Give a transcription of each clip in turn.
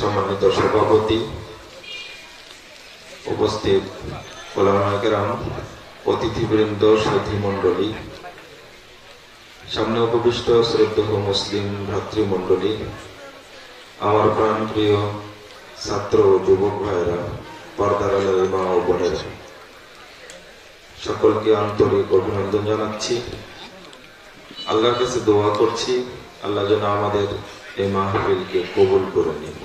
সম্মানিত সভাপতি, উপস্থিত ওলামা কেরাম, অতিথিবৃন্দ, সাথী মণ্ডলী, সামনে উপবিষ্ট শ্রদ্ধেয় মুসলিম ভ্রাতৃমণ্ডলী, আমার প্রাণপ্রিয় ছাত্র ও যুবক ভাইরা, পর্দার আড়ালের মা ও বোনেরা, সকলকে আন্তরিক অভিনন্দন জানাচ্ছি। আল্লাহর কাছে দোয়া করছি আল্লাহ যেন আমাদের এই মাহফিলকে কবুল করে নিন।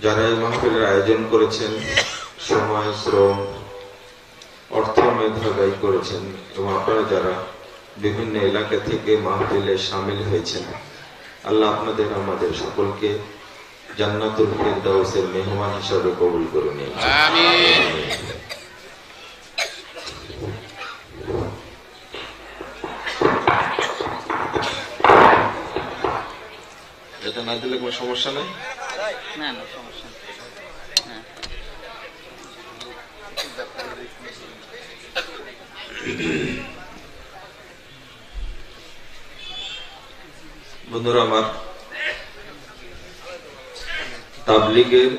যারা এই মাহফিলের আয়োজন করেছেন, সময়, শ্রম, অর্থ, মেধা ব্যয় করেছেন এবং আপনারা যারা বিভিন্ন এলাকা থেকে মাহফিলে শামিল হয়েছেন, আল্লাহ আপনাদের আমাদের সকলকে জান্নাতুল ফিরদাউসের মেহমান হিসাবে কবুল করে নিন। আমিন। এটা না দিলে কোনো সমস্যা নেই? না না, সমস্যা নেই। বন্ধুরা আমার, তাবলীগের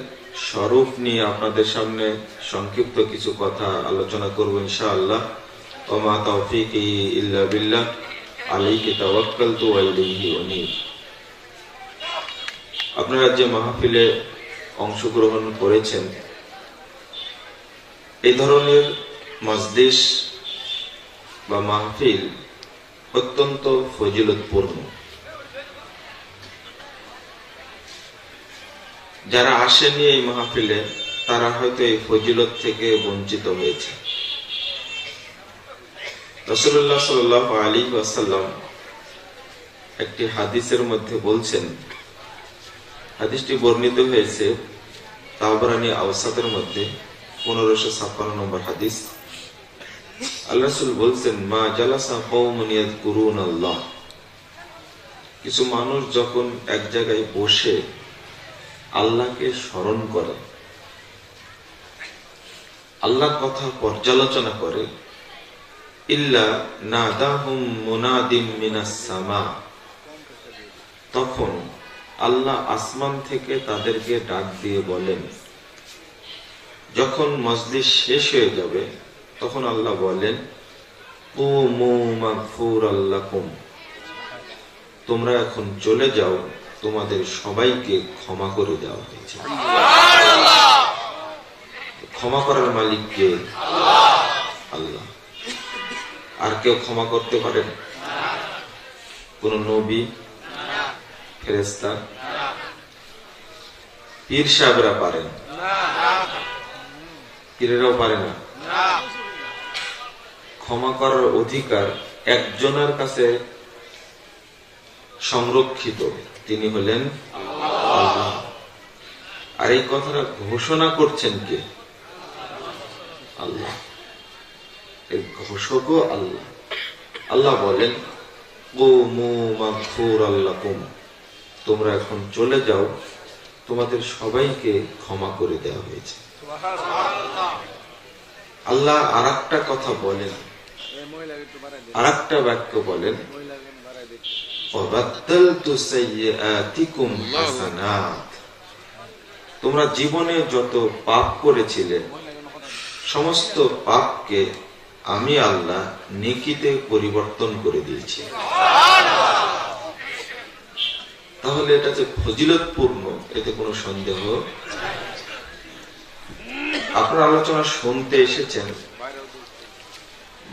স্বরূপ নিয়ে আপনাদের সামনে সংক্ষিপ্ত কিছু কথা আলোচনা করব ইনশাআল্লাহ। ওমা তাওফীকি ইল্লা বিল্লাহ, আলাইহি তাওয়াক্কালতু ওয়া ইলাইহি উনীব। আপনারা যে মাহফিলে অংশগ্রহণ করেছেন, এই ধরনের মজলিস বা মাহফিল অত্যন্ত ফজিলতপূর্ণ। যারা আসেনি এই মাহফিলে তারা হয়তো এই ফজিলত থেকে বঞ্চিত হয়েছে। রাসূলুল্লাহ সাল্লাল্লাহু আলাইহি ওয়াসাল্লাম একটি হাদিসের মধ্যে বলছেন, হাদিসটি বর্ণিত হয়েছে তাবরানী আওসাতের মধ্যে 1556 নম্বর হাদিস। আল্লাহ রাসূল বলছেন, মা জালাসা কওমুন ইয়াযকুরুনাল্লাহ, কিছু মানুষ যখন এক জায়গায় বসে আল্লাহকে স্মরণ করে, আল্লাহর কথা পর্যালোচনা করে, ইল্লা নাদাহুম মুনাদিম মিনাস সামা, তখন আল্লাহ আসমান থেকে তাদেরকে ডাক দিয়ে বলেন, যখন মজলিস শেষ হয়ে যাবে তখন আল্লাহ বলেন, কুমু মাগফুরাল লাকুম, তোমরা এখন চলে যাও, তোমাদের সবাইকে ক্ষমা করে দেওয়া হয়েছে। ক্ষমা করার মালিক কে? আল্লাহ। আর কেউ ক্ষমা করতে পারেন? কোন নবী, ফেরেশতা, পীর সাহেবরা পারেন? পীরেরাও পারে না। ক্ষমা করার অধিকার একজনের কাছে সংরক্ষিত, তিনি হলেন আল্লাহ। আর এই কথাটা ঘোষণা করছেন কে? আল্লাহ। এর ঘোষকও আল্লাহ। আল্লাহ বলেন, কুমু মাগফুরাল লাকুম, তোমরা এখন চলে যাও, তোমাদের সবাইকে ক্ষমা করে দেওয়া হয়েছে। আল্লাহ আরেকটা কথা বলেন, আরেকটা বাক্য বলেন, তোমরা জীবনে যত পাপ করেছিলে সমস্ত পাপকে আমি আল্লাহ নেকিতে পরিবর্তন করে দিয়েছি। তাহলে এটা যে ফজিলতপূর্ণ, এতে কোনো সন্দেহ। আপনার আলোচনা শুনতে এসেছেন,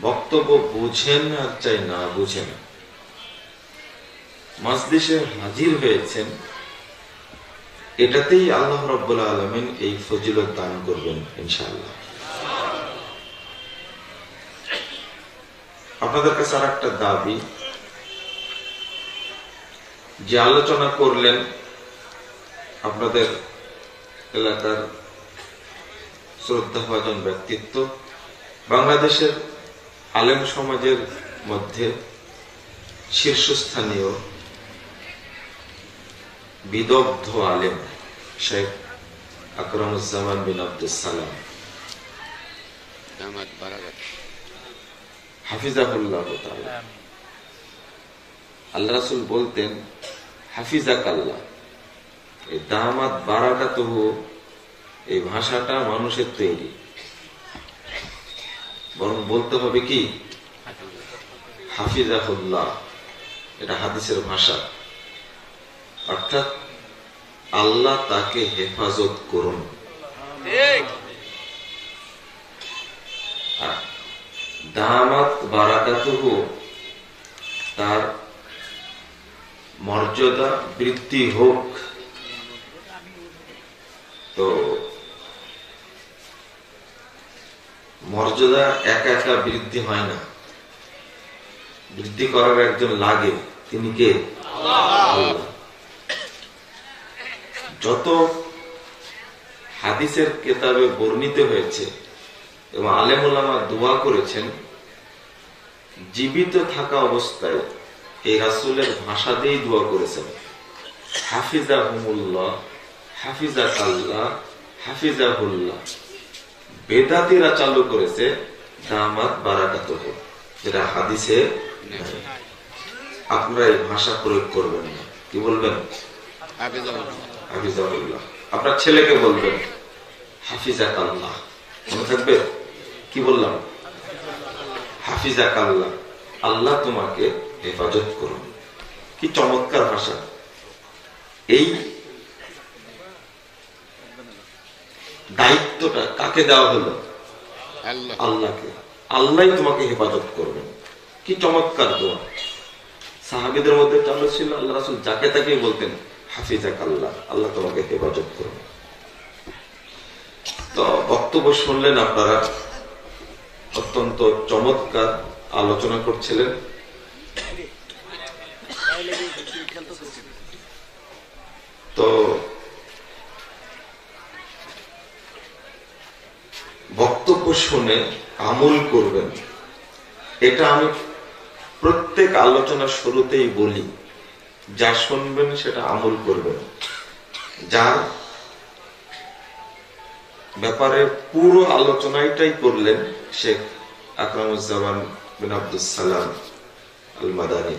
বক্তব্য বুঝেন আর চাই না বুঝেন, মজলিসে হাজির হয়েছেন, এটাতেই আল্লাহ রাব্বুল আলামিন এই ফজিলত দান করবেন ইনশাআল্লাহ। আপনাদের কাছে আর একটা দাবি, যে আলোচনা করলেন আপনাদের এলাকার শ্রদ্ধাভাজন ব্যক্তিত্ব, বাংলাদেশের আলেম সমাজের মধ্যে শীর্ষস্থানীয় বিদগ্ধ আলেম শেখ আকরামুজ্জামান বিন আব্দুস সালাম হাফিজাহুল্লাহ তাআলা, আল্লাহ রাসূল বলতেন হাফিজাকাল্লাহ। এই দামাত বারাকাতুহু এই ভাষাটা মানুষের তৈরি, বরং বলতে হবে কি হাফিজাহুল্লাহ। এটা হাদিসের ভাষা, অর্থাৎ আল্লাহ তাকে হেফাজত করুন। দামাত বারাকাতুহু তার মর্যাদা বৃদ্ধি হোক। তো মর্যাদা একা একা বৃদ্ধি হয় না, বৃদ্ধি করার একজন লাগে, তিনি কে? আল্লাহ। যত হাদিসের কিতাবে বর্ণিত হয়েছে এবং আলেম ওলামা দোয়া করেছেন, জীবিত থাকা অবস্থায় এই রাসূলের ভাষা দিয়েই দোয়া করেছেন, হাফিজাহুমুল্লাহ, হাফিজাকাল্লাহ, হাফিজাহুল্লাহ। বেদাতীরা চালু করেছে দামাত বারাকাতুহু, যেটা হাদিসে নেই। আপনারা এই ভাষা প্রয়োগ করবেন না, কি বলবেন? হাফিজাহুল্লাহ। আপনার ছেলেকে বলবেন হাফিজাকাল্লাহ, মনে থাকবে? কি বললাম? হাফিজাকাল্লাহ, আল্লাহ তোমাকে হেফাজত করুন। কি চমৎকার ভাষা! এই দায়িত্বটা কাকে দেওয়া হলো? আল্লাহকে। আল্লাহ তোমাকে হেফাজত করবেন। কি চমৎকার দোয়া! সাহাবীদের মধ্যে চালু ছিল, আল্লাহ রাসূল যাকে তাকে বলতেন হাফিজাকাল্লাহ, আল্লাহ তোমাকে হেফাজত করুন। তো বক্তব্য শুনলেন আপনারা, অত্যন্ত চমৎকার আলোচনা করছিলেন। তো বক্তব্য শুনে আমল করবেন, এটা আমি প্রত্যেক আলোচনার শুরুতেই বলি। যা শুনবেন সেটা আমল করবেন। যার ব্যাপারে পুরো আলোচনাটাই করলেন শেখ আকরামুজ্জামান বিন আব্দুস সালাম আল মাদানী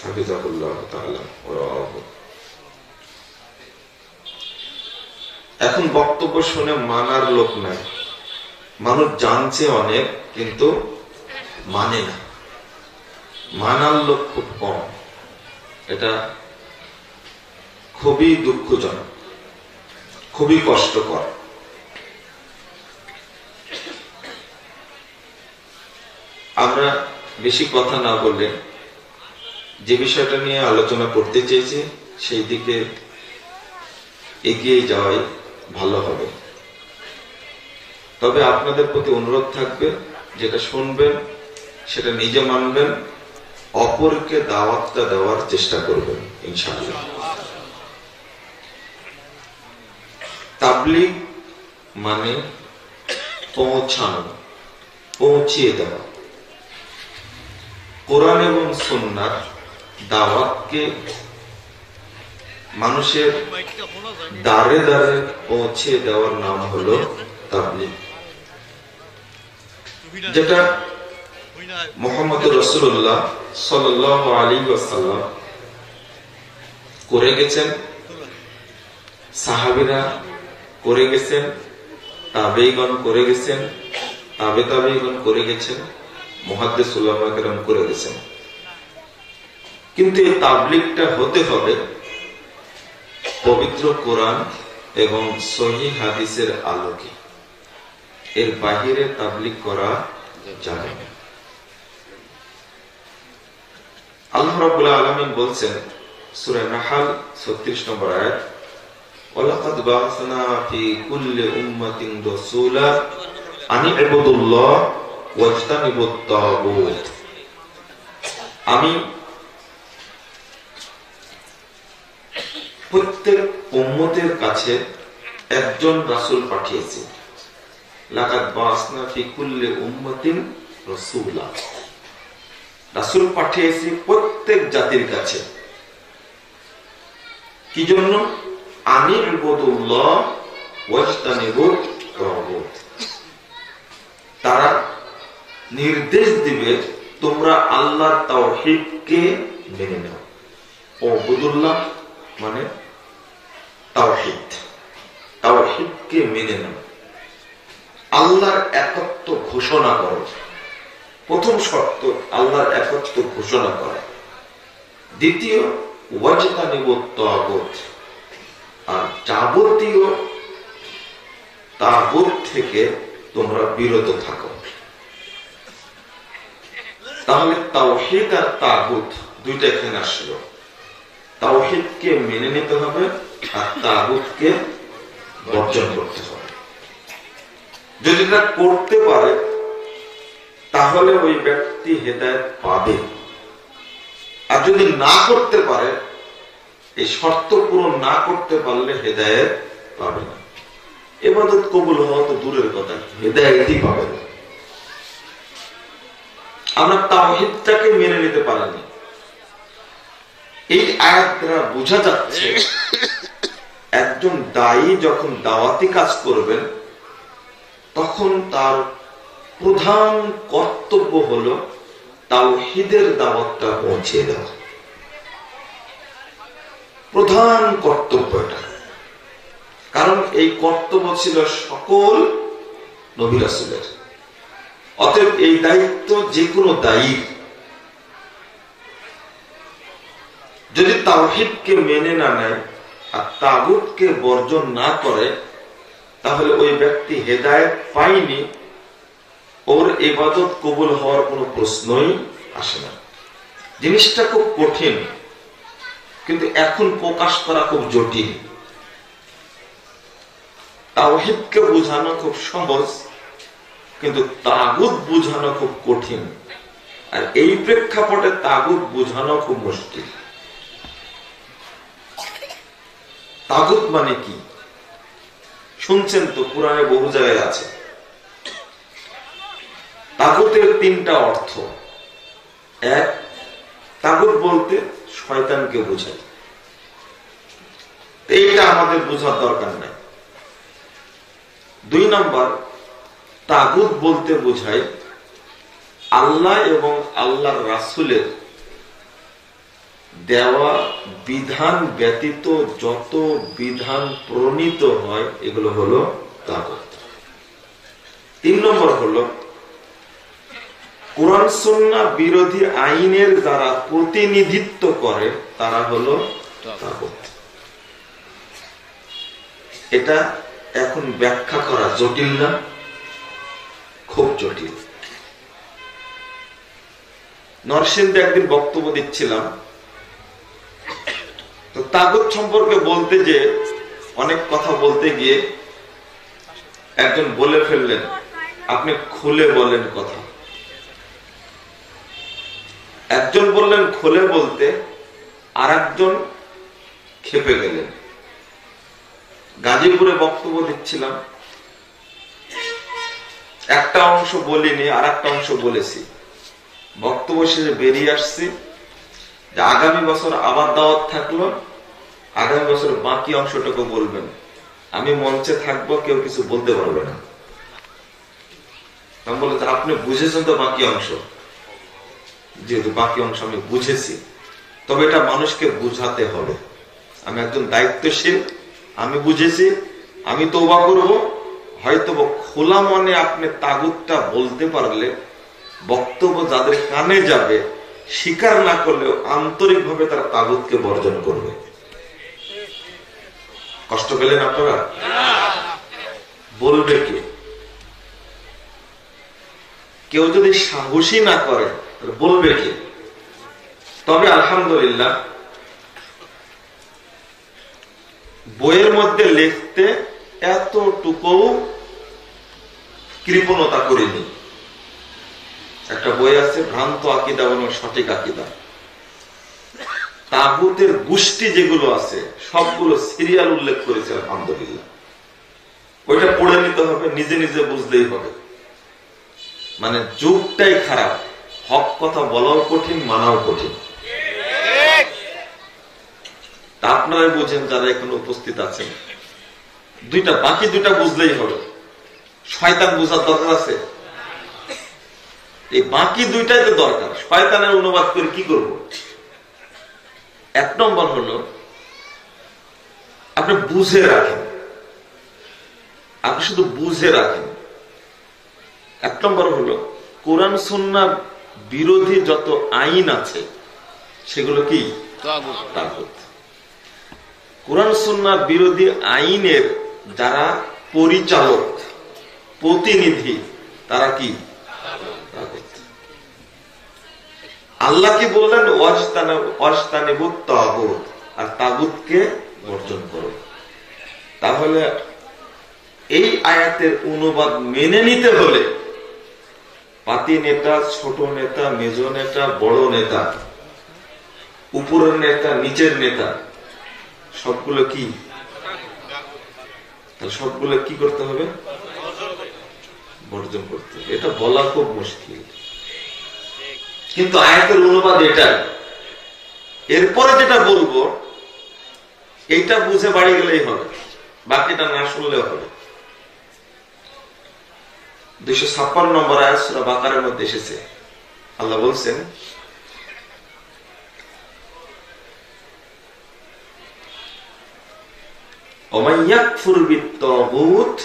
হাফিজাহুল্লাহ তাআলা। এখন বক্তব্য শুনে মানার লোক নাই। মানুষ জানছে অনেক, কিন্তু মানে না। মানার লোক খুব কম। এটা খুবই দুঃখজনক, খুবই কষ্টকর। আমরা বেশি কথা না বললে, যে বিষয়টা নিয়ে আলোচনা করতে চেয়েছি সেই দিকে এগিয়ে যাওয়াই ভালো হবে। তবে আপনাদের প্রতি অনুরোধ থাকবে, যেটা শুনবেন সেটা নিজে মানবেন, অপরকে দাওয়াতটা দেওয়ার চেষ্টা করবেন ইনশাআল্লাহ। তাবলীগ মানে পৌঁছানো, পৌঁছিয়ে দেওয়া। কোরআন এবং সুন্নাত দাওয়াতকে মানুষের দ্বারে দ্বারে পৌঁছে দেওয়ার নাম হলো তাবলীগ, যেটা মুহাম্মদ রাসূলুল্লাহ সাল্লাল্লাহু আলাইহি ওয়াসাল্লাম করে গেছেন, সাহাবীরা করে গেছেন, তাবেঈগণ করে গেছেন, তাবে তাবেঈগণ করে গেছেন, মুহাদ্দিস উলামা কেরাম করে গেছেন। কিন্তু এই তাবলীগটা হতে হবে পবিত্র কোরআন এবং সহিহ হাদিসের আলোকে। এর বাহিরে তাবলীগ করা যাবে না। আল্লাহ রাব্বুল আলামিন বলছেন সূরা নাহল 36 নম্বর আয়াত, ওয়ালাকাদ বা'আসনা ফি কুল্লি উম্মাতিন রাসূলা আন ইবুদুল্লাহ ওয়াজতানিবুত তাগুত। আমি প্রত্যেক উম্মতের কাছে একজন রাসূল পাঠিয়েছি। লাকাদ বা'আসনা ফি কুল্লি উম্মাতিন রাসূলা, রাসূল পাঠিয়েছি প্রত্যেক জাতির কাছে। কি জন্য? আনি ইবুদুল্লাহ ওয়াজতানিবুত তাগুত। তারা নির্দেশ দিবে তোমরা আল্লাহর তাওহীদকে মেনে নাও। উবুদুল্লাহ মানে তাওহীদ, তাওহীদকে মেনে নাও, আল্লাহর একত্ব ঘোষণা করো। প্রথম শর্ত আল্লাহর একত্ব ঘোষণা করা। দ্বিতীয় ওয়াজতানিবুত তাগুত, আর যাবতীয় তাগুত থেকে তোমরা বিরত থাকো। তাহলে তাওহীদ আর তাগুত দুইটা এখানে আসলো। তাওহীদকে মেনে নিতে হবে আর তাগুতকে বর্জন করতে হবে। যদি এটা করতে পারে তাহলে ওই ব্যক্তি হেদায়েত পাবে, আর যদি না করতে পারে, এই শর্ত পূরণ না করতে পারলে হেদায়েত পাবে না। ইবাদত কবুল হওয়া তো দূরের কথা, হেদায়েতই পাবে না। আমরা তাওহীদটাকে মেনে নিতে পারিনি। এই আয়াত দ্বারা বোঝা যাচ্ছে একজন দায়ী যখন দাওয়াতি কাজ করবেন তখন তার প্রধান কর্তব্য হলো তাওহীদের দাওয়াতটা পৌঁছে দেওয়া। প্রধান কর্তব্য এটা, কারণ এই কর্তব্য ছিল সকল নবী রাসূলের। অতএব এই দায়িত্ব যে কোনো দায়ী যদি তাওহীদকে মেনে না নেয় আর তাগুতকে বর্জন না করে, তাহলে ওই ব্যক্তি হেদায়েত পায়নি, ওর ইবাদত কবুল হওয়ার কোনো প্রশ্নই আসে না। জিনিসটা খুব কঠিন, কিন্তু এখন প্রকাশ করা খুব জটিল। তাওহীদকে বোঝানো খুব সহজ, কিন্তু তাগুত বোঝানো খুব কঠিন। আর এই প্রেক্ষাপটে তাগুত বোঝানো খুব মুশকিল। তাগুত মানে কি শুনছেন তো, কুরআনে বহু জায়গায় আছে। তাগুতের তিনটা অর্থ। এক, তাগুত বলতে শয়তানকে বোঝায়, এইটা আমাদের বোঝার দরকার নাই। দুই নম্বর, তাগুত বলতে বোঝায় আল্লাহ এবং আল্লাহর রাসূলের দেওয়া বিধান ব্যতীত যত বিধান প্রণীত হয় এগুলো হলো তাগুত। তিন নম্বর হলো কুরআন সুন্নাহ বিরোধী আইনের যারা প্রতিনিধিত্ব করে তারা হলো তাগুত। এটা এখন ব্যাখ্যা করা জটিল না? খুব জটিল। নরসিংদীতে একদিন বক্তব্য দিচ্ছিলাম, তো তাগুত সম্পর্কে বলতে যে অনেক কথা বলতে গিয়ে একজন বলে ফেললেন, আপনি খুলে বলেন কথা। একজন বললেন খুলে বলতে, আর একজন খেপে গেলেন। গাজীপুরে বক্তব্য দিচ্ছিলাম, একটা অংশ বলিনি, আর একটা অংশ বলেছি। বক্তব্য শেষে বেরিয়ে আসছি যে আগামী বছর আবার দাওয়াত থাকলো, আগামী বছর বাকি অংশটুকু বলবেন, আমি মঞ্চে থাকবো, কেউ কিছু বলতে পারবে না। আমি বললাম যে আপনি বুঝেছেন তো বাকি অংশ? যেহেতু বাকি অংশ আমি বুঝেছি, তবে এটা মানুষকে বুঝাতে হবে। আমি একজন দায়িত্বশীল, আমি বুঝেছি, আমি তওবা করব। হয়তো খোলা মনে আপনি তাগুতটা বলতে পারলে বক্তব্য যাদের কানে যাবে, স্বীকার না করলেও আন্তরিকভাবে তারা তাগুতকে বর্জন করবে। কষ্ট পেলেন আপনারা? বলবে কে? কেউ যদি সাহসী না করে তাহলে বলবে কে? তবে আলহামদুলিল্লাহ বইয়ের মধ্যে লিখতে এতটুকু কৃপণতা করিনি। একটা বই আছে, ভ্রান্ত আকীদা এবং সঠিক আকীদা। তাগুতের গোষ্ঠী যেগুলো আছে সবগুলো সিরিয়াল উল্লেখ করেছে আলহামদুলিল্লাহ। ওইটা পড়ে নিতে হবে, নিজে নিজে বুঝলেই হবে। মানে যুগটাই খারাপ, হক কথা বলাও কঠিন, মানাও কঠিন। তা আপনারাই বুঝেন যারা এখানে উপস্থিত আছেন। বাকি দুইটা বুঝলেই হবে। শয়তান বোঝার দরকার আছে? এই বাকি দুইটাই তো দরকার। শয়তানের অনুবাদ করে কি করব? এক নম্বর হলো আপনি বুঝে রাখেন, আপনি শুধু বুঝে রাখেন। এক নম্বর হলো কোরআন সুন্নাহ বিরোধী যত আইন আছে সেগুলো কি তাগুত। কোরআন সুন্নাহ বিরোধী আইনের যারা পরিচালক, প্রতিনিধি, তারা কি তাগুত। আল্লাহ কি বললেন? ওয়াজতানিবুত তাগুত, আর তাগুতকে বর্জন করো। তাহলে এই আয়াতের অনুবাদ মেনে নিতে হলে পাতি নেতা, ছোট নেতা, মেজ নেতা, বড় নেতা, উপরের নেতা, নিচের নেতা, সবগুলো কি সবগুলো কি করতে হবে? বর্জন করতে হবে। এটা বলা খুব মুশকিল, কিন্তু আয়াতের অনুবাদ এটা। এরপরে যেটা বলবো এইটা বুঝে বাড়ি গেলেই হবে, বাকিটা না শুনলেও হবে। 256 নম্বর আয়াত সূরা বাকারার মধ্যে এসেছে, আল্লাহ বলছেন ওমান ইয়াকফুর বিত-তাগুত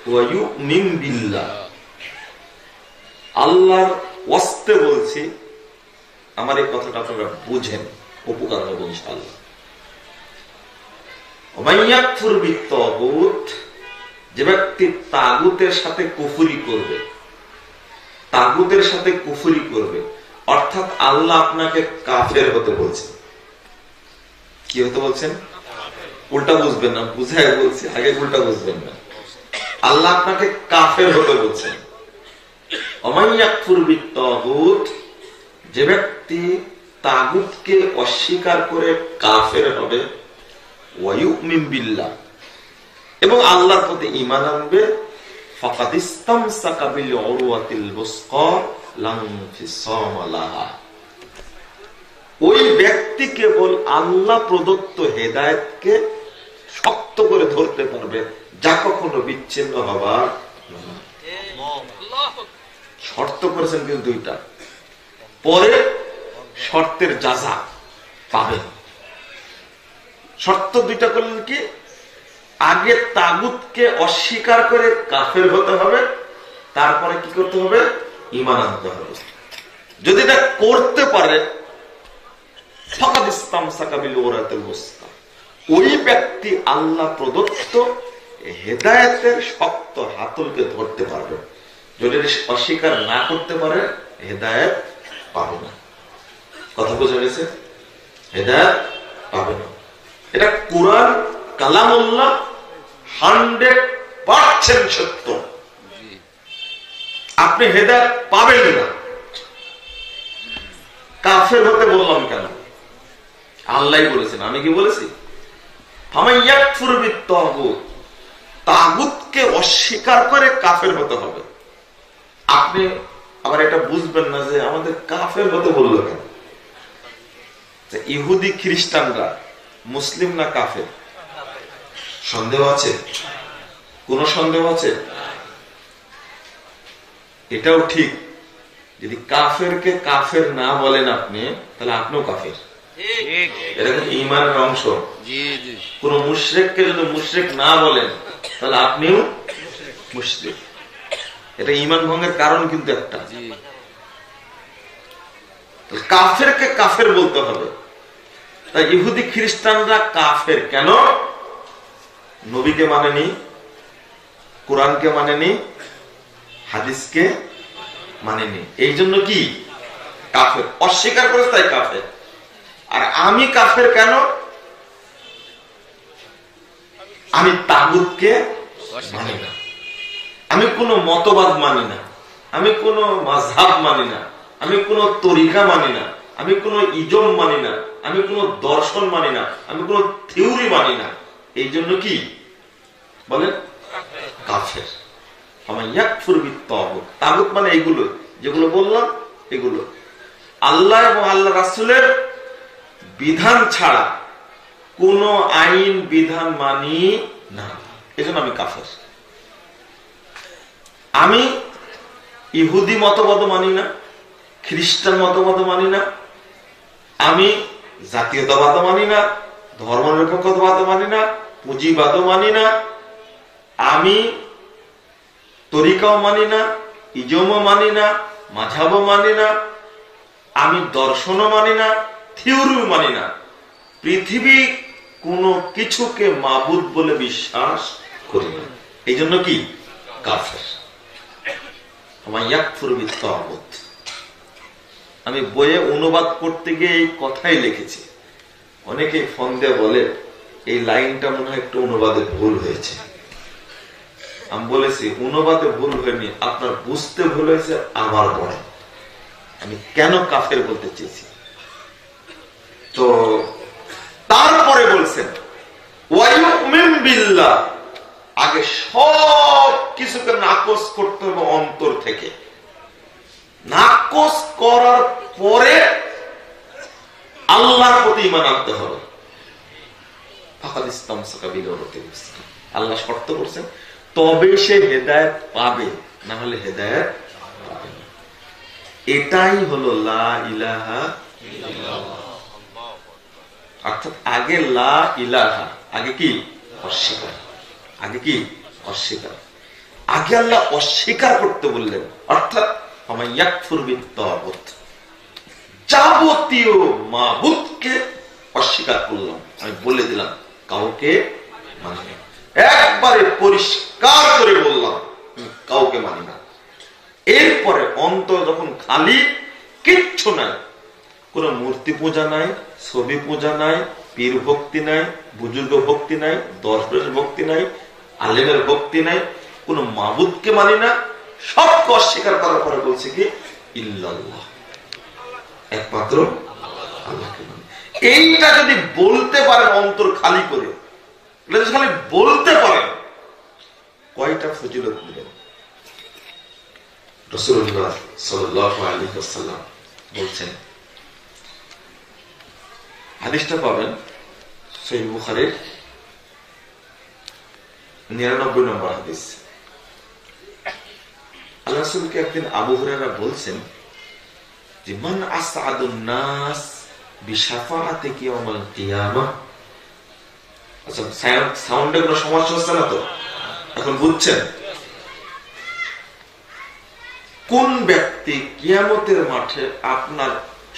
ওয়া ইউমিন বিল্লাহ। আল্লাহর ওয়াস্তে বলছি, আমার এই কথাটা আপনারা বুঝেন, উপকার হবে ইনশাআল্লাহ। ওমান ইয়াকফুর বিত-তাগুত, যে ব্যক্তি তাগুতের সাথে কুফরি করবে, তাগুতের সাথে কুফরি করবে, অর্থাৎ আল্লাহ আপনাকে কাফের হতে বলছেন। কি হতে বলছেন? উল্টা বুঝবেন না, বুঝায় বলছি, আগে উল্টা বুঝবেন না। আল্লাহ আপনাকে কাফের হতে বলছেন। ওমান ইয়াকফুর বিত-তাগুত, যে ব্যক্তি তাগুতকে অস্বীকার করে কাফের হবে, ওয়া ইউমিন বিল্লাহ, এবং আল্লাহর প্রতি ঈমান আনবে, ফাকাদ ইসতামসাকা বিল উরওয়াতিল বুসকা লা ইনফিসামা লাহা। ওই ব্যক্তি কেবল আল্লাহ প্রদত্ত হেদায়েতকে শক্ত করে ধরতে পারবে, যা কখনো বিচ্ছিন্ন হবার শর্ত করেছেন কিন্তু দুইটা, পরে শর্তের জাযা পাবেন। শর্ত দুইটা করলেন কি? আগে তাগুতকে অস্বীকার করে কাফের হতে হবে, তারপরে কি করতে হবে? ঈমান আনতে হবে। যদি এটা করতে পারে, ফাকাদ ইসতামসাকা বিল উরওয়াতিল বুসকা, ওই ব্যক্তি আল্লাহ প্রদত্ত হেদায়েতের শক্ত হাতলকে ধরতে পারবে। যদি অস্বীকার না করতে পারে, হেদায়েত পাবে না। কথা বোঝা গেছে? হেদায়েত পাবে না। এটা কুরআন কালামুল্লাহ, 100% সত্য। আপনি হেদায়েত পাবেন না। কাফের হতে বললাম কেন? আল্লাহই বলেছেন, আমি কি বলেছি? ফামান ইয়াকফুর বিত-তাগুত, তাগুতকে অস্বীকার করে কাফের হতে হবে। আপনি আবার এটা বুঝবেন না যে আমাদের কাফের হতে বললো কেন? ইহুদি খ্রিস্টানরা মুসলিম না কাফের? সন্দেহ আছে? কোন সন্দেহ আছে? এটাও ঠিক, যদি কাফেরকে কাফের না বলেন আপনি, তাহলে আপনিও কাফের। এটা কিন্তু ঈমানের অংশ। কোন মুশরিককে যদি মুশরিক না বলেন, তাহলে আপনিও মুশরিক। এটা ঈমান ভঙ্গের কারণ কিন্তু একটা। কাফেরকে কাফের বলতে হবে। তাই ইহুদি খ্রিস্টানরা কাফের কেন? নবীকে মানেনি, কোরআনকে মানেনি, হাদিসকে মানেনি, এই জন্য কি কাফের, অস্বীকার করেছে, তাই কাফের। আর আমি কাফের কেন? আমি তাগুতকে মানি না, আমি কোন মতবাদ মানি না, আমি কোন মাযহাব মানি না, আমি কোন তরিকা মানি না, আমি কোন ইজম মানি না, আমি কোন দর্শন মানি না, আমি কোন থিওরি মানি না, এই জন্য কি বলেন কাফের। তাগুত মানে এইগুলো যেগুলো বললাম, এগুলো আল্লাহ এবং আল্লাহ রাসূলের বিধান ছাড়া কোন আইন বিধান মানি না, এজন্য আমি কাফের। আমি ইহুদি মতবাদ মানি না, খ্রিস্টান মতবাদ মানি না, আমি জাতীয়তাবাদও মানি না, ধর্মনিরপেক্ষতাবাদও মানি না, পুঁজিবাদও মানি না, আমি তরিকাও মানি না, ইজমও মানি না, মাযহাবও মানি না, আমি দর্শনও মানি না, থিওরিও মানি না, পৃথিবী কোনো কিছুকে মাবুদ বলে বিশ্বাস করি না। এই জন্য কি কাফের। আমি বইয়ে অনুবাদ করতে গিয়ে এই কথাই লিখেছি। অনেকে ফোন দিয়ে বলে এই লাইনটা মনে হয় একটু অনুবাদে ভুল হয়েছে। আমি বলেছি অনুবাদে ভুল হয়নি, আপনার বুঝতে ভুল হয়েছে। আমার বলে আমি কেন কাফের বলতে চেয়েছি। তো তারপরে বলছেন ওয়ায়ুমিন বিল্লাহ, আগে সব কিছুকে নাকচ করতে হবে অন্তর থেকে। নাকচ করার পরে আল্লাহর প্রতি ঈমান আনতে হবে। আল্লাহ শর্ত করছেন, তবে সে হেদায়েত পাবে, না হলে হেদায়েত পাবে না। এটাই হলো লা ইলাহা ইল্লাল্লাহ। অর্থাৎ আগে লা ইলাহা, আগে কি অস্বীকার, আগে কি অস্বীকার, আগে আল্লাহ অস্বীকার করতে বললেন। অর্থাৎ যাবতীয় মাবুদকে অস্বীকার করলাম। আমি বলে দিলাম কাউকে মানি না, একবারে পরিষ্কার করে বললাম কাউকে মানি না। এরপরে অন্তর যখন খালি, কিচ্ছু নাই, কোন মূর্তি পূজা নাই, ছবি পূজা নাই, পীর ভক্তি নাই, বুজুর্গ ভক্তি নাই, দরবেশ ভক্তি নাই, আলেমের ভক্তি নাই, কোন মাবুদকে মানি না, সবকে অস্বীকার করার পরে বলছে কি ইল্লাল্লাহ, একমাত্র আল্লাহকে মানি। এইটা যদি বলতে পারেন অন্তর খালি করে, খালি বলতে পারেন, কয়টা ফজিলত দিবেন। রাসূলুল্লাহ সাল্লাল্লাহু আলাইহি ওয়াসাল্লাম বলছেন, হাদিসটা পাবেন সহিহ বুখারীর 99 নম্বর হাদিস। আল্লাহ রাসূলকে একদিন আবু হুরায়রা বলছেন যে মান আসআদুন নাস বিশাফাআতিকা ইয়াউমাল কিয়ামাহ। আচ্ছা, সাউন্ডে কোনো সমস্যা হচ্ছে না তো? এখন বুঝছেন কোন ব্যক্তি কিয়ামতের মাঠে আপনার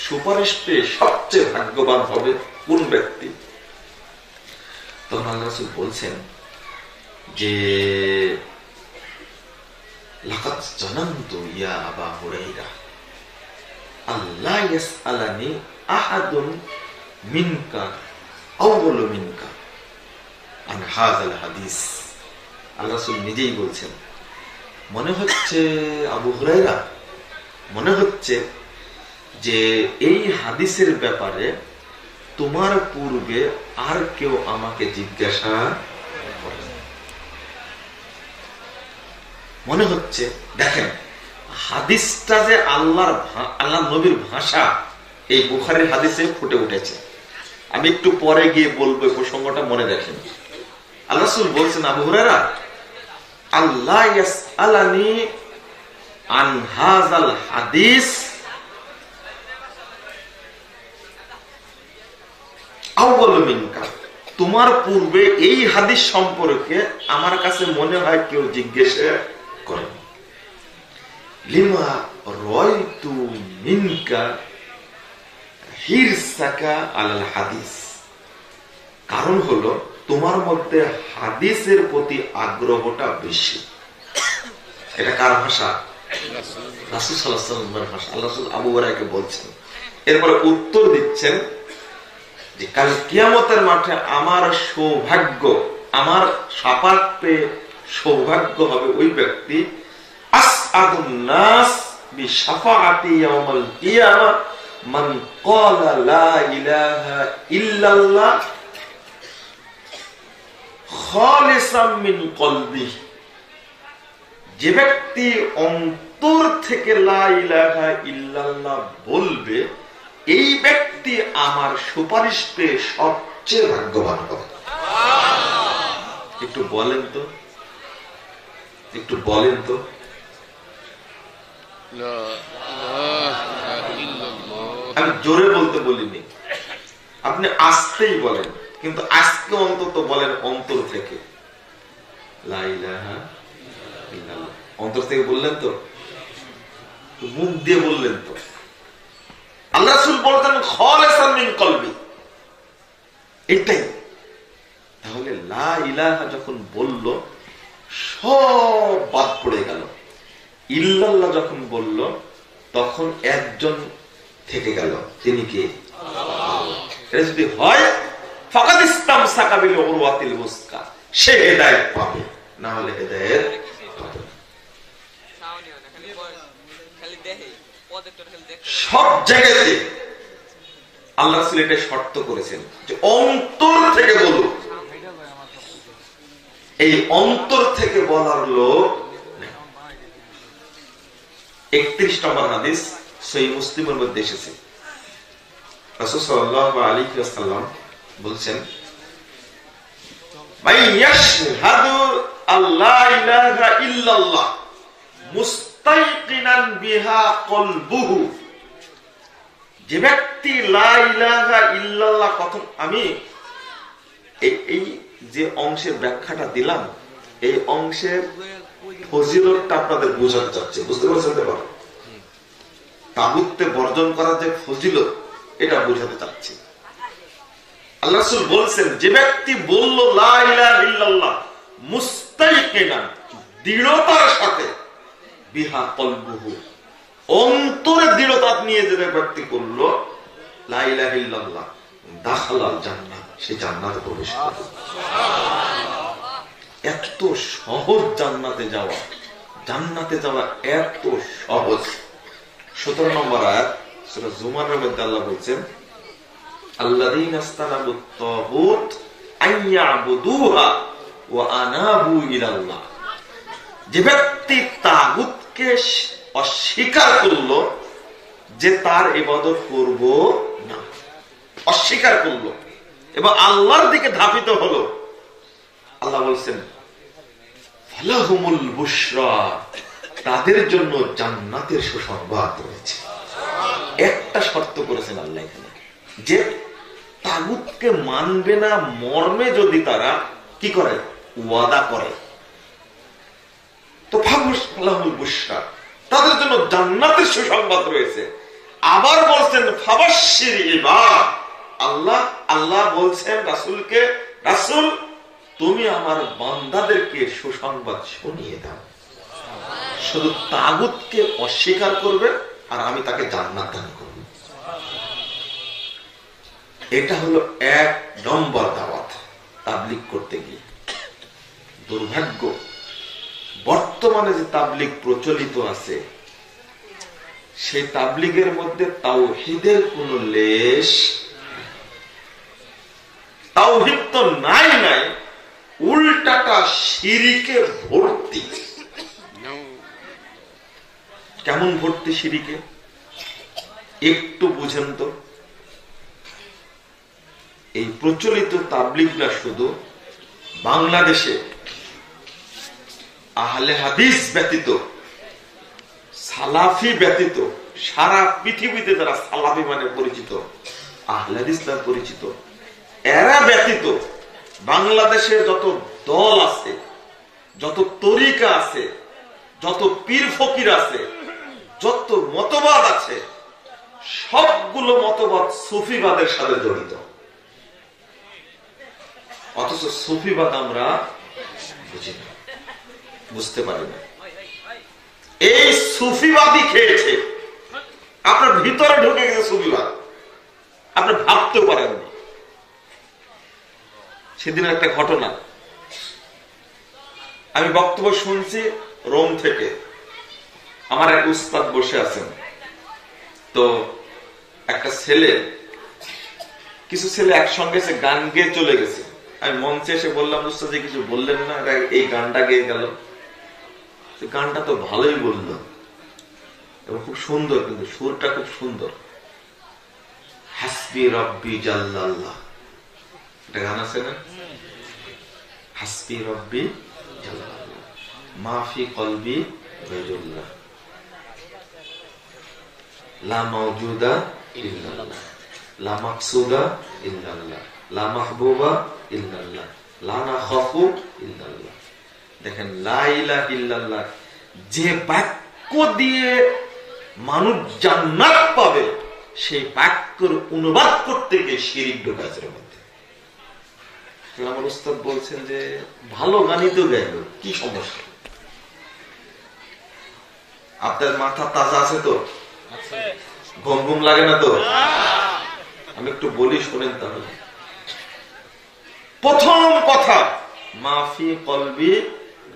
সুপারিশ পেয়ে সবচেয়ে ভাগ্যবান হবে, কোন ব্যক্তি? তখন আল্লাহ রাসূল বলছেন যে লাকাদ জানান্তু ইয়া আবা হুরায়রা আল্লাহ ইয়াসআলানি আহাদুন মিনকা আউয়ালু মিনকা আন হাযাল হাদিস। আল্লাহ রাসূল নিজেই বলছেন, মনে হচ্ছে আবু হুরায়রা, মনে হচ্ছে যে এই হাদিসের ব্যাপারে তোমার পূর্বে আর কেউ আমাকে জিজ্ঞাসা করে, মনে হচ্ছে। দেখেন হাদিসটা যে আল্লাহ নবীর ভাষা, এই বুখারীর হাদিসে ফুটে উঠেছে। আমি একটু পরে গিয়ে বলবো, প্রসঙ্গটা মনে রাখেন। আল্লাহ রাসূল বলছেন আবু হুরায়রা আল্লাহ ইয়াসআলানি আন হাযাল হাদিস আউয়ালু মিনকা, তোমার পূর্বে এই হাদিস সম্পর্কে আমার কাছে মনে হয় কেউ জিজ্ঞাসা করে। লিমা রায়তু মিনকা হিরসাকা আলাল হাদিস, কারণ হলো তোমার মধ্যে হাদিসের প্রতি আগ্রহটা বেশি। এটা কার ভাষা? রাসূল সাল্লাল্লাহু আলাইহি ওয়াসাল্লামের ভাষা। আল্লাহ রাসূল আবু হুরায়রাকে বলছেন। এরপরে উত্তর দিচ্ছেন যে কাল কিয়ামতের মাঠে আমার সৌভাগ্য, আমার শাফাত পেয়ে সৌভাগ্য হবে ওই ব্যক্তি আসআদুন নাস বিশাফাআতি ইয়াউমাল কিয়ামাহ মান ক্বালা লা ইলাহা ইল্লাল্লাহ খালিসাম মিন কলবিহি, যে ব্যক্তি অন্তর থেকে লা ইলাহা ইল্লাল্লাহ বলবে, এই ব্যক্তি আমার সুপারিশ পেয়ে সবচেয়ে ভাগ্যবান হবে। একটু বলেন তো, একটু বলেন তো। আমি জোরে বলতে বলিনি, আপনি আসতেই বলেন, কিন্তু আজকে অন্তত বলেন অন্তর থেকে লা ইলাহা ইল্লাল্লাহ। অন্তর থেকে বললেন তো, মুখ দিয়ে বললেন তো। আল্লাহ রাসূল বলতেন খালিসান মিন কলবি, এটাই। তাহলে লা ইলাহা যখন বলল সব বাদ পড়ে গেল। ইল্লাল্লাহ যখন বলল তখন একজন থেকে গেল, তিনি কে? এটা যদি হয় ফাকাদ ইসতামসাকা বিল উরওয়াতিল উসকা, সে হেদায়েত পাবে, না হলে হেদায়েত পাবে না। সব জায়গাতে আল্লাহ রাসূল এটা শর্ত করেছেন যে অন্তর থেকে বলুন। এই অন্তর থেকে বলার লোক 31 নম্বর হাদিস সহিহ মুসলিমের মধ্যে এসেছে। রাসূল সাল্লাল্লাহু আলাইহি ওয়াসাল্লাম বলছেন, মান ইয়াশহাদু আল্লা ইলাহা ইল্লাল্লাহ মুস্তাইকিনান বিহা কলবুহু, যে ব্যক্তি লা ইলাহা ইল্লাল্লাহ কথা, আমি এই যে অংশের ব্যাখ্যাটা দিলাম, এই অংশের ফজিলতটা আপনাদের বোঝাতে চাচ্ছে, বুঝতে পারছেন তো? তাগুতকে বর্জন করার যে ফজিলত, এটা বোঝাতে চাচ্ছি। আল্লাহ রাসূল বলছেন, যে ব্যক্তি বলল লা ইলাহা ইল্লাল্লাহ মুস্তাইকিনান, দৃঢ়তার সাথে, বিহা কলবুহু, অন্তরে দৃঢ়তা নিয়ে যে ব্যক্তি করলো লা ইলাহা ইল্লাল্লাহ, দাখালাল জান্নাত, সে জান্নাতে প্রবেশ করবে। এত সহজ জান্নাতে যাওয়া, জান্নাতে যাওয়া এত সহজ। 17 নম্বর আয়াত সূরা জুমারের মধ্যে আল্লাহ বলছেন, আল্লাযীনা ইসতানাবুত তাগুত আইয়াবুদুহা ওয়া আনাবু ইলাল্লাহ, যে ব্যক্তি তাগুতকে অস্বীকার করলো যে তার ইবাদত করব না, অস্বীকার করলো এবং আল্লাহর দিকে ধাবিত হলো, আল্লাহ বলছেন ফালাহুমুল বুশরা, তাদের জন্য জান্নাতের সুসংবাদ রয়েছে। একটা শর্ত করেছেন আল্লাহ এখানে, যে তাগুতকে মানবে না মর্মে যদি তারা কি করে, ওয়াদা করে, তো ফালাহুমুল বুশরা, তাদের জন্য জান্নাতের সুসংবাদ রয়েছে। আবার বলছেন ফাবাশশির ইবাদ, আল্লাহ বলছেন রাসূলকে, রাসূল তুমি আমার বান্দাদেরকে সুসংবাদ শুনিয়ে দাও, শুধু তাগুতকে অস্বীকার করবে আর আমি তাকে জান্নাত দান করব। এটা হলো 1 নম্বর দাওয়াত তাবলীগ করতে গিয়ে। দুর্ভাগ্য, বর্তমানে যে তাবলীগ প্রচলিত আছে, সেই তাবলীগের মধ্যে তাওহীদের কোন লেশ, তাওহীদ তো নাই, উল্টাটা শিরিকে ভর্তি। কেমন ভর্তি শিরিকে একটু বুঝেন তো। এই প্রচলিত তাবলীগরা শুধু বাংলাদেশে আহলে হাদিস ব্যতীত, সালাফি ব্যতীত, সারা পৃথিবীতে যারা সালাফি মানে পরিচিত, আহলে হাদিস নামে পরিচিত, এরা ব্যতীত বাংলাদেশে যত দল আছে, যত তরিকা আছে, যত পীর ফকির আছে, যত মতবাদ আছে, সবগুলো মতবাদ সুফিবাদের সাথে জড়িত। অথচ সুফিবাদ আমরা বুঝি না, বুঝতে পারি না। এই সুফিবাদই খেয়েছে, আপনার ভিতরে ঢুকে গেছে সুফিবাদ, আপনি ভাবতেও পারেননি। সেদিন একটা ঘটনা, আমি বক্তব্য শুনছি রোম থেকে, আমার এক উস্তাদ বসে আছেন, তো একটা ছেলে, কিছু ছেলে একসঙ্গে এসে গান গেয়ে চলে গেছে। আমি মঞ্চে এসে বললাম, উস্তাদ যে কিছু বললেন না, এই গানটা গেয়ে গেল। গানটা তো ভালোই বললো এবং খুব সুন্দর, কিন্তু সুরটা খুব সুন্দর। হাসবি রব্বি জাল্লাল্লাহ, একটা গান আছে না, হাসবি রব্বি জাল্লাল্লাহ মাফি কলবি গায়রুল্লাহ লা মাওজুদা ইল্লাল্লাহ। লা মাকসুদা ইল্লাল্লাহ, লা মাহবুবা ইল্লাল্লাহ, লা নাখাফু ইল্লাল্লাহ। দেখেন লা ইলাহা ইল্লাল্লাহ যে বাক্য দিয়ে মানুষ জান্নাত পাবে, সেই বাক্যের অনুবাদ করতে গিয়ে শিরিক ঢোকাছে মধ্যে। আমার উস্তাদ বলছেন যে ভালো গানই তো গাইল, কি সমস্যা? আপনার মাথা তাজা আছে তো? ঘুম ঘুম লাগে না তো? আমি একটু বলি, শোনেন তাহলে। প্রথম কথা, মাফি কলবি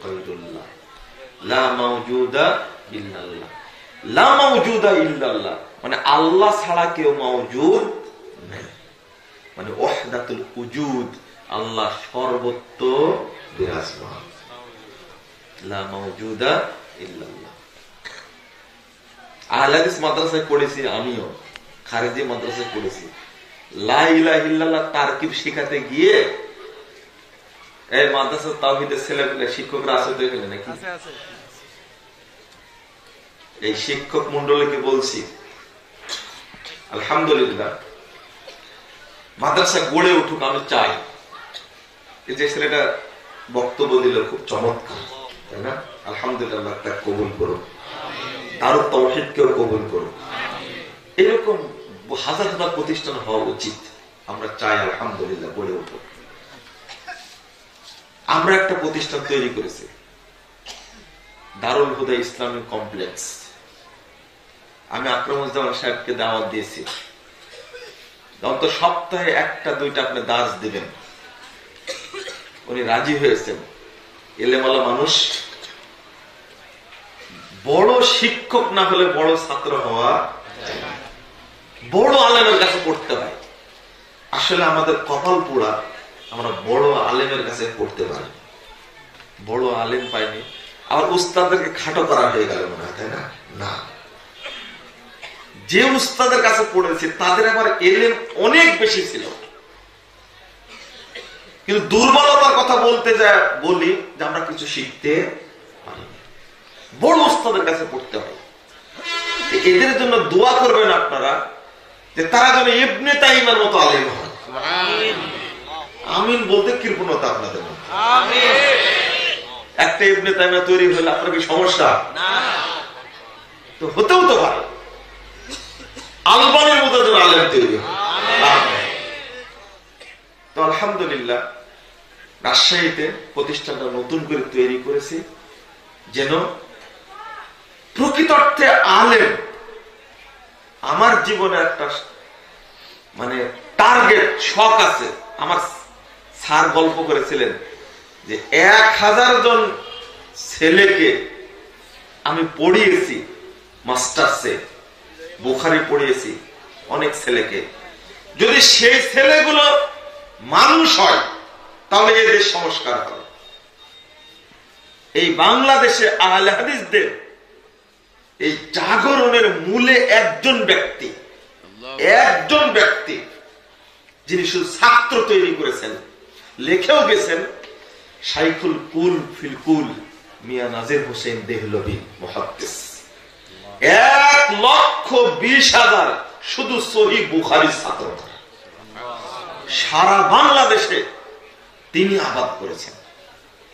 গায়রুল্লাহ, লা মাওজুদা ইল্লাল্লাহ। লা মাওজুদা ইল্লাল্লাহ মানে আল্লাহ ছাড়া কেউ মাওজুদ নেই, মানে ওয়াহদাতুল উজুদ, আল্লাহ সর্বত্র বিরাজমান। লা মাওজুদা ইল্লাল্লাহ। আহলে হাদিস মাদ্রাসায় পড়েছি, আমিও খারেজি মাদ্রাসায় পড়েছি। লা ইলাহা ইল্লাল্লাহ তারকিব শেখাতে গিয়ে এই মাদ্রাসা তাওহীদের ছেলেপেলে শিক্ষকরা আছে তো এখানে নাকি? এই শিক্ষক মন্ডলীকে বলছি, আলহামদুলিল্লাহ মাদ্রাসা গড়ে উঠুক আমি চাই। এই যে ছেলেটা বক্তব্য দিল খুব চমৎকার, তাই না? আলহামদুলিল্লাহ তা কবুল করুন, তারও তাওহীদকেও কবুল করুন। এরকম হাজার হাজার প্রতিষ্ঠান হওয়া উচিত, আমরা চাই। আলহামদুলিল্লাহ গড়ে উঠুক। আমরা একটা প্রতিষ্ঠান তৈরি করেছি, দারুল হুদা ইসলামিক কমপ্লেক্স। আমি আকরামুজ্জামান সাহেবকে দাওয়াত দিয়েছি, অন্তত সপ্তাহে একটা দুইটা আপনি দাস দিবেন। উনি রাজি হয়েছেন। এলেমালা মানুষ, বড় শিক্ষক না হলে বড় ছাত্র হওয়া, বড় আলেমের কাছে পড়তে হয়। আসলে আমাদের কপাল পোড়া, আমরা বড় আলেমের কাছে পড়তে পারি, বড় আলেম পাইনি। আবার উস্তাদদেরকে খাটো করা হয়ে গেল মনে হয়, তাই না? না, যে উস্তাদের কাছে পড়েছে তাদের আবার এলেম অনেক বেশি ছিল, কিন্তু দুর্বলতার কথা বলতে যা বলি যে আমরা কিছু শিখতে পারি। বড় উস্তাদের কাছে পড়তে হয়। এদের জন্য দোয়া করবেন আপনারা যে তারা যেন ইবনে তাইমার মতো আলেম হয়। আমিন বলতে কৃপণতা আপনাদের মধ্যে। একটা ইবনে তাইমিয়া তৈরি হলে আপনার কি সমস্যা? তো হতেও তো পারে আলবানির মতো যেন আলেম তৈরি হয়। তো আলহামদুলিল্লাহ রাজশাহীতে প্রতিষ্ঠানটা নতুন করে তৈরি করেছি, যেন প্রকৃত অর্থে আলেম। আমার জীবনে একটা মানে টার্গেট, শখ আছে। আমার স্যার গল্প করেছিলেন যে 1000 জন ছেলেকে আমি পড়িয়েছি মাস্টার্সে, বুখারী পড়িয়েছি অনেক ছেলেকে। যদি সেই ছেলেগুলো মানুষ হয় তাহলে এই দেশ সংস্কার হবে। এই বাংলাদেশে আহলে হাদিসদের এই জাগরণের মূলে একজন ব্যক্তি যিনি শুধু ছাত্র তৈরি করেছেন, লেখেও গেছেন, শাইখুল কুল ফিল কুল মিয়া নাজির হোসেন দেহলভী মুহাদ্দিস। 1,20,000 শুধু সহিহ বুখারীর ছাত্র সারা বাংলাদেশে তিনি আবাদ করেছেন,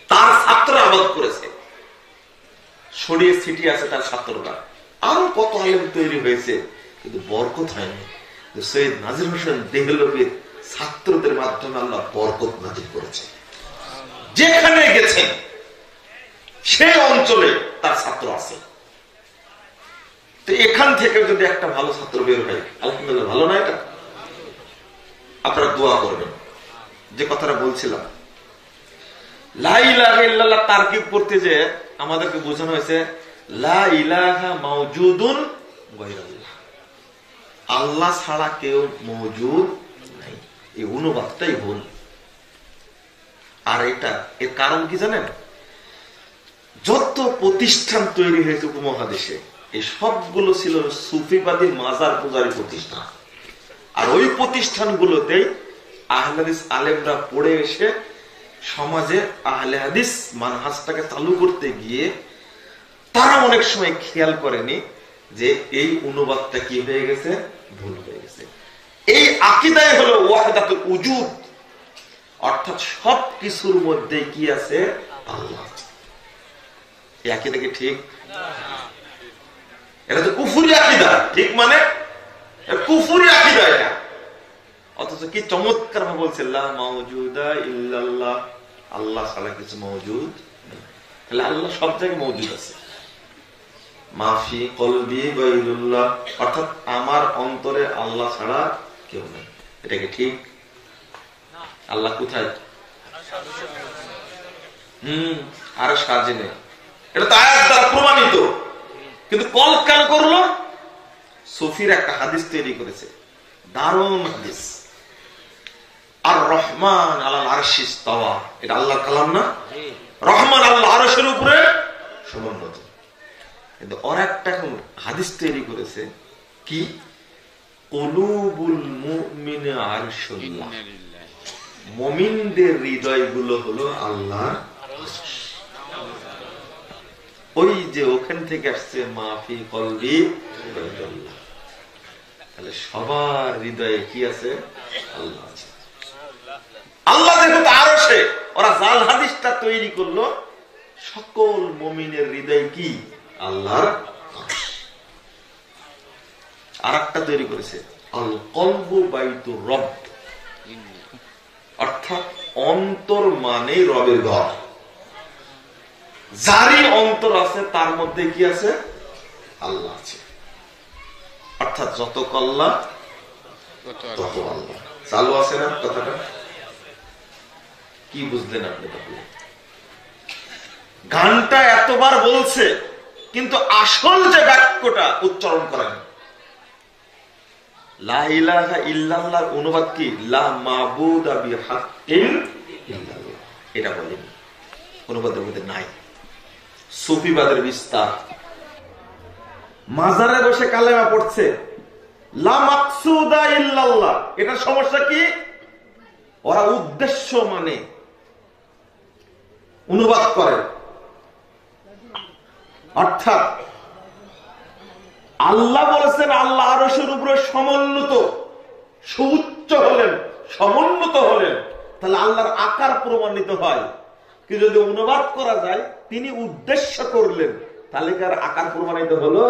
তার ছাত্র আবাদ করেছে। ছড়িয়ে ছিটিয়ে আছে তার ছাত্ররা। আরো কত আলেম তৈরি হয়েছে, কিন্তু বরকত হয়নি। সৈয়দ নাজির হোসেন দেহলভীর ছাত্রদের মাধ্যমে আল্লাহ বরকত নাজির করেছে। যেখানে গেছেন সেই অঞ্চলে তার ছাত্র আছে। তো এখান থেকে যদি একটা ভালো ছাত্র বের হয়, আলহামদুলিল্লাহ, ভালো না? এটা আপনারা দোয়া করবেন। যে কথাটা বলছিলাম, লা ইলাহা ইল্লাল্লাহ তারকিব করতে যে আমাদেরকে বোঝানো হয়েছে লা ইলাহা মাওজুদুন গায়রুল্লাহ, আল্লাহ ছাড়া কেউ মওজুদ নাই। এই অনুবাদটাই ভুল। আর এটা এর কারণ কি জানেন? যত প্রতিষ্ঠান তৈরি হয়েছে উপমহাদেশে, এই সবগুলো ছিল সুফিবাদী মাজার পূজারী প্রতিষ্ঠান। আর ওই প্রতিষ্ঠানগুলোতেই আহলে হাদিস আলেমরা পড়ে এসে সমাজে আহলে হাদিস মানহাজটাকে চালু করতে গিয়ে তারা অনেক সময় খেয়াল করেনি যে এই অনুবাদটা কি হয়ে গেছে, ভুল হয়ে গেছে। এই আকীদাই হলো ওয়াহদাতুল উজুদ, অর্থাৎ সব কিছুর মধ্যে কি আছে? আল্লাহ। এই আকীদা কি ঠিক? এটা তো কুফরি আকীদা। ঠিক মানে কুফরি আকীদা এটা। অথচ কি চমৎকার ভাবে বলছে লা মাওজুদা ইল্লাল্লাহ, আল্লাহ ছাড়া কিছু মওজুদ নেই। তাহলে আল্লাহ সব জায়গায় মওজুদ আছে। মাফি কলবি গায়রুল্লাহ, অর্থাৎ আমার অন্তরে আল্লাহ ছাড়া কেউ নেই। এটা কি ঠিক? আল্লাহ কোথায়? আর সাজে নেই। এটা তো আয়াত দ্বারা প্রমাণিত। কিন্তু কল কেন করলো? সুফির একটা হাদিস তৈরি করেছে, দারুণ হাদিস। আর রহমান আলাল আরশি ইস্তাওয়া, এটা আল্লাহর কালাম না? রহমান আল্লাহ আরশের উপরে সমুন্নত। কিন্তু ওরা একটা হাদিস তৈরি করেছে কি, কুলুবুল মুমিনি আরশুল্লাহ, মুমিনদের হৃদয়গুলো হলো আল্লাহর আরশ। ওই যে ওখান থেকে আসছে মাফি কলবি গায়রুল্লাহ। তাহলে সবার হৃদয়ে কি আছে? আল্লাহ আছে। আল্লাহ যেহেতু আরশে, ওরা জাল হাদিসটা তৈরি করলো সকল মুমিনের হৃদয় কি? আল্লাহর আরশ। আরেকটা তৈরি করেছে আল কলবু বাইতুর রব, অর্থাৎ অন্তর মানে রবের ঘর। যারই অন্তর আছে তার মধ্যে কি আছে? আল্লাহ আছে। অর্থাৎ যত কল্লা তত আল্লাহ। চালু আছে না কথাটা? কি বুঝলেন আপনি? গানটা এতবার বলছে কিন্তু আসল যে বাক্যটা উচ্চারণ করেন, লা ইলাহা ইল্লাল্লাহর অনুবাদ কি? লা মাবুদা বিহাক্কিন ইল্লাল্লাহ। এটা বলেন, অনুবাদের মধ্যে নাই। সুফিবাদের বিস্তার। মাজারে বসে কালেমা পড়ছে লা মাকসুদা ইল্লাল্লাহ। এটার সমস্যা কি? ওরা উদ্দেশ্য মানে অনুবাদ করে, অর্থাৎ আল্লাহ বলেছেন আল্লাহ আরশের উপরে সমুন্নত, সুউচ্চ হলেন, সমুন্নত হলেন, তাহলে আল্লাহর আকার প্রমাণিত হয়। কিন্তু যদি অনুবাদ করা যায় তিনি উদ্দেশ্য করলেন, তাহলে কি আর আকার প্রমাণিত হলো?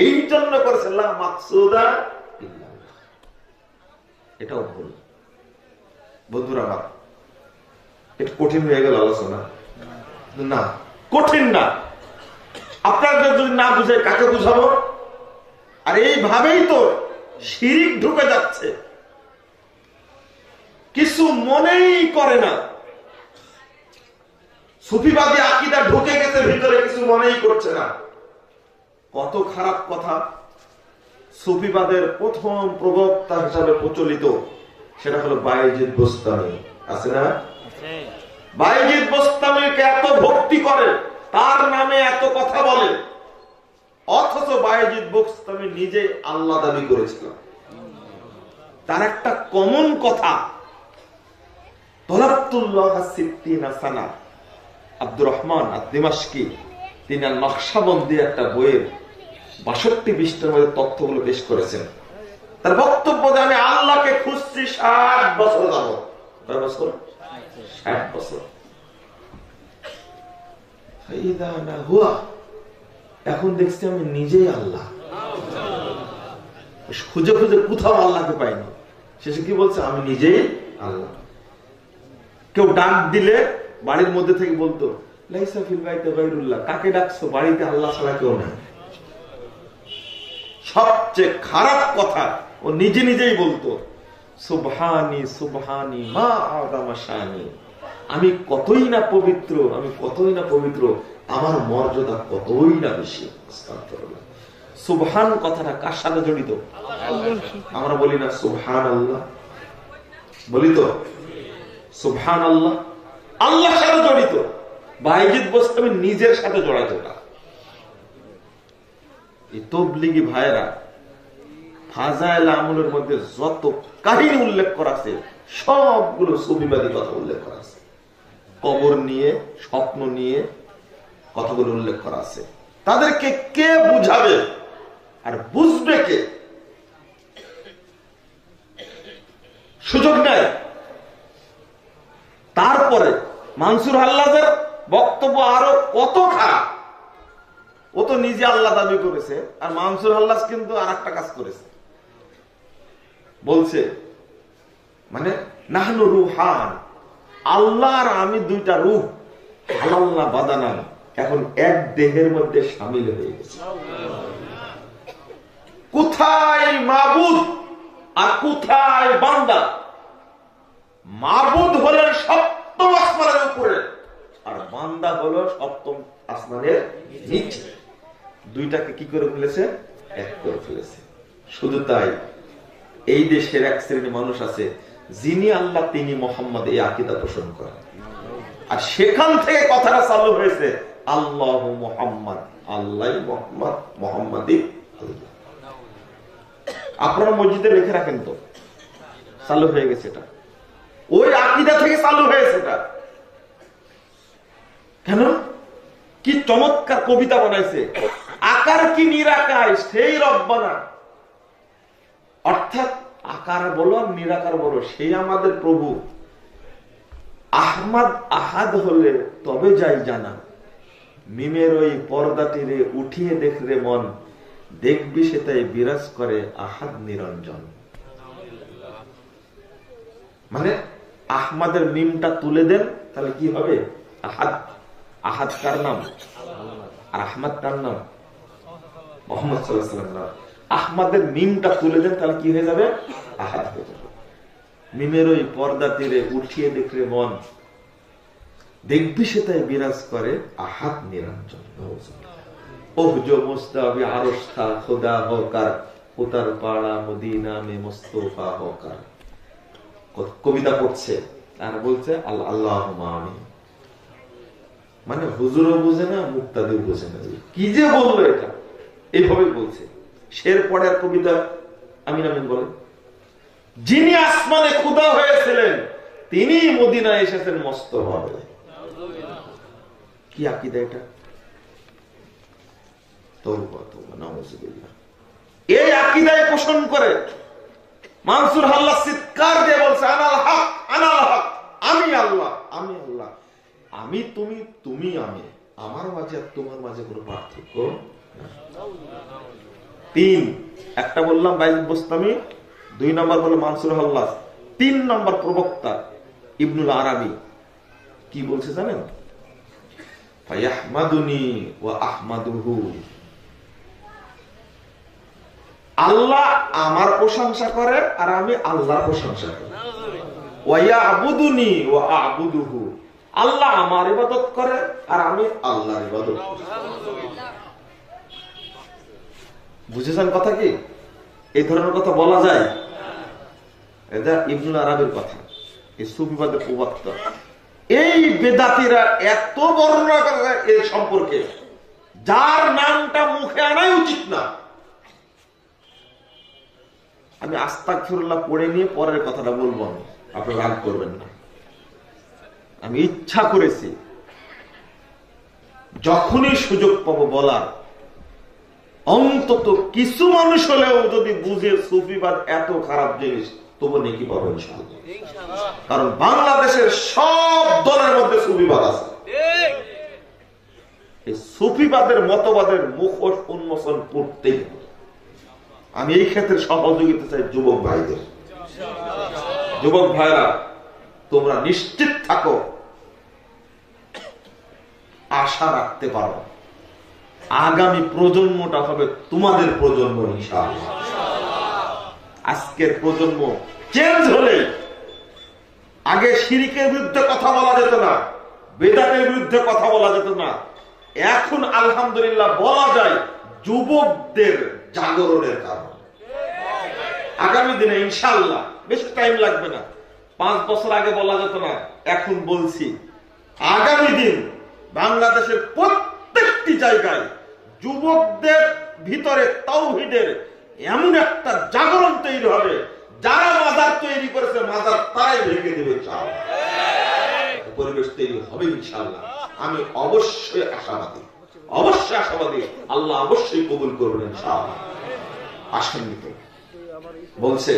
এই জন্য করেছেন লা মাকসুদা ইল্লাল্লাহ। এটাও ভুল। বন্ধুরা আমার, এটা কঠিন হয়ে গেল আলোচনা? না, কঠিন না। আপনারা যদি না বুঝে কাকে বুঝাবো? আর এইভাবেই তো শিরিক ঢুকে যাচ্ছে, কিছু মনেই করে না। সুফিবাদী আকীদা ঢুকে গেছে ভিতরে, কিছু মনেই করছে না। কত খারাপ কথা। সুফিবাদের প্রথম প্রবক্তা হিসাবে প্রচলিত সেটা হলো বায়েজিদ বোস্তামি, আছে না? বায়েজিদ বোস্তামিকে এত ভক্তি করে, তার নামে এত কথা বলে, অথচ বায়েজিদ বোস্তামি নিজে আল্লাহ দাবি করেছিল। তার একটা কমন কথা, তলাবতুল্লাহ সিত্তিনা সানা, আব্দুর রহমান আদ-দিমাশকি, তিনি আল নকশবন্দি একটা বইয়ের ৬২ পৃষ্ঠার মধ্যে তথ্যগুলো পেশ করেছেন। তার বক্তব্য যে আমি আল্লাহকে খুঁজছি ৬০ বছর যাবত। কয় বছর? ৬০ বছর। এখন দেখছি আমি নিজেই আল্লাহ। খুঁজে খুঁজে কোথাও আল্লাহকে পাইনি। শেষে কি বলছে? আমি নিজেই আল্লাহ। কেউ ডাক দিলে বাড়ির মধ্যে থেকে বলতো লাইসা ফিল বাইতি গায়রুল্লাহ, কাকে ডাকছো? বাড়িতে আল্লাহ ছাড়া কেউ নাই। সবচেয়ে খারাপ কথা ও নিজে নিজেই বলতো সুবহানি সুবহানি মা আযামা শানি, আমি কতই না পবিত্র, আমি কতই না পবিত্র, আমার মর্যাদা কতই না বেশি। সুবহান কথাটা কার সাথে জড়িত? আমরা বলি না সুবহানাল্লাহ? বলি তো সুবহানাল্লাহ, আল্লাহর সাথে জড়িত। বায়েজিদ বোস্তামি নিজের সাথে জড়াইত না। এই তাবলীগী ভাইরা ফাজাইল আমলের মধ্যে যত কাহিনী উল্লেখ করা আছে সবগুলো সুফিবাদী কথা উল্লেখ করা আছে। কবর নিয়ে, স্বপ্ন নিয়ে কথাগুলো উল্লেখ করা আছে। তাদেরকে কে বুঝাবে আর বুঝবে কে? সুযোগ নাই। তারপরে মানসুর হাল্লাজের বক্তব্য আরো কত খারাপ। ও তো নিজে আল্লাহ দাবি করেছে, আর মানসুর হাল্লাজ কিন্তু আর একটা কাজ করেছে। বলছে মানে নাহনু রুহান, আল্লাহ আর আমি দুইটা রূহ, হালাল্লাহ বাদানান, এখন এক দেহের মধ্যে শামিল হয়ে গেছে। কোথায় মাবুদ আর কোথায় বান্দা? মাবুদ হলেন সপ্তম আসমানের উপরে, আর বান্দা হলো সপ্তম আসমানের নিচে। দুইটাকে কি করে ফেলেছে? এক করে ফেলেছে। শুধু তাই, এই দেশের এক শ্রেণীর মানুষ আছে যিনি আল্লাহ তিনি মোহাম্মদ, এই আকীদা পোষণ করেন। আর সেখান থেকে কথাটা চালু হয়েছে আল্লাহ মোহাম্মদ, আল্লাহ মোহাম্মদ, মোহাম্মদই আল্লাহ। আপনারা মসজিদে লিখে রাখেন তো, চালু হয়ে গেছে এটা, ওই আকীদা থেকে চালু হয়েছে এটা। কেন? কি চমৎকার কবিতা বানাইছে, আকার কি নিরাকার সেই রব্বানা। অর্থাৎ আকার বলো নিরাকার বলো, সেই আমাদের প্রভু। আহমদ আহাদ হলে তবে যাই জানা, মিমের ওই পর্দাটিরে উঠিয়ে দেখলে মন, দেখবি সে তাই বিরাজ করে আহাদ নিরঞ্জন। মানে আহমদের মিমটা তুলে দেন, তাহলে কি হবে? আহাদ। আহাদ কার নাম? আর আহমদ কার নাম? মোহাম্মদ সাল্লাল্লাহু আলাইহি ওয়াসাল্লাম। আহমদের মিমটা তুলে দেন, তাহলে কি হয়ে যাবে? আহাদ হয়ে যাবে। মিমের ওই পর্দা তীরে উঠিয়ে দেখলে মন, দেখবি সে তাই বিরাজ করে আহাদ নিরঞ্জন। ওহ জো মুস্তাবি আরশ থা খুদা হোকার, উতার পাড়া মদিনা মে মুস্তফা হোকার। কবিতা পড়ছে আর বলছে আল্লাহুম্মা আমিন। মানে হুজুরও বুঝে না, মুক্তাদিও বুঝে না, কি যে বললো এটা, এইভাবে বলছে। শের পরের কবিতা আমিন আমিন বলে, যিনি আসমানে খুদা হয়েছিলেন তিনি মদিনায় এসেছেন মস্ত ভাবে। কি আকীদা এটা? তওবা তওবা, নাউযুবিল্লাহ। এই আকীদায় পোষণ করে মানসুর হাল্লাজ চিৎকার দিয়ে বলছে আনাল হক, আনাল হক, আমি আল্লাহ, আমি আল্লাহ, আমি তুমি, তুমি আমি, আমার মাঝে আর তোমার মাঝে কোনো পার্থক্য না। তিন, একটা বললাম বাইজিদ বোস্তামি, 2 নম্বর বলে মানসুর হাল্লাজ, 3 নম্বর প্রবক্তা ইবনুল আরাবী কি বলছে জানেন? ফায়াহমাদুনি ওয়া আহমাদুহু, আল্লাহ আমার প্রশংসা করে আর আমি আল্লাহর প্রশংসা করি। ওয়া ইয়াবুদুনি ওয়া আ'বুদুহু, আল্লাহ আমার ইবাদত করে আর আমি আল্লাহর ইবাদত করি। বুঝেছেন কথা কি? এই ধরনের কথা বলা যায়? এটা ইবনুল আরাবীর কথা, এই সুফিবাদের প্রবক্তা। এই বেদাতীরা এত বর্ণনা করে এর সম্পর্কে, যার নামটা মুখে আনাই উচিত না। আমি আস্তাগফিরুল্লাহ পড়ে নিয়ে পরের কথাটা বলবো, আমি, আপনি রাগ করবেন না। আমি ইচ্ছা করেছি যখনই সুযোগ পাবো বলার, অন্তত কিছু মানুষ হলেও যদি বুঝে সুফিবাদ এত খারাপ জিনিস, তবু নেকি পাবো ইনশাআল্লাহ। কারণ বাংলাদেশের সব দলের মধ্যে সুফিবাদ আছে। এই সুফিবাদের মতবাদের মুখোশ উন্মোচন করতেই হবে। আমি এই ক্ষেত্রে সহযোগিতা চাই যুবক ভাইদের। যুবক ভাইরা, তোমরা নিশ্চিত থাকো, আশা রাখতে পারো আগামী প্রজন্মটা হবে তোমাদের প্রজন্ম ইনশাআল্লাহ। আজকের প্রজন্ম চেঞ্জ হলে, আগে শিরকের বিরুদ্ধে কথা বলা যেত না, বেদাতের বিরুদ্ধে কথা বলা যেত না, এখন আলহামদুলিল্লাহ বলা যায় যুবকদের জাগরণের কারণে। আগামী দিনে ইনশাআল্লাহ, বেশি টাইম লাগবে না, 5 বছর আগে বলা যেত না, এখন বলছি, আগামী দিন বাংলাদেশের প্রত্যেকটি জায়গায় যুবকদের ভিতরে তাওহীদের এমন একটা জাগরণ তৈরি হবে, যারা মাজার তৈরি করেছে মাজার তারাই ভেঙে দেবে ইনশাআল্লাহ। পরিবেশ তৈরি হবে ইনশাআল্লাহ। আমি অবশ্যই আশাবাদী, অবশ্যই আশাবাদী, আল্লাহ অবশ্যই কবুল করবেন ইনশাআল্লাহ। আশান্বিত বলছে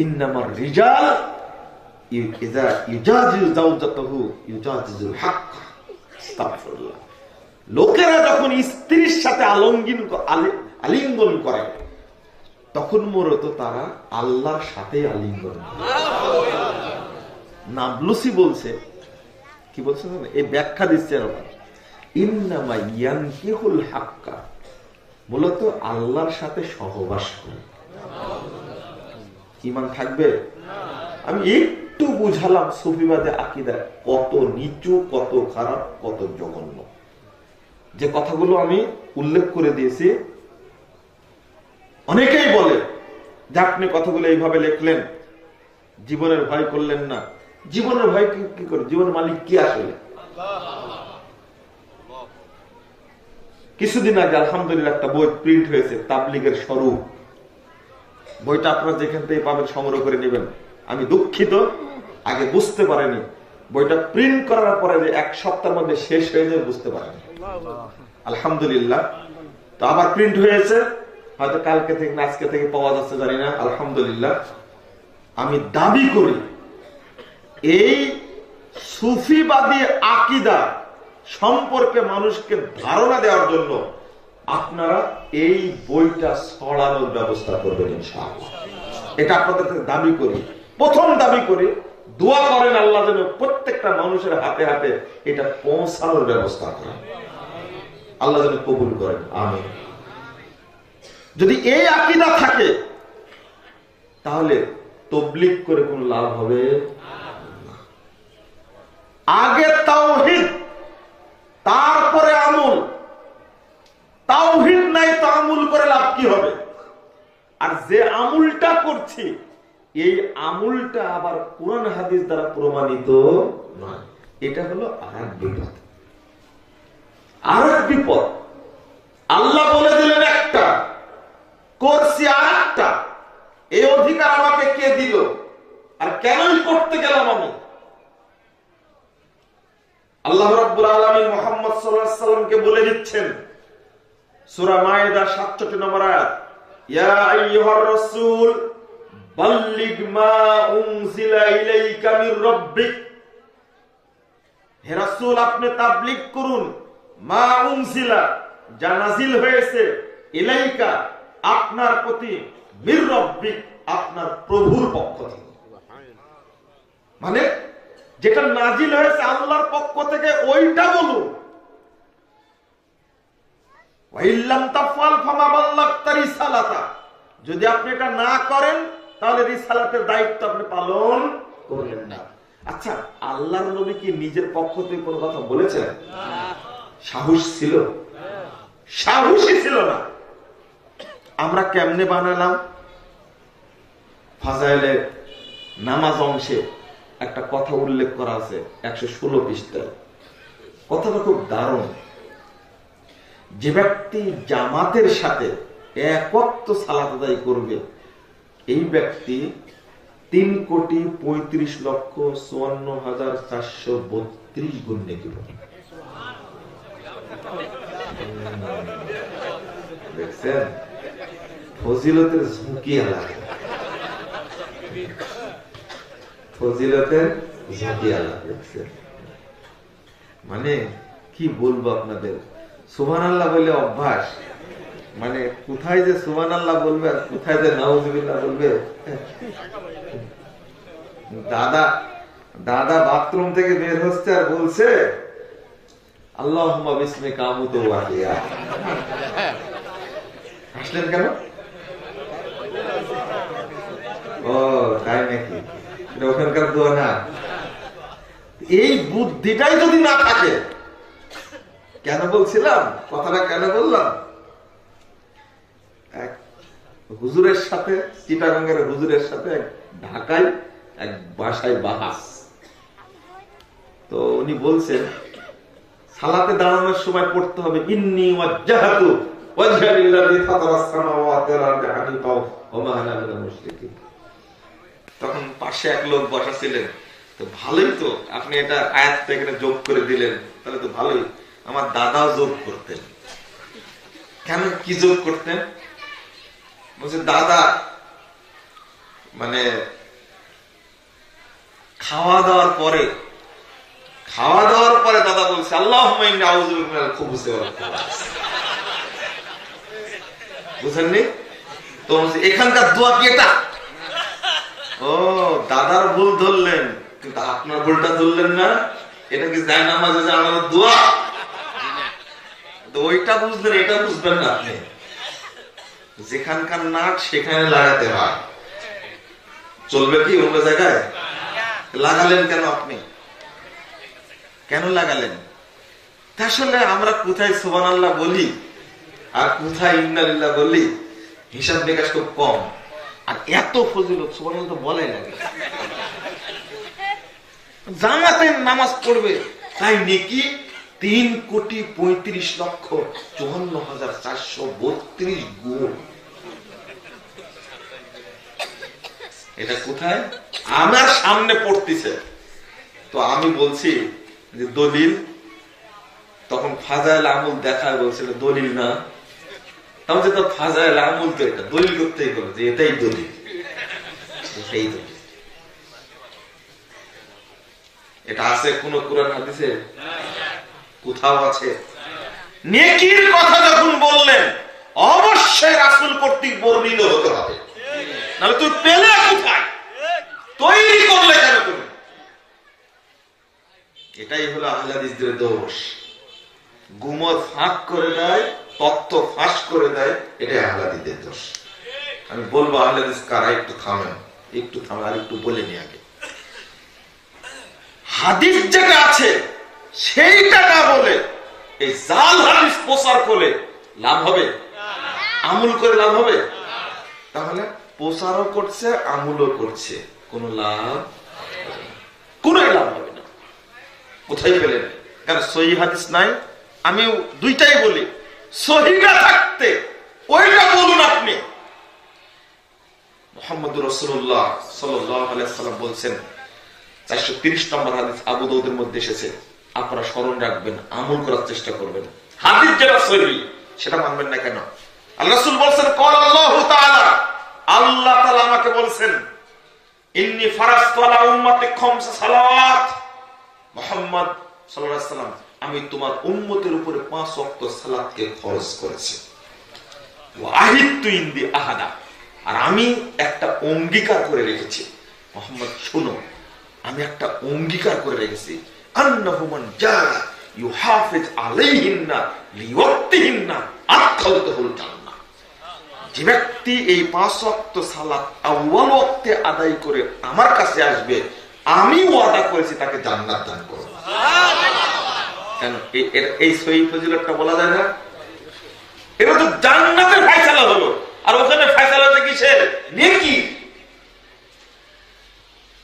ইন্নামার রিজাল ইযা ইউজাজিজু যাওজাতাহু ইউজাজিজুল হক। আস্তাগফিরুল্লাহ। লোকেরা যখন স্ত্রীর সাথে আলিঙ্গন করে তখন মূলত তারা আল্লাহর সাথে আলিঙ্গন করে। নাবলুসি বলছে, কি বলছে এই ব্যাখ্যা দিচ্ছে, ইন্নামা ইয়ানকিহুল হাক্কা, মূলত আল্লাহর সাথে সহবাস করে। ঈমান থাকবে? আমি একটু বুঝালাম সুফিবাদে আকীদা কত নিচু, কত খারাপ, কত জঘন্য। যে কথাগুলো আমি উল্লেখ করে দিয়েছি, অনেকেই বলে যে আপনি কথাগুলো এইভাবে লিখলেন, জীবনের ভয় করলেন না। জীবনের ভয় কি করে? জীবনের মালিক কি আসলে? কিছুদিন আগে আলহামদুলিল্লাহ একটা বই প্রিন্ট হয়েছে, তাবলীগের স্বরূপ। বইটা আপনারা যেখান থেকে পাবেন সংগ্রহ করে নেবেন। আমি দুঃখিত, আগে বুঝতে পারিনি। বইটা প্রিন্ট করার পরে যে এক সপ্তাহের মধ্যে শেষ হয়ে যায় বুঝতে পারিনি। আলহামদুলিল্লাহ তো আবার প্রিন্ট হয়েছে, হয়তো কালকে থেকে না আজকে থেকে পাওয়া যাচ্ছে জানি না। আলহামদুলিল্লাহ আমি দাবি করি এই সুফিবাদী আকীদা সম্পর্কে মানুষকে ধারণা দেওয়ার জন্য আপনারা এই বইটা ছড়ানোর ব্যবস্থা করবেন ইনশাআল্লাহ। এটা আপনাদের দাবি করি। প্রথম দাবি করি, দোয়া করেন আল্লাহ যেন প্রত্যেকটা মানুষের হাতে হাতে এটা পৌঁছানোর ব্যবস্থা করেন, আল্লাহ যেন কবুল করেন, আমিন। যদি এই আকীদা থাকে তাহলে তাবলীগ করে কোন লাভ হবে না। আগে তাওহীদ, তারপরে আমল। তাওহীদ নাই তো আমল করে লাভ কি হবে? আর যে আমলটা করছি এই আমলটা আবার কোরআন হাদিস দ্বারা প্রমাণিত নয়, এটা হলো আরেক বিপদ। আরেক বিপদ। আল্লাহ বলে দিলেন একটা, করছি আরেকটা। এই অধিকার আমাকে কে দিল আর কেনই করতে গেলাম আমি? আল্লাহ রাব্বুল আলামিন মুহাম্মদ সাল্লাল্লাহু আলাইহি সাল্লামকে বলে দিচ্ছেন সূরা মায়েদা 67 নম্বর আয়াত, ইয়া আইয়ুহার রাসূল বাল্লিগ মা উনজিলা ইলাইকা মির রাব্বিক। হে রাসূল আপনি তাবলীগ করুন, মা উনজিলা যা নাজিল হয়েছে, ইলাইকা আপনার প্রতি, মির রাব্বিক আপনার প্রভুর পক্ষ থেকে। মানে যেটা নাজিল হয়েছে আল্লাহর পক্ষ থেকে ওইটা বলুন। ওয়াইল্লাম তাফআল ফামা বাল্লাগতা রিসালাতা, যদি আপনি এটা না করেন তাহলে রিসালাতের দায়িত্ব আপনি পালন করলেন না। আচ্ছা, আল্লাহর নবী কি নিজের পক্ষ থেকে কোনো কথা বলেছেন? সাহস ছিল? সাহসই ছিল না। আমরা কেমনে বানালাম? ফাজাইলে নামাজ অংশে একটা কথা উল্লেখ করা আছে 116 পৃষ্ঠায়। কথাটা খুব দারুণ। যে ব্যক্তি জামাতের সাথে একত্র সালাত আদায় করবে এই ব্যক্তি 3,35,54,432 গুণ নেকি পাবে। দেখছেন ফজিলতের ঝুঁকি আলাদা, ফজিলতের ঝুঁকি আলাদা। দেখছেন মানে কি বলবো আপনাদের, সুবহানাল্লাহ বলে অভ্যাস, মানে কোথায় যে সুবহানাল্লাহ বলবে আর কোথায় যে নাউজুবিল্লাহ বলবে। দাদা বাথরুম থেকে বের হচ্ছে আর বলছে আল্লাহুম্মা বিসমিকা আমুতু ওয়া আহইয়া। হাসলেন কেন? ও তাই নাকি? এটা ওখানকার দোয়া না। এই বুদ্ধিটাই যদি না থাকে, কেন বলছিলাম কথাটা, কেন বললাম? এক হুজুরের সাথে, চিটাগাঙ্গের হুজুরের সাথে ঢাকায় এক বাসায় বাহাস। তো উনি বলছেন সালাতে দাঁড়ানোর সময় পড়তে হবে ইন্নী ওয়াজ্জাহাতু ওয়াজহা লিল্লাযী ফাতারাস সামাওয়াতি ওয়াল আরদি হানিফা ওয়া মা আনা মিনাল মুশরিকিন। তখন পাশে এক লোক বসা ছিলেন। তো ভালোই তো, আপনি এটা আয়াতটা এখানে যোগ করে দিলেন, তাহলে তো ভালোই। আমার দাদাও যোগ করতেন। কেন, কি যোগ করতেন? বলছে দাদা মানে খাওয়া দাওয়ার পরে দাদা বলছে আল্লাহুম্মা ইন্নী আউযু বিকা মিনাল খুবুসি ওয়াল খাবাইস। বুঝেননি তো? এখানকার দোয়া কি এটা? ও দাদার ভুল ধরলেন, কিন্তু আপনার ভুলটা ধরলেন না। এটা কি যায় নামাজে জানানোর দোয়া? ওইটা বুঝলেন, এটা বুঝবেন না আপনি। যেখানকার নাক সেখানে লাগাতে হয়, চলবে কি অন্য জায়গায়? লাগালেন কেন আপনি? কেন লাগালেন? আসলে আমরা কোথায় সুবহানাল্লাহ বলি আর কোথায় ইন্নালিল্লাহ বলি, হিসাব নিকাশ খুব কম। আর এত ফজিলত সুবহানাল্লাহ বলাই লাগে। জামাতে নামাজ পড়বে তাই নেকি 3,35,54,432 গুণ। এটা কোথায়? আমার সামনে পড়তেছে তো আমি বলছি যে দলিল, তখন ফাজাইল আমল দেখায় বলছিল দলিল না। তাহলে তো ফাজাইল আমল তো এটা দলিল করতেই বলে যে এটাই দলিল, এটাই দলিল। এটা আছে কোন কুরআন হাদিসে? কোথাও আছে? নেকির কথা যখন বললেন অবশ্যই রাসূল কর্তৃক বর্ণিত হতে হবে, নাহলে তুই পেলে কোথায়, তৈরি করলে কেন তুমি? এটাই হলো আহলে হাদিসদের দোষ। গুমর ফাঁক করে দেয়, তত্ত্ব ফাঁস করে দেয়, এটাই আহলে হাদিসদের দোষ। আমি বলবো আহলে হাদিস কারা, একটু থামেন, আর একটু বলে নি আগে। হাদিস যেটা আছে সেইটা না বলে এই জাল হাদিস প্রচার করে লাভ হবে? আমল করে লাভ হবে? তাহলে প্রচারও করছে, আমলও করছে, কোন লাভ হবে না। কোথায় পেলেন? কারণ সহিহ হাদিস নাই। আমি দুইটাই বলি, সহিহটা থাকতে ওইটা বলুন আপনি। মুহাম্মদুর রাসূলুল্লাহ সাল্লাল্লাহু আলাইহি ওয়াসাল্লাম বলছেন, 430 নম্বর হাদিস আবু দাউদের মধ্যে এসেছে, আপনারা স্মরণ রাখবেন, আমল করার চেষ্টা করবেন। হাদিস যেটা সহিহ সেটা মানবেন না কেন? আল্লাহ রাসূল বলছেন, ক্বাল আল্লাহু তাআলা, আল্লাহ তাআলা আমাকে বলছেন, ইন্নী ফারাজতু আলা উম্মতি খামসা সালাওয়াত, মুহাম্মদ সাল্লাল্লাহু আলাইহি ওয়াসাল্লাম, আমি তোমার উম্মতের উপরে 5 ওয়াক্ত সালাতকে ফরজ করেছি। ওয়া আহিদতু ইনদি আহাদা, আর আমি একটা অঙ্গীকার করে রেখেছি। মুহাম্মদ শুনো, আমি একটা অঙ্গীকার করে রেখেছি, আন্নাহু মান জা ইউহাফিজ আলাইহিন্না লিওয়াক্তিহিন্না আদখালতুহুল জান্নাহ। যে ব্যক্তি এই 5 ওয়াক্ত সালাত আউয়াল ওয়াক্তে আদায় করে আমার কাছে আসবে, আমি ওয়াদা করেছি তাকে জান্নাত দান করব। কেন এই সহিহ ফজিলতটা বলা যায় না? এটা তো জান্নাতের ফয়সালা হলো, আর ওখানে ফয়সালাটা কিসের? নেকি,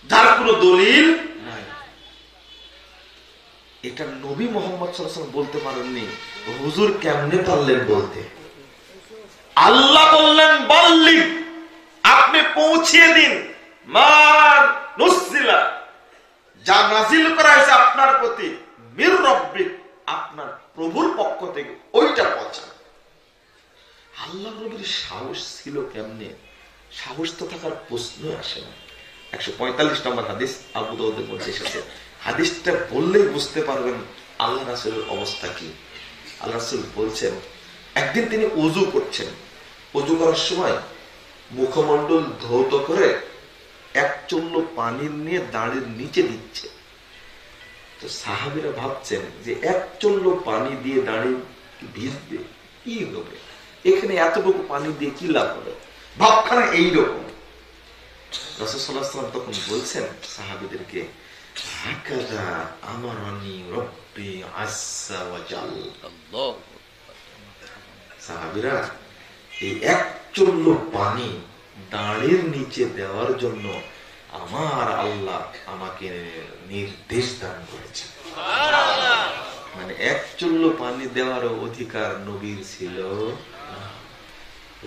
যার কোনো দলিল নাই। এটা নবী মুহাম্মদ সাল্লাল্লাহু আলাইহি ওয়াসাল্লাম বলতে পারেননি, হুজুর কেমনে পারলেন বলতে? আল্লাহ বললেন বাল্লিগ, আপনি পৌঁছিয়ে দিন, মান নুসিলা, যা নাজিল করা হয়েছে আপনার প্রতি, মির রাব্বিক, আপনার প্রভুর পক্ষ থেকে, ওইটা পৌঁছান। আল্লাহ নবীর সাহস ছিল কেমনে? সাহস তো থাকার প্রশ্নই আসে না। 145 নম্বর হাদিস আবু দাউদের মধ্যে এসেছে। হাদিসটা বললেই বুঝতে পারবেন আল্লাহ রাসূলের অবস্থা কি। আল্লাহ রাসূল বলছেন, একদিন তিনি ওযু করছেন, ওযু করার সময় মুখমণ্ডল ধৌত করে এক চুল্লু পানি নিয়ে দাঁড়ির নিচে দিচ্ছে। তো সাহাবীরা ভাবছেন যে এক চুল্লু পানি দিয়ে দাঁড়ি ভিজবে, কি হবে, এখানে এতটুকু পানি দিয়ে কি লাভ হবে, ভাবখানা এইরকম। রাসূল সাল্লাল্লাহু আলাইহি ওয়াসাল্লাম তখন বলছেন সাহাবীদেরকে, হাকাযা আমারানি রাব্বি আযজা ওয়া জাল। সাহাবীরা, এই এক চুল্লু পানি দাঁড়ির নিচে দেওয়ার জন্য আমার আল্লাহ আমাকে নির্দেশ দান করেছেন। মানে এক চুল্লু পানি দেওয়ার অধিকার নবীর ছিল,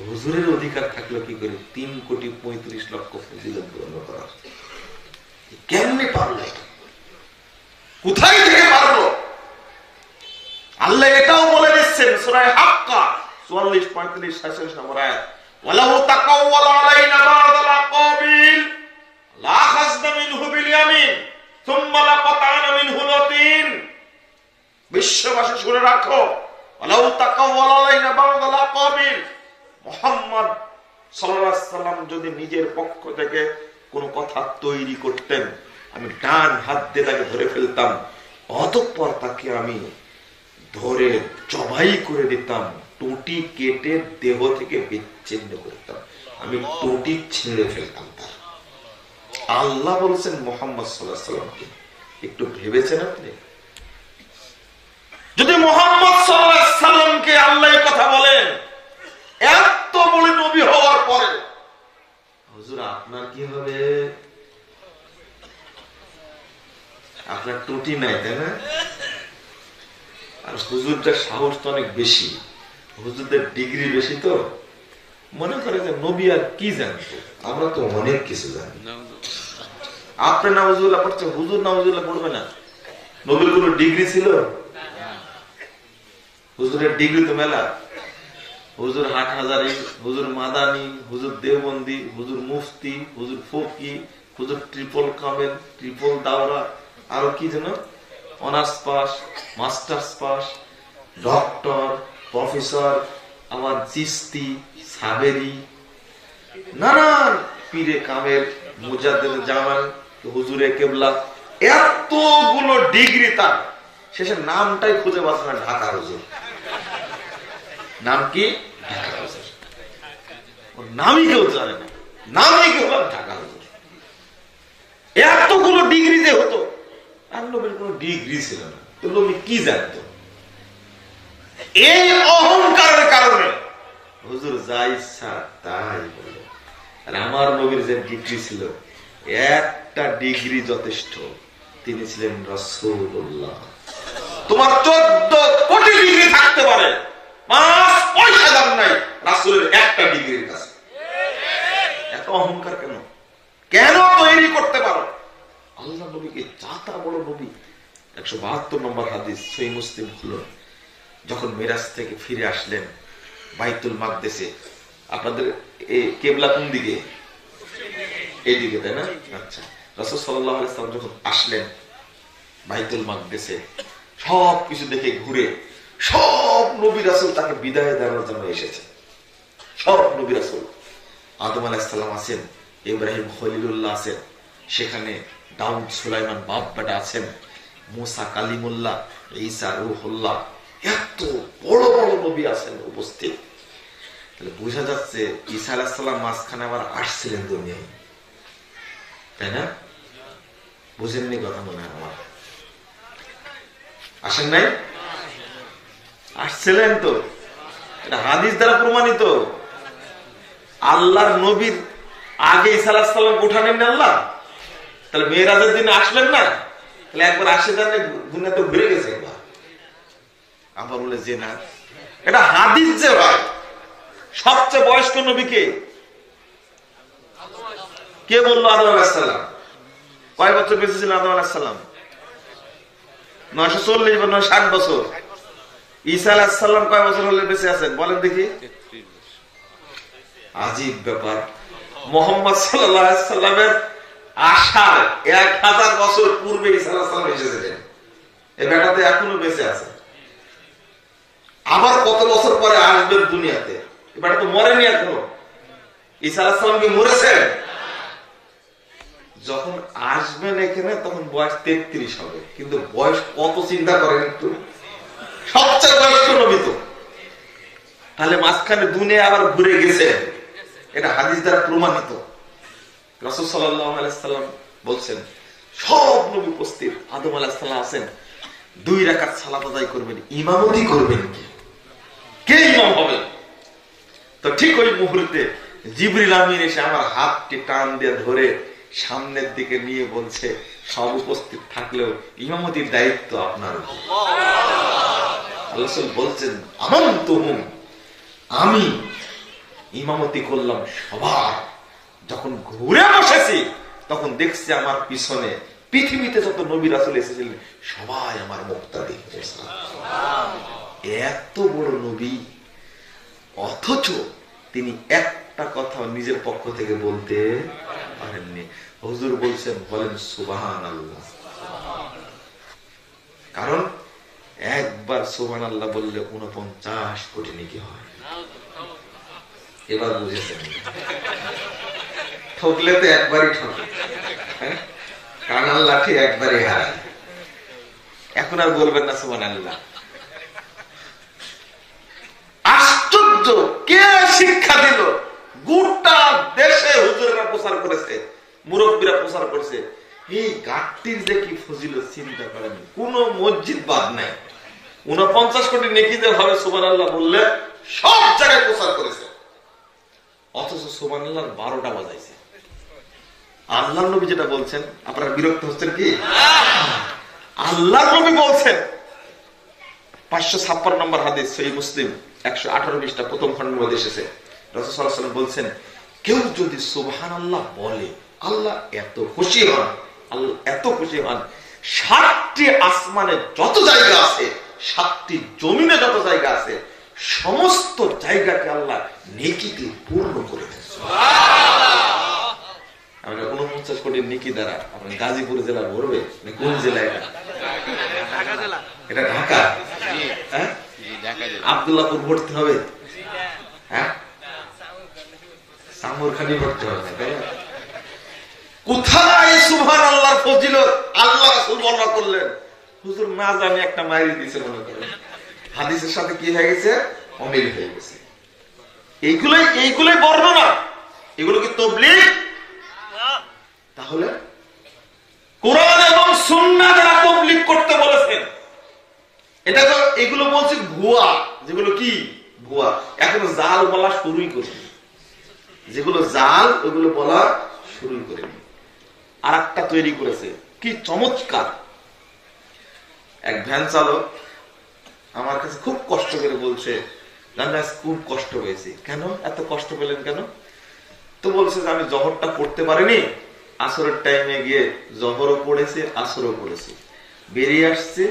হুজুরের অধিকার থাকলো কি করে 3,35,00,000 ফজিলত গ্রহণ করার? কেমনে পারলো? কোথায় থেকে পারলো? আল্লাহ এটাও বলে দিচ্ছেন সূরা হাক্কা 44, 45, 46 নম্বর আয়াত, ওয়ালাহু তাকাওয়ালা আলাইনা বা'দাল আলা কাবিল লা খাযনা মিনহু বিল ইয়ামিন সুম্মা লাকাতানা মিনহু লাতিন। বিশ্ববাসী শুনে রাখো, ওয়ালাউ তাকাওয়ালা আলাইনা বা'দ লা কাবিল, মুহাম্মদ সাল্লাল্লাহু আলাইহি সাল্লাম যদি নিজের পক্ষ থেকে কোন কথা তৈরি করতেন, আমি ডান হাত দিয়ে তাকে ধরে ফেলতাম, অতঃপর তাকে আমি ধরে জবাই করে দিতাম, টুটি কেটে দেহ থেকে বিচ্ছিন্ন করতাম, আমি টুটি ছিঁড়ে ফেলতাম তার। আল্লাহ বলছেন মুহাম্মদ সাল্লাল্লাহু আলাইহি সাল্লামকে। একটু ভেবেছেন আপনি? যদি মুহাম্মদ সাল্লাল্লাহু আলাইহি সাল্লামকে আল্লাহ এই কথা বলেন, এত বড় নবী হওয়ার পরে, হুজুর আপনার কি হবে? আপনার টুটি নাই, তাই না? আর হুজুরটার সাহস তো অনেক বেশি, হুজুরদের ডিগ্রি বেশি, তো মনে করে যে নবী আর কি জানতো, আমরা তো অনেক কিছু জানি। আপনি নাউজুবিল্লাহ পড়ছেন, হুজুর নাউজুবিল্লাহ পড়বে না? নবীর কোন ডিগ্রি ছিল? হুজুরের ডিগ্রি তো মেলা। হুজুর হাটহাজারী, হুজুর মাদানী, হুজুর দেওবন্দি, হুজুর মুফতি, হুজুর ফকি, হুজুর ট্রিপল কামেল, ট্রিপল দাওরা, আরো কি যেন honours pass, masters pass, doctor, professor, আমার চিস্তি, সাবেরি, নানান পীরে কামেল, মুজাদ্দিদ জামান, হুজুরে কেবলা, এতগুলো ডিগ্রি তার, শেষে নামটাই খুঁজে পাচ্ছে না, ঢাকা হুজুর। নাম কি? ঢাকা হুজুর। ওর নামই কেউ জানে না, নামই কেউ ঢাকা হুজুর। এতগুলো ডিগ্রি যে হতো, আর নবীর কোন ডিগ্রি ছিল না, তো নবী কি জানতো? এই অহংকারের কারণে হুজুর যা ইচ্ছা তাই বলে। আর আমার নবীর যে ডিগ্রি ছিল, একটা ডিগ্রি যথেষ্ট, তিনি ছিলেন রাসূলুল্লাহ। তোমার 14 কোটি ডিগ্রি থাকতে পারে, 5 পয়সা দাম নাই রাসূলের একটা ডিগ্রির কাছে। এত অহংকার কেন? কেন তৈরি করতে পারো? আল্লাহ নবীকে যাতা বড় নবী। 172 নম্বর হাদিস, সহিহ মুসলিম খুলুন। যখন মিরাজ থেকে ফিরে আসলেন বাইতুল মাকদেসে, আপনাদের কেবলা কোন দিকে? এইদিকে, তাই না? আচ্ছা, রাসূল সাল্লাল্লাহু আলাইহি ওয়াসাল্লাম যখন আসলেন বাইতুল মাকদেসে, সব কিছু দেখে ঘুরে সব নবী রাসূল তাকে বিদায় দেওয়ার জন্য এসেছে। সব নবী রাসূল, আদম আলাইহিস সালাম আছেন, ইব্রাহিম খলিলুল্লাহ আছেন, সেখানে দাউদ সুলাইমান বাপ বেটা আছেন, মুসা কালিমুল্লাহ, ঈসা রূহুল্লাহ, এত বড় বড় নবী আছেন উপস্থিত। তাহলে বোঝা যাচ্ছে ঈসা আলাইহিস সালাম মাঝখানে আবার আসছিলেন দুনিয়ায়, তাই না? বুঝেননি কথা মনে হয় আমার? আসেন নাই? আসছিলেন তো, এটা হাদিস দ্বারা প্রমাণিত। আল্লাহর নবীর আগে ঈসা আলাইহিস সালাম উঠানেন না আল্লাহ, তাহলে মেরাজের দিন আসলেন না? তাহলে একবার আসে জানে দুনিয়া তো ঘুরে গেছে, আবার বলে যে না, এটা হাদিস যে হয়। সবচেয়ে বয়স্ক নবীকে কে বললো? আদম আলাইহিস সালাম। কয় বছর বেঁচে ছিলেন আদম আলাইহিস সালাম? 940 বা 960 বছর। ঈসা আলাইহিস সালাম কয় বছর হলে বেঁচে আছেন বলেন দেখি? আজীব ব্যাপার। মুহাম্মদ সাল্লাল্লাহু আলাইহি সাল্লামের আসার 1000 বছর পূর্বে ঈসা আলাইহিস সালাম এসেছিলেন। এই বেটাতে এখনো বেঁচে আছে। আবার কত বছর পরে আসবেন দুনিয়াতে, এই বেটা তো মরেনি এখনো। ঈসা আলাইহিস সালাম কি মরেছেন? যখন আসবেন এখানে তখন বয়স 33 হবে, কিন্তু বয়স কত চিন্তা করেন একটু। সবচেয়ে বয়স্ক নবী তো, তাহলে মাঝখানে দুনিয়া আবার ঘুরে গেছে, এটা হাদিস দ্বারা প্রমাণিত। রাসূল সাল্লাল্লাহু আলাইহি সাল্লাম বলছেন সব নবী উপস্থিত, আদম আলাইহিস সালাম আছেন, 2 রাকাত সালাত আদায় করবেন, ইমামতি করবেন। কে ইমাম হবে? তো ঠিক ওই মুহূর্তে জিবরিল আমিন এসে আমার হাতটি টান দিয়ে ধরে সামনের দিকে নিয়ে বলছে, সব উপস্থিত থাকলেও ইমামতির দায়িত্ব আপনার। আল্লাহ বলছেন আমানতুহুম, আমি ইমামতি করলাম সবার। যখন ঘুরে বসেছি তখন দেখছি আমার পিছনে পৃথিবীতে যত নবী রাসূল এসেছিলেন সবাই আমার মুক্তাদি। এত বড় নবী, অথচ তিনি একটা একটা কথা নিজের পক্ষ থেকে বলতে পারেননি। হুজুর বলছেন বলেন সুবহানাল্লাহ। কারণ একবার সুবহানাল্লাহ বললে 49 কোটি নেকি হয়। এবার বুঝেছেন? ঠকলে তো একবারই ঠকে, কানার লাঠি একবারই হারায়। এখন আর বলবেন না সুবহানাল্লাহ। আশ্চর্য, কে শিক্ষা দিল? গোটা দেশে হুজুরেরা প্রচার করেছে, মুরব্বীরা প্রচার করেছে। এই গাছটির যে কি ফজিলত চিন্তা করেন, কোন মসজিদ বাদ নাই। 49 কোটি নেকিতে ভাবে সুবহানাল্লাহ বললে সব জায়গায় প্রচার করেছে। অথচ সুবহানাল্লাহ 12টা বাজাইছে। আল্লাহর নবী যেটা বলছেন, আপনারা বিরক্ত হচ্ছেন কি? আল্লাহর নবী বলছেন 556 নম্বর হাদিস, সহিহ মুসলিম 118 পৃষ্ঠা প্রথম খণ্ডের মধ্যে এসেছে। রাসূল সাল্লাল্লাহু আলাইহি ওয়াসাল্লাম বলছেন, কেউ যদি সুবহানাল্লাহ বলে আল্লাহ এত খুশি হন, আল্লাহ এত খুশি হন, 7টি আসমানে যত জায়গা আছে, 7টি জমিনে যত জায়গা আছে, সমস্ত জায়গাকে আল্লাহ নেকিতে পূর্ণ করে দেন। আমরা 49 কোটি নেকি দ্বারা আপনার গাজীপুর জেলা ভরবে? কোন জেলা এটা? এটা ঢাকা। হ্যাঁ, আব্দুল্লাহপুর ভর্তি হবে? হ্যাঁ, সামরখানি ভর্তি হবে। তাই না? কোথায় সুবহানাল্লাহর ফজিলত আল্লাহ রাসূল বর্ণনা করলেন? হুজুর না জানি একটা মাইরি দিয়েছে মনে করেন, হাদিসের সাথে কি হয়ে গেছে? অমিল হয়ে গেছে। এইগুলোই বর্ণনা, এগুলো কি তাবলীগ? তাহলে কোরআন এবং সুন্নাহ যারা তাবলীগ করতে বলেছেন, এটা তো এগুলো বলছে ভুয়া। যেগুলো কি ভুয়া, এখন জাল বলা শুরুই করেনি। যেগুলো জাল ওগুলো বলা শুরুই করেনি। আর একটা তৈরি করেছে, কি চমৎকার! এক ভ্যান চালক আমার কাছে খুব কষ্ট করে বলছে, জানা খুব কষ্ট হয়েছে। কেন এত কষ্ট পেলেন কেন? তো বলছে যে আমি জহরটা পড়তে পারিনি, আসরের টাইমে গিয়ে জহরও পড়েছে, আসরও পড়েছে, বেরিয়ে আসছে,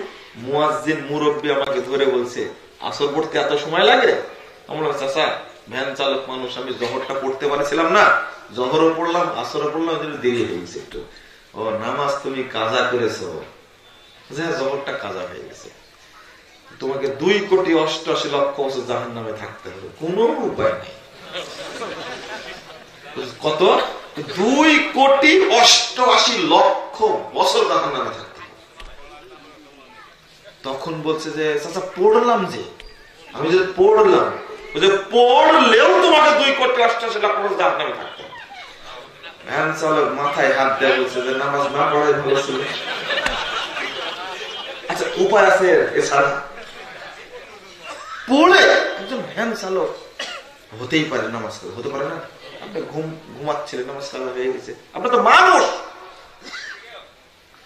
মুয়াজ্জিন মুরব্বী আমাকে ধরে বলছে আসর পড়তে এত সময় লাগে? আমরা চাচা ভ্যান চালক মানুষ, আমি জহরটা পড়তে পারছিলাম না, জহরও পড়লাম আসরও পড়লাম, দেরি হয়ে গেছে একটু। ও নামাজ তুমি কাজা করেছো? জহরটা কাজা হয়ে গেছে। তোমাকে 2,88,00,000 বছর জাহান্নামে থাকতে হবে, কোনো উপায় নেই। কত? 2,88,00,000 বছর জাহান্নামে থাকতে হবে। তখন বলছে যে চাচা পড়লাম, যে আমি যদি পড়লাম, পড়লেও তোমাকে 2,88,00,000 বছর জাহান্নামে থাকতে হবে। ভ্যান চালক মাথায় হাত দেয়, বলছে যে নামাজ না পড়াই ভালো ছিল। আচ্ছা উপায় আছে এছাড়া? পড়ে একজন ভ্যান চালক হতেই পারে, নামাজ হতে পারে না? আপনি ঘুমাচ্ছিলেন, নামাজ কাজা হয়ে গেছে, আপনি তো মানুষ।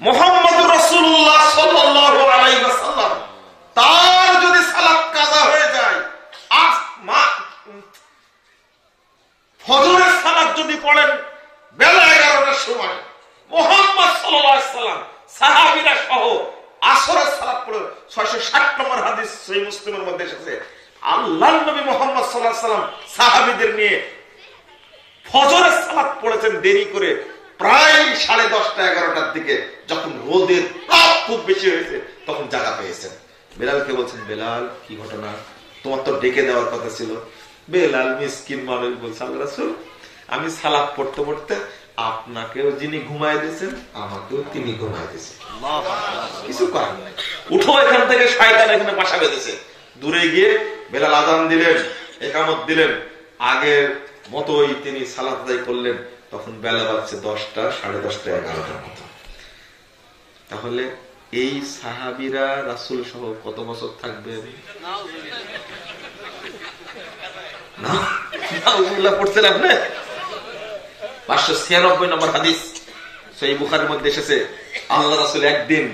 মুহাম্মদুর রাসূলুল্লাহ সাল্লাল্লাহু আলাইহি ওয়াসাল্লাম তার যদি সালাত কাজা হয়ে যায়, ফজরের সালাত যদি পড়েন বেলা 11টার সময়, মুহাম্মদ সাল্লাল্লাহু আলাইহি ওয়াসাল্লাম সাহাবীরা সহ আসরের সালাত পড়ে 660 নম্বর হাদিস সহিহ মুসলিমের মধ্যে এসেছে, আল্লাহর নবী মুহাম্মদ সাল্লাল্লাহু আলাইহি ওয়াসাল্লাম সাহাবীদের নিয়ে ফজরের সালাত পড়েছেন দেরি করে, প্রায় 10:30-11টার দিকে, যখন রোদের তাপ খুব বেশি হয়েছে, তখন জায়গা পেয়েছেন। বেলালকে বলছেন, বেলাল কি ঘটনা, তোমার তো ডেকে দেওয়ার কথা ছিল। বেলাল মিসকিন মানুষ বলছে, আল্লাহ রাসূল আমি সালাত পড়তে পড়তে আপনাকেও যিনি ঘুমায় দিয়েছেন, আমাকেও তিনি ঘুমায় দিয়েছেন, কিছু করার নাই, উঠো এখান থেকে, শয়তান এখানে বাসা বেঁধেছে। দূরে গিয়ে বেলাল আযান দিলেন, ইকামত দিলেন, আগের মতোই তিনি সালাত আদায় করলেন। তখন বেলা বাজছে 10টা, 10:30, 11টার মতো। তাহলে এই সাহাবীরা রাসূল সহ কত বছর থাকবেন? পড়ছেন আপনি? 596 নম্বর হাদিস সহিহ বুখারীর মধ্যে এসেছে, আল্লাহ রাসূল একদিন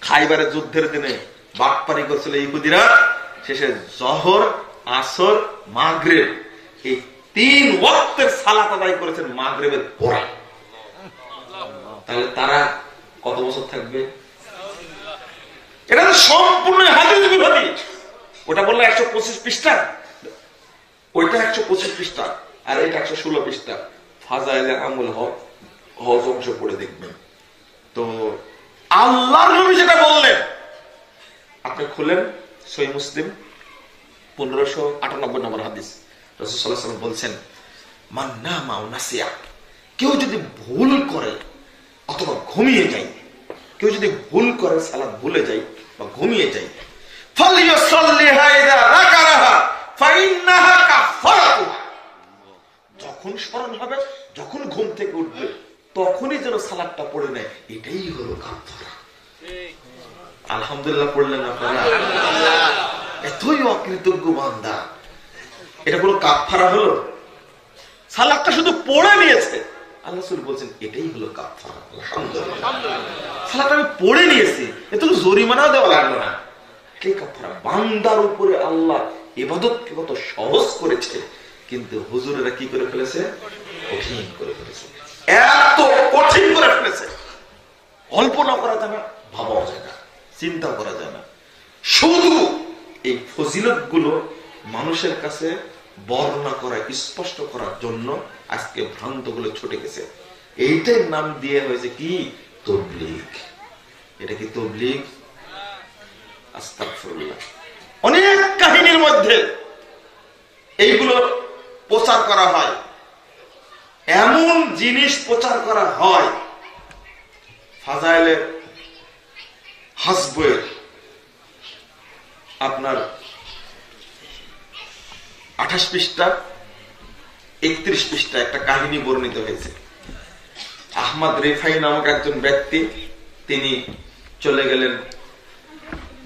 খাইবারের যুদ্ধের দিনে বাটপারি করছিল ইহুদিরা, শেষে জহর, আসর, মাগরিব এই 3 ওয়াক্তের সালাত আদায় করেছেন মাগরিবের পরে। তাহলে তারা কত বছর থাকবে? এটা তো সম্পূর্ণ হাদিস বিরোধী। ওটা বললো 125 পৃষ্ঠা, ওইটা 125 পৃষ্ঠা। আর এটা 116 পৃষ্ঠা ফাজাইলে আমল হজ অংশ পড়ে দেখবেন। তো আল্লাহর নবী যেটা বললেন, আপনি খুলেন সহিহ মুসলিম 1598 নম্বর হাদিস। রাসূল সাল্লাল্লাহু আলাইহি ওয়াসাল্লাম বলছেন, মান নামা আও নাসিয়া, কেউ যদি ভুল করে অথবা ঘুমিয়ে যায়, কেউ যদি ভুল করে, সালাত ভুলে যায় বা ঘুমিয়ে যায়, ফালিয়াসাল্লিহা ইযা রাকারাহা ফাইন্নাহা কাফারাতুহা, যখন স্মরণ হবে, যখন ঘুম থেকে উঠবে, তখনই যেন সালাতটা পড়ে নেয়, এটাই হলো কাফারা। আলহামদুলিল্লাহ পড়লেন আপনারা? এতই অকৃতজ্ঞ বান্দা, এটা কোনো কাফারা হলো? সালাতটা শুধু পড়ে নিয়েছে, আল্লাহ রাসূল বলছেন এটাই হলো কাফারা। আলহামদুলিল্লাহ, সালাতটা আমি পড়ে নিয়েছি, এত জরিমানাও দেওয়া লাগলো না, এটাই কাফারা। বান্দার উপরে আল্লাহ ইবাদতকে কত সহজ করেছে, কিন্তু হুজুরেরা কি করে ফেলেছে? কঠিন করে ফেলেছে, এত কঠিন করে ফেলেছে, কল্পনা করা যায় না, ভাবাও যায় না, চিন্তা করা যায় না। শুধু এই ফজিলত গুলো মানুষের কাছে বর্ণনা করা, স্পষ্ট করার জন্য আজকে ভ্রান্ত গুলো ছুটে গেছে। এইটাই নাম দিয়ে হয়েছে কি? তাবলীগ। এটা কি তাবলীগ? আস্তাগফিরুল্লাহ। অনেক কাহিনীর মধ্যে এইগুলো প্রচার করা হয়, এমন জিনিস প্রচার করা হয়, ফাজাইলে হাসবের আপনার 28 পৃষ্ঠা 31 পৃষ্ঠা একটা কাহিনী বর্ণিত হয়েছে। আহমদ রিফাই নামক একজন ব্যক্তি, তিনি চলে গেলেন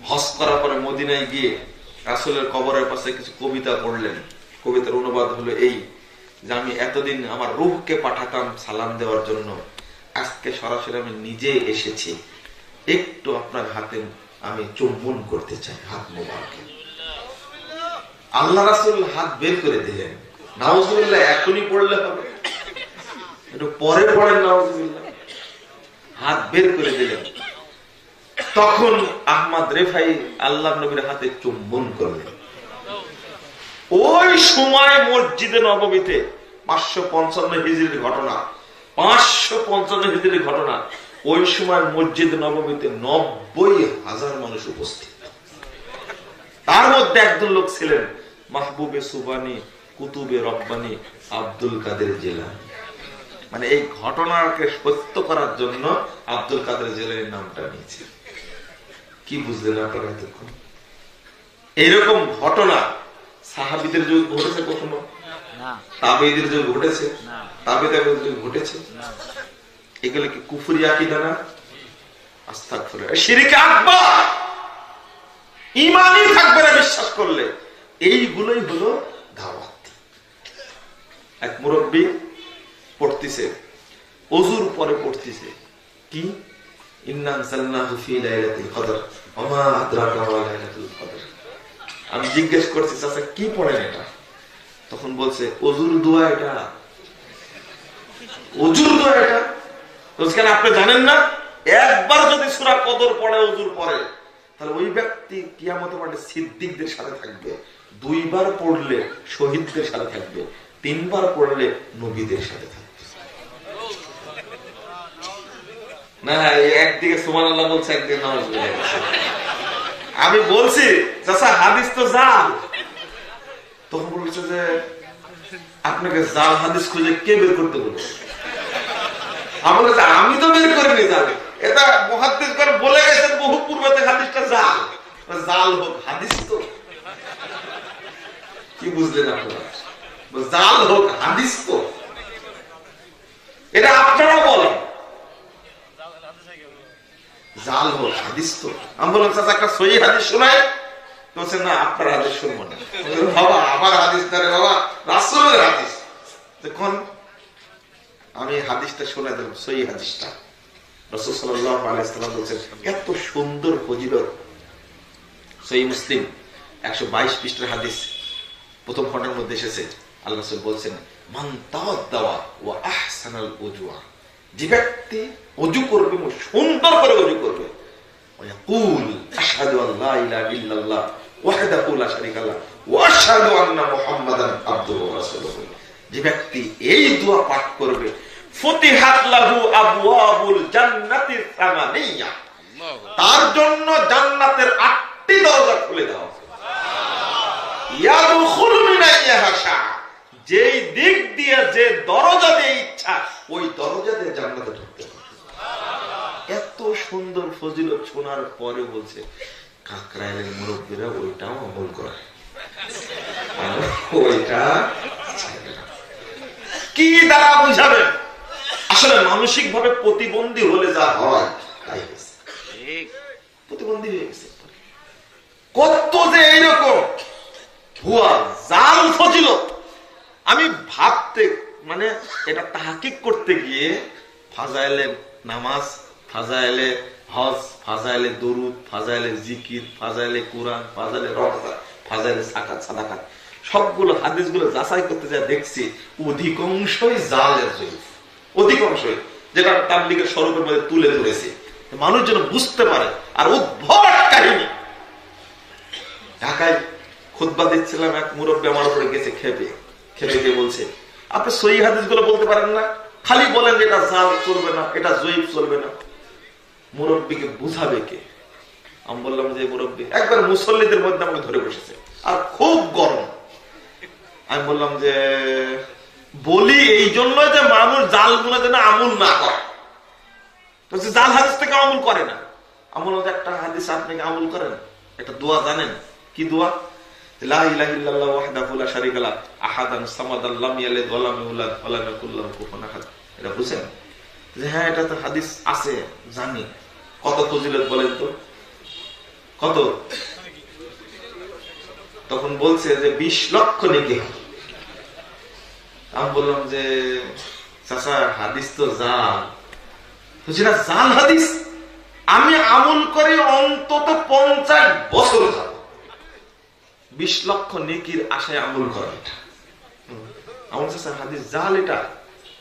হজ করার পরে মদিনায় গিয়ে রাসূলের কবরের পাশে কিছু কবিতা পড়লেন। কবিতার অনুবাদ হলো এই যে, আমি এতদিন আমার রূহকে পাঠাতাম সালাম দেওয়ার জন্য, আজকে সরাসরি আমি নিজে এসেছি, একটু আপনার হাতে আমি চুম্বন করতে চাই, হাত মোবারকে। আল্লাহ রাসূল হাত বের করে দিলেন। নাউজুবিল্লাহ, এখনই পড়লে হবে, একটু পরে পড়েন। নাউজুবিল্লাহ, হাত বের করে দিলেন। তখন আহমদ রেফাই আল্লাহ নবীর হাতে চুম্বন করলেন। ওই সময় মসজিদে নববীতে 555 হিজরির ঘটনা, 555 হিজরির ঘটনা, ওই সময় মসজিদ নববীতে 90,000 মানুষ উপস্থিত। তার মধ্যে একজন লোক ছিলেন মাহবুবে সুবানি কুতুবে রব্বানি আব্দুল কাদের জিলানী। মানে এই ঘটনাকে সত্য করার জন্য আব্দুল কাদের জিলানীর নামটা নিয়েছে। কি বুঝলেন আপনারা এতক্ষণ? এইরকম ঘটনা সাহাবীদের যুগে ঘটেছে কখনো? তাবেঈদের যুগে ঘটেছে? তাবেঈদের যুগে ঘটেছে? এগুলো কি কুফরি আকীদা না? আস্তাগফিরুল্লাহ, শিরক আকবার। ঈমানই থাকবে না বিশ্বাস করলে। এইগুলোই হলো দাওয়াত। এক মুরব্বি পড়তেছে, ওযুর পরে পড়তেছে কি? ইন্না আনজালনাহু ফি লাইলাতুল কদর ওয়া মা আদরাকা মা লাইলাতুল কদর। আমি জিজ্ঞেস করছি, চাচা কি পড়েন এটা? তখন বলছে ওযুর দোয়া এটা, ওযুর দোয়া এটা। কেন আপনি জানেন না? একবার যদি সূরা কদর পড়ে ওযুর পরে, তাহলে ওই ব্যক্তি কিয়ামতের মাঠে সিদ্দিকদের সাথে থাকবে। 2 বার পড়লে শহীদদের সাথে থাকবে, 3 বার পড়লে নবীদের সাথে থাকবে। না, একদিকে সুবহানাল্লাহ বলছে, একদিকে নামাজ পড়ে গেছে। আমি বলছি চাচা হাদিস তো জাল। তখন বলছে যে আপনাকে জাল হাদিস খুঁজে কে বের করতে বলবো? আমি তো বের করে নিয়ে যাবে, এটা মুহাদ্দিসগণ বলে গেছেন বহু পূর্বে হাদিসটা জাল। জাল হোক, হাদিস তো কি বুঝলেন আপনারা? জাল হোক, হাদিস তো, এটা আপনারা বলেন। জাল হোক, হাদিস তো। আমি বললাম চাচা একটা সহিহ হাদিস শোনাই। বলছেন না, আপনার হাদিস শুনবো না। বাবা আমার হাদিস ধরে, বাবা রাসূলের হাদিস। দেখুন আমি হাদিসটা শোনাই দেব, সহিহ হাদিসটা। রাসূল সাল্লাল্লাহু আলাইহি ওয়াসাল্লাম বলেছেন, এত সুন্দর ফজিলত। সহিহ মুসলিম 122 পৃষ্ঠার হাদিস, প্রথম খণ্ডের মধ্যে এসেছে। আল্লাহ রাসূল বলেছেন, মান তাওয়াদ্দাওয়া ওয়া আহসানাল উজুয়া, যে ব্যক্তি ওযু করবে, সুন্দর করে ওযু করবে, ওয়াকুল আশহাদু আল্লা ইলাহা ইল্লাল্লাহ ওয়াহদাহু লা শারীকা লাহু ওয়া আশহাদু আন্না মুহাম্মাদান আবদুহু ওয়া রাসূলুহু, যে ব্যক্তি এই দোয়া পাঠ করবে, ফুতিহাত লাহু আবওয়াবুল জান্নাতিস সামানিয়া, তার জন্য জান্নাতের 8টি দরজা খুলে দেওয়া হবে। ইয়াদখুলু মিন আইয়িহা শা, যেই দিক দিয়ে যে দরজা দিয়ে ইচ্ছা ওই দরজা দিয়ে জান্নাতে ঢুকতে হবে। এত সুন্দর ফজিলত শোনার পরে বলছে কাকরাইলের মুরব্বীরা ওইটাও আমল করে, ওইটা কি দ্বারা বুঝাবেন? আসলে মানসিক ভাবে প্রতিবন্ধী হলে যা হয় তাই হয়েছে, প্রতিবন্ধী হয়ে গেছে। কত যে এইরকম ভুয়া জাল ফজিলত আমি ভাবতে, মানে এটা তাহকিক করতে গিয়ে ফাজাইলে নামাজ, ফাজাইলে হজ, ফাজাইলে দরুদ, ফাজাইলে জিকির, ফাজাইলে কোরআন, ফাজাইলে রওজা, ফাজাইলে যাকাত সাদাকাত, সবগুলো হাদিসগুলো যাচাই করতে যা দেখছি অধিকাংশই জালের জয়ীফ, অধিকাংশই, যেটা তাবলীগের স্বরূপের মধ্যে তুলে ধরেছে মানুষ যেন বুঝতে পারে। আর উদ্ভট কাহিনী, ঢাকায় খুতবা দিচ্ছিলাম, এক মুরব্বী আমার উপরে গেছে খেপে গিয়ে বলছে আপনি সহিহ হাদিসগুলো বলতে পারেন না, খালি বলেন যে এটা জাল চলবে না, এটা জয়ীফ চলবে না। মুরব্বীকে বুঝাবে কে? আমি বললাম যে মুরব্বী একবার মুসল্লিদের মধ্যে আমাকে ধরে বসেছে আর খুব গরম। আমি বললাম যে বলি এই জন্য যে মানুষ জাল গুলো যেন আমল না করে, জাল হাদিস থেকে আমল করে না। আমি বললাম যে একটা হাদিস আপনি আমল করেন, একটা দোয়া জানেন? কি দোয়া? লা ইলাহা ইল্লাল্লাহু ওয়াহদাহু লা শারীকা লাহু আহাদান সামাদান লাম ইয়ালিদ ওয়া লাম ইউলাদ ওয়া লাম ইয়াকুল লাহু কুফুয়ান আহাদ। এটা বুঝেন? যে হ্যাঁ এটা তো হাদিস আছে, জানি। কত ফজিলত বলেন তো, কত? তখন বলছে যে 20 লক্ষ নেকি। আমি বললাম যে চাচা হাদিস তো জাল। বুঝছি না, জাল হাদিস আমি আমল করি অন্তত 50 বছর যাব, 20 লক্ষ নেকির আশায় আমল করা। এটা আমল চাচা হাদিস জাল, এটা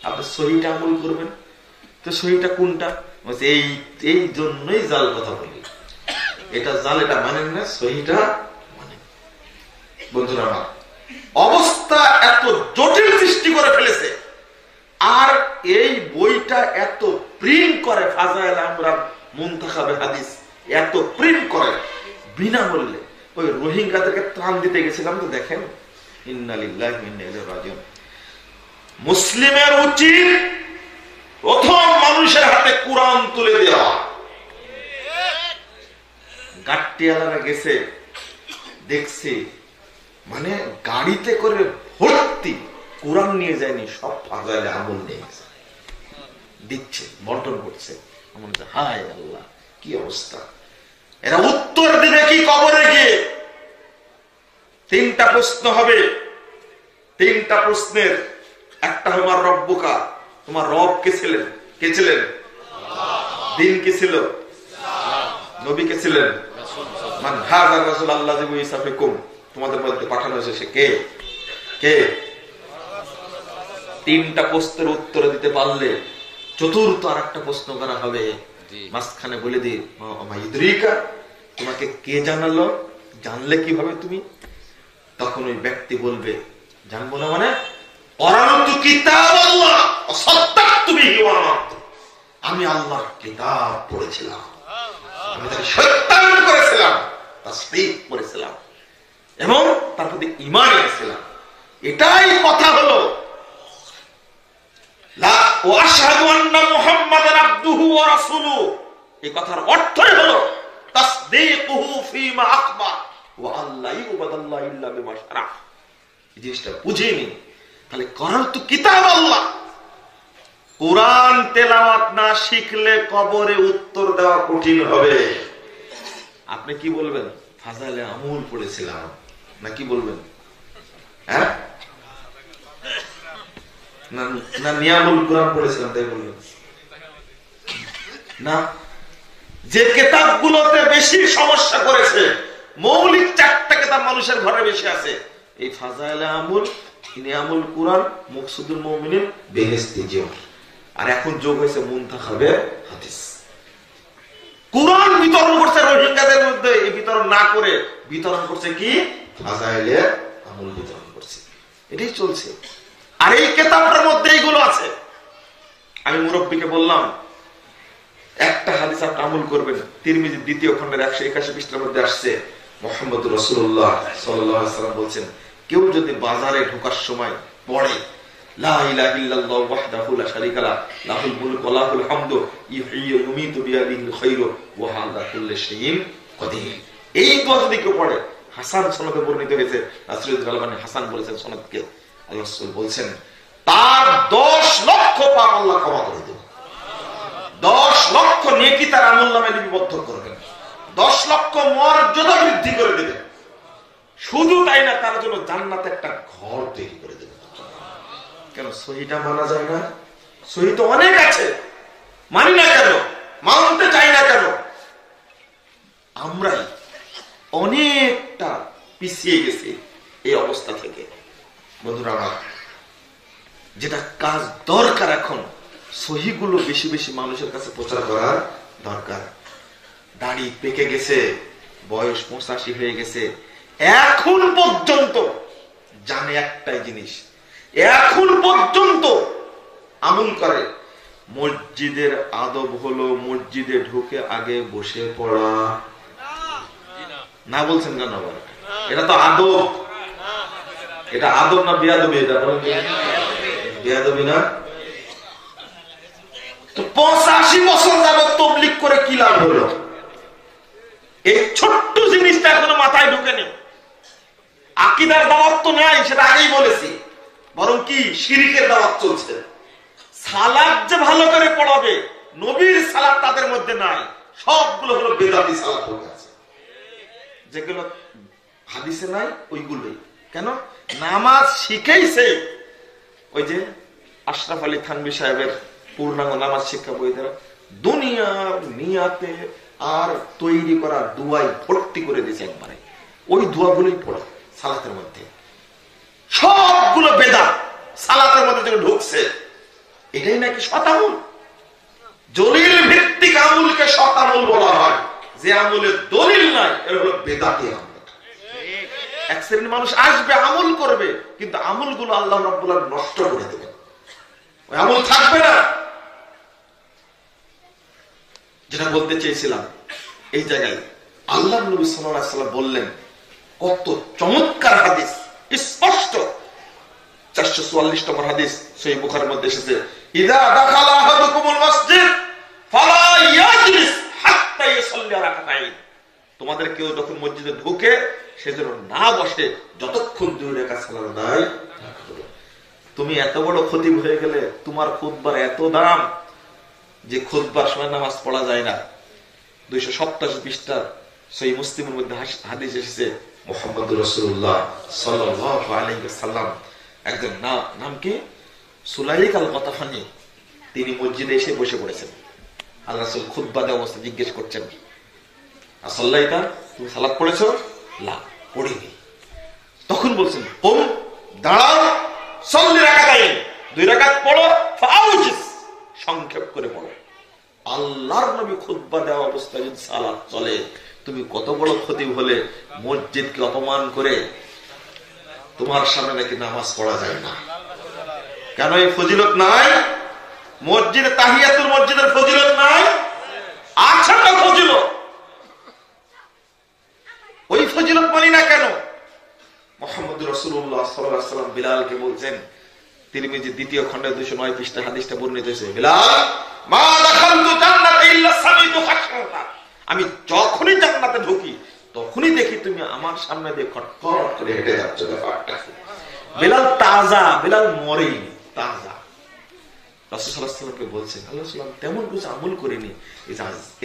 আপনি সহিটা আমল করবেন। তো সহিটা কোনটা? এই জন্যই জাল কথা বলি, এটা জাল, এটা মানেন না, সহিটা মানে। বন্ধুরা আমার অবস্থা এত জটিল সৃষ্টি করে ফেলেছে, আর এই বইটা এত প্রিন্ট করে ফাজাইল আমরান মুনতাখাবে হাদিস, এত প্রিন্ট করে বিনামূল্যে। ওই রোহিঙ্গাদেরকে ত্রাণ দিতে গেছিলাম তো, দেখেন ইন্না লিল্লাহি ওয়া ইন্না ইলাইহি রাজিউন। মুসলিমের উচিত প্রথম মানুষের হাতে কোরআন তুলে দেওয়া। গাট্টিয়ালারা গেছে, দেখছে মানে গাড়িতে করে ভর্তি, কোরআন নিয়ে যায়নি, সব ফাজাইলে আমল নিয়ে গেছে, দিচ্ছে, বন্টন করছে। হায় আল্লাহ, কি অবস্থা! এরা উত্তর দিবে কি কবরে গিয়ে? 3টা প্রশ্ন হবে। 3টা প্রশ্নের একটা হবে আমার রব্বুকা, তোমার রব কে ছিলেন? কে ছিলেন? দিন কি ছিল? নবী কে ছিলেন? মান হাযা রাসূল আল্লাযী বুইসা ফিকুম, তোমাদের মধ্যে পাঠানো হয়েছে সে কে? কে? 3টা প্রশ্নের উত্তর দিতে পারলে চতুর্থ আর একটা প্রশ্ন করা হবে, মাঝখানে বলে দি ইদ্রিকা, তোমাকে কে জানালো? জানলে কিভাবে তুমি? তখন ওই ব্যক্তি বলবে জানবো না মানে আমি আল্লাহর কিতাব পড়েছিলাম, আমি তাকে সত্যায়ন করেছিলাম, তাসদীক করেছিলাম এবং তার প্রতি ঈমান এনেছিলাম। এটাই কথা হলো লা ওয়া আশহাদু আন্না মুহাম্মাদান আবদুহু ওয়া রাসূলুহু। এই কথার অর্থই হলো তাসদীকুহু ফীমা আখবার ওয়া আল্লা ইউবাদাল্লাহ ইল্লা বিমা শারা। এই জিনিসটা বুঝিনি। তাহলে কোরআন তো কিতাব আল্লাহ, কোরআন তেলাওয়াত না শিখলে কবরে উত্তর দেওয়া কঠিন হবে। আপনি কি বলবেন? ফাজাইলে আমল পড়েছিলাম, না কি বলবেন? হ্যাঁ না নিয়ামুল কোরআন পড়েছিলাম তাই বলবেন না? যে কিতাবগুলোতে বেশি সমস্যা করেছে, মৌলিক 4টা কিতাব মানুষের ঘরে বেশি আছে, এই ফাজাইলে আমল, নিয়ামুল কোরআন, মুকসুদুল মুমিনিন, বেহেশতি জীবন, আর এখন যোগ হয়েছে মুনতাখাবে হাদিস। কোরআন বিতরণ করছে রোহিঙ্গাদের মধ্যে, এই বিতরণ না করে বিতরণ করছে কি? ফাজাইলে আমল বিতরণ করছে। এটাই চলছে। আর এই কিতাবটার মধ্যে এইগুলো আছে। আমি মুরব্বীকে বললাম একটা হাদিস আপনি আমল করবেন। তিরমিজি 2য় খণ্ডের 181 পৃষ্ঠার মধ্যে আসছে, মুহাম্মদ রাসূলুল্লাহ সাল্লাল্লাহু আলাইহি ওয়াসাল্লাম বলছেন, কেউ যদি বাজারে ঢোকার সময় পড়ে লা ইলাহা ইল্লাল্লাহু ওয়াহদাহু লা শারীকা লাহু লাহুল মুলকু ওয়া লাহুল হামদু ইউহয়ি ওয়া ইউমীতু বিয়াদিহিল খায়রু ওয়া হুয়া আলা কুল্লি শাইইন কাদির, এই দোয়া যদি কেউ পড়ে, হাসান সনদে বর্ণিত হয়েছে, নাসিরুদ্দিন আলবানী হাসান বলেছেন সনদকে, আল্লাহ রাসূল বলছেন তার 10 লক্ষ পাপ আল্লাহ ক্ষমা করে দেবেন, 10 লক্ষ নেকি তার আমলনামায় লিপিবদ্ধ করবেন, 10 লক্ষ মর্যাদা বৃদ্ধি করে দেবেন। শুধু তাই না, তার জন্য জান্নাতে একটা ঘর তৈরি করে দেবেন। কেন সহিটা মানা যায় না? সহি তো অনেক আছে, মানি না কেন, মানতে চাই না কেন? আমরাই অনেকটা পিছিয়ে গেছি এই অবস্থা থেকে। বন্ধুরা আমার, যেটা কাজ দরকার এখন, সহিগুলো বেশি বেশি মানুষের কাছে প্রচার করার দরকার। দাড়ি পেকে গেছে, বয়স 85 হয়ে গেছে, এখন পর্যন্ত জানে একটাই জিনিস, এখন পর্যন্ত আমল করে। মসজিদের আদব হলো মসজিদে ঢুকে আগে বসে পড়া। না বলছেন কেন? আবার এটা তো আদব। এটা আদব না বেয়াদবি? এটা বেয়াদবি না? তো 85 বছর যাবত তাবলীগ করে কি লাভ হলো? এই ছোট্ট জিনিসটা এখনো মাথায় ঢুকেনি। আকীদার দাওয়াত তো নাই, সেটা আগেই বলেছি, বরং কি শিরকের দাওয়াত চলছে। সালাত যে ভালো করে পড়াবে, নবীর সালাত তাদের মধ্যে নাই, সবগুলো হলো বেদাতি সালাত হয়ে গেছে। যেগুলো হাদিসে নাই ওইগুলোই। কেন? নামাজ শিখেইছে ওই যে আশরাফ আলী থানভী সাহেবের পূর্ণাঙ্গ নামাজ শিক্ষা বই দ্বারা দুনিয়ার নিয়াতে আর তৈরি করা দুয়াই ভর্তি করে দিয়েছে একবারে। ওই দোয়াগুলোই পড়া সালাতের মধ্যে, সবগুলো বেদাত সালাতের মধ্যে যেগুলো ঢুকছে, এটাই নাকি শতামূল। দলিল ভিত্তিক আমলকে শতামূল বলা হয়। যে আমলে দলিল নাই, এটা হলো বেদাতি আমল। এক শ্রেণীর মানুষ আসবে, আমল করবে, কিন্তু আমলগুলো আল্লাহ রাব্বুল আলামিন নষ্ট করে দেবেন, ওই আমল থাকবে না। যেটা বলতে চেয়েছিলাম, এই জায়গায় আল্লাহ নবী সাল্লাল্লাহু আলাইহি ওয়াসাল্লাম বললেন, কত চমৎকার হাদিস, স্পষ্ট 444 নম্বর হাদিস সহিহ বুখারীর মধ্যে এসেছে, ইযা দাখালা আহাদুকুমুল মসজিদ ফালা ইয়াজলিস হাত্তা ইউসাল্লি রাকাতাইন। তোমাদের কেউ যখন মসজিদে ঢোকে, সেজন্য না বসে যতক্ষণ 2 রাকাত সালাত আদায় না করে। তুমি এত বড় খতিব হয়ে গেলে, তোমার খুতবার এত দাম যে খুতবার সময় নামাজ পড়া যায় না। 287 পৃষ্ঠার সহিহ মুসলিমের মধ্যে হাদিস এসেছে, মুহাম্মদ রাসূলুল্লাহ সাল্লাল্লাহু আলাইহি ওয়াসাল্লাম একজন নাম কি সুলাইক আল গতাফানি, তিনি মসজিদে এসে বসে পড়েছেন। আল্লাহ রাসূল খুতবা দেওয়ার অবস্থা জিজ্ঞেস করছেন, আসল্লাইতা, তুমি সালাত পড়েছো? লা, পড়িনি। তখন বলছেন, কুম, দাঁড়াও, সাল্লি রাকাতাইন, 2 রাকাত পড়ো, ফাউজিস, সংক্ষেপ করে পড়ো। আল্লাহর নবী খুতবা দেওয়া অবস্থায় যদি সালাত চলে, তুমি কত বড় খতিব হলে মসজিদকে অপমান করে তোমার সামনে নাকি নামাজ পড়া যায় না? কেন এই ফজিলত নাই? মসজিদে তাহিয়াতুল মসজিদের ফজিলত নাই? আছে না ফজিলত? ওই ফজিলত মানি না কেন? মুহাম্মদ রাসূলুল্লাহ সাল্লাল্লাহু আলাইহি ওয়াসাল্লাম বিলালকে বলছেন, তিরমিজি 2য় খণ্ডে 209 পৃষ্ঠা হাদিসটা বর্ণিত হয়েছে, বিলাল, মা দাখালতু জান্নাতা ইল্লা সামিতু খাশাতা, আমি যখনই জান্নাতে ঢুকি তখনই দেখি তুমি আমার সামনে দিয়ে খটখট করে হেঁটে যাচ্ছ। ব্যাপারটা বিলাল তাজা, বিলাল মরেনি, তাজা। রাসূল সাল্লাল্লাহু আলাইহি ওয়াসাল্লামকে বলছেন, আল্লাহ সাল্লাম তেমন কিছু আমল করেনি,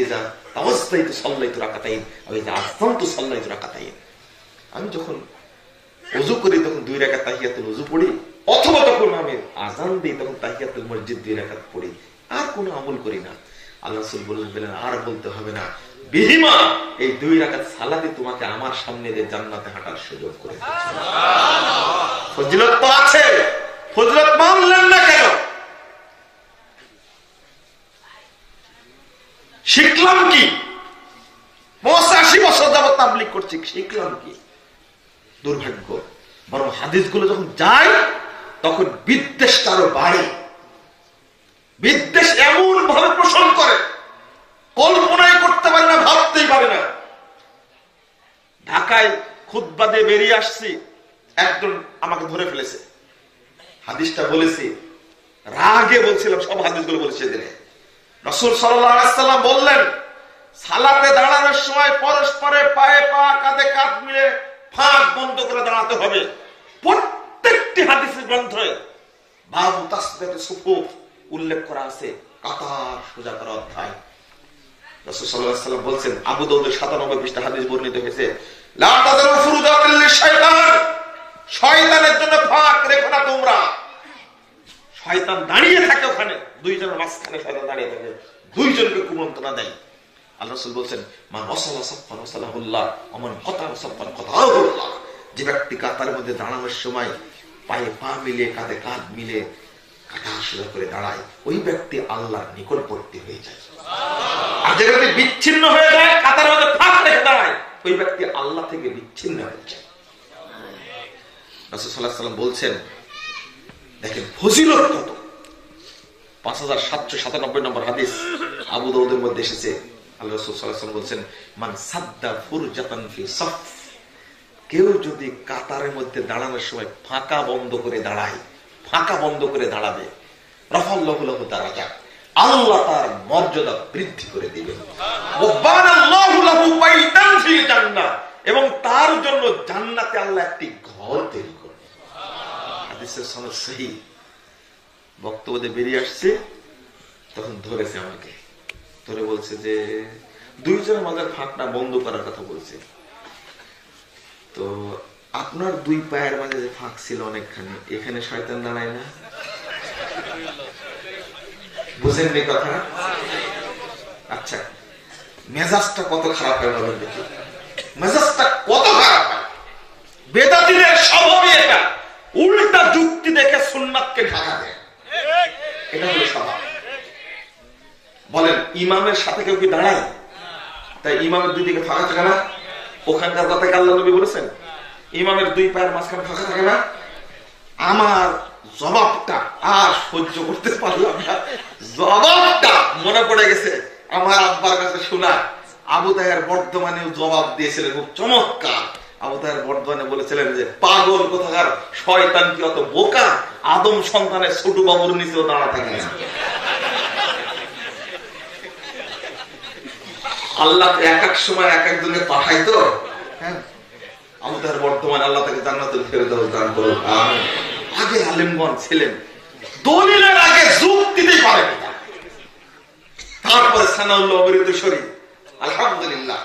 ইজা তাওয়াসসাইতু সাল্লাইতু রাকাতাইন আও ইজা আসসামতু সাল্লাইতু রাকাতাইন। আমি যখন ওযু করি তখন 2 রাকাত তাহিয়াতুল ওযু পড়ি, অথবা তখন আমি আযান দিই তখন তাহিয়াতুল মসজিদ 2 রাকাত পড়ি, আর কোনো আমল করি না। আল্লাহ রাসূল বললেন, আর বলতে হবে না, বিহিমা, এই 2 রাকাত সালাতই তোমাকে আমার সামনে দিয়ে জান্নাতে হাঁটার সুযোগ করে দিয়েছে। সুবহানাল্লাহ। ফজিলত তো আছে, ফজিলত মানলেন না কেন? শিখলাম কি? 85 বছর যাবত তাবলীগ করছি, শিখলাম কি? দুর্ভাগ্য। বরং হাদিসগুলো যখন যায়, তখন বিদ্বেষটা আরো বাড়ে। বিদ্বেষ এমন ভাবে পোষণ করে, কল্পনাই করতে পারে না, ভাবতেই পারে না। ঢাকায় খুতবা দিয়ে বেরিয়ে আসছি, একজন আমাকে ধরে ফেলেছে। হাদিসটা বলেছি, রাগে বলছিলাম, সব হাদিসগুলো বলেছে দিনে। রাসূল সাল্লাল্লাহু আলাইহি ওয়াসাল্লাম বললেন, সালাতে দাঁড়ানোর সময় পরস্পরের পায়ে পা, কাঁধে কাঁধ মিলে ফাঁক বন্ধ করে দাঁড়াতে হবে। প্রত্যেকটি হাদিসের গ্রন্থে বাবু তাসবিয়াতুস সুফুফ উল্লেখ করা আছে, কাতার সোজা করা অধ্যায়। রাসূল সাল্লাল্লাহু আলাইহি ওয়াসাল্লাম বলছেন, আবু দাউদের 97 পৃষ্ঠা হাদিস বর্ণিত হয়েছে, লা তাযরু ফুরুজাতাল লিশাইতান, শয়তানের জন্য ফাঁক রেখো না তোমরা। শয়তান দাঁড়িয়ে থাকে ওখানে, দুইজনের মাঝখানে শয়তান দাঁড়িয়ে থাকে, দুইজনকে কুমন্ত্রণা দেয়। আল্লাহ রাসূল বলছেন, মান ওয়াসালা সাফফান ওয়াসালাহুল্লাহ ওয়া মান কাতারা সাফফান কাতারাহুল্লাহ, যে ব্যক্তি কাতারের মধ্যে দাঁড়ানোর সময় পায়ে পা মিলে, কাঁধে কাঁধ মিলে, কাঁধা সোজা করে দাঁড়ায়, ওই ব্যক্তি আল্লাহর নিকটবর্তী হয়ে যায়। আর যে ব্যক্তি বিচ্ছিন্ন হয়ে যায়, কাতারের মধ্যে ফাঁক রেখে দাঁড়ায়, ওই ব্যক্তি আল্লাহ থেকে বিচ্ছিন্ন হয়ে যায়। রাসূল সাল্লাল্লাহু আলাইহি ওয়াসাল্লাম বলছেন, দেখেন ফজিলত কত। 5797 নম্বর হাদিস আবু দাউদের মধ্যে এসেছে। আল্লাহ রাসূল সাল্লাল্লাহু আলাইহি ওয়াসাল্লাম বলছেন, মান সাদ্দা ফুরজাতান ফি সাফ, কেউ যদি কাতারের মধ্যে দাঁড়ানোর সময় ফাঁকা বন্ধ করে দাঁড়ায়, ফাঁকা বন্ধ করে দাঁড়াবে, রাফাল্লাহু লাহু দারাজাত, আল্লাহ তার মর্যাদা বৃদ্ধি করে দিবেন। ওয়া বানাল্লাহু লাহু বাইতান ফিল জান্নাহ, এবং তার জন্য জান্নাতে আল্লাহ একটি ঘর তৈরি করবেন। হাদিসের সনদ সহিহ। বক্তব্যে বেরিয়ে আসছে, তখন ধরেছে আমাকে, ধরে বলছে যে দুইজনের মাঝে ফাঁকটা বন্ধ করার কথা বলছে। তো আপনার দুই পায়ের মাঝে যে ফাঁক ছিল অনেকখানি, এখানে শয়তান দাঁড়ায় না? বুঝেননি কথা? আচ্ছা, মেজাজটা কত খারাপ হয় বলেন দেখি, মেজাজটা কত খারাপ হয়। বেদাতীদের স্বভাবই এটা, উল্টা যুক্তি দেখে সুন্নাতকে ঢাকা দেয়, এটা হলো স্বভাব। বলেন ইমামের সাথে কেউ কি দাঁড়ায়? তাই ইমামের দুই দিকে ফাঁকা থাকে না? ওখানকার কথা আল্লাহ নবী বলেছেন, ইমামের দুই পায়ের মাঝখানে ফাঁকা থাকে না? আমার জবাবটা আর সহ্য করতে পারলাম না, জবাবটা মনে পড়ে গেছে আমার আব্বার কাছে শোনা। আবু তাহের বর্ধমানে জবাব দিয়েছিলেন খুব চমৎকার। আবু তাহের বর্ধমানে বলেছিলেন যে, পাগল কোথাকার, শয়তান কি অত বোকা, আদম সন্তানের ছোট বাবুর নিচেও দাঁড়া থাকে না। আল্লাহ এক এক সময় এক একজনকে পাঠাইতো। হ্যাঁ, আবু তাহের বর্তমানে আল্লাহ তাকে জান্নাতুল ফেরদাউস দান করুন। আগে আলেমগণ ছিলেন দলিলের আগে যুক্তিতেই পারেন, তারপরে সানাউল্লাহ অবরিত শরীফ, আলহামদুলিল্লাহ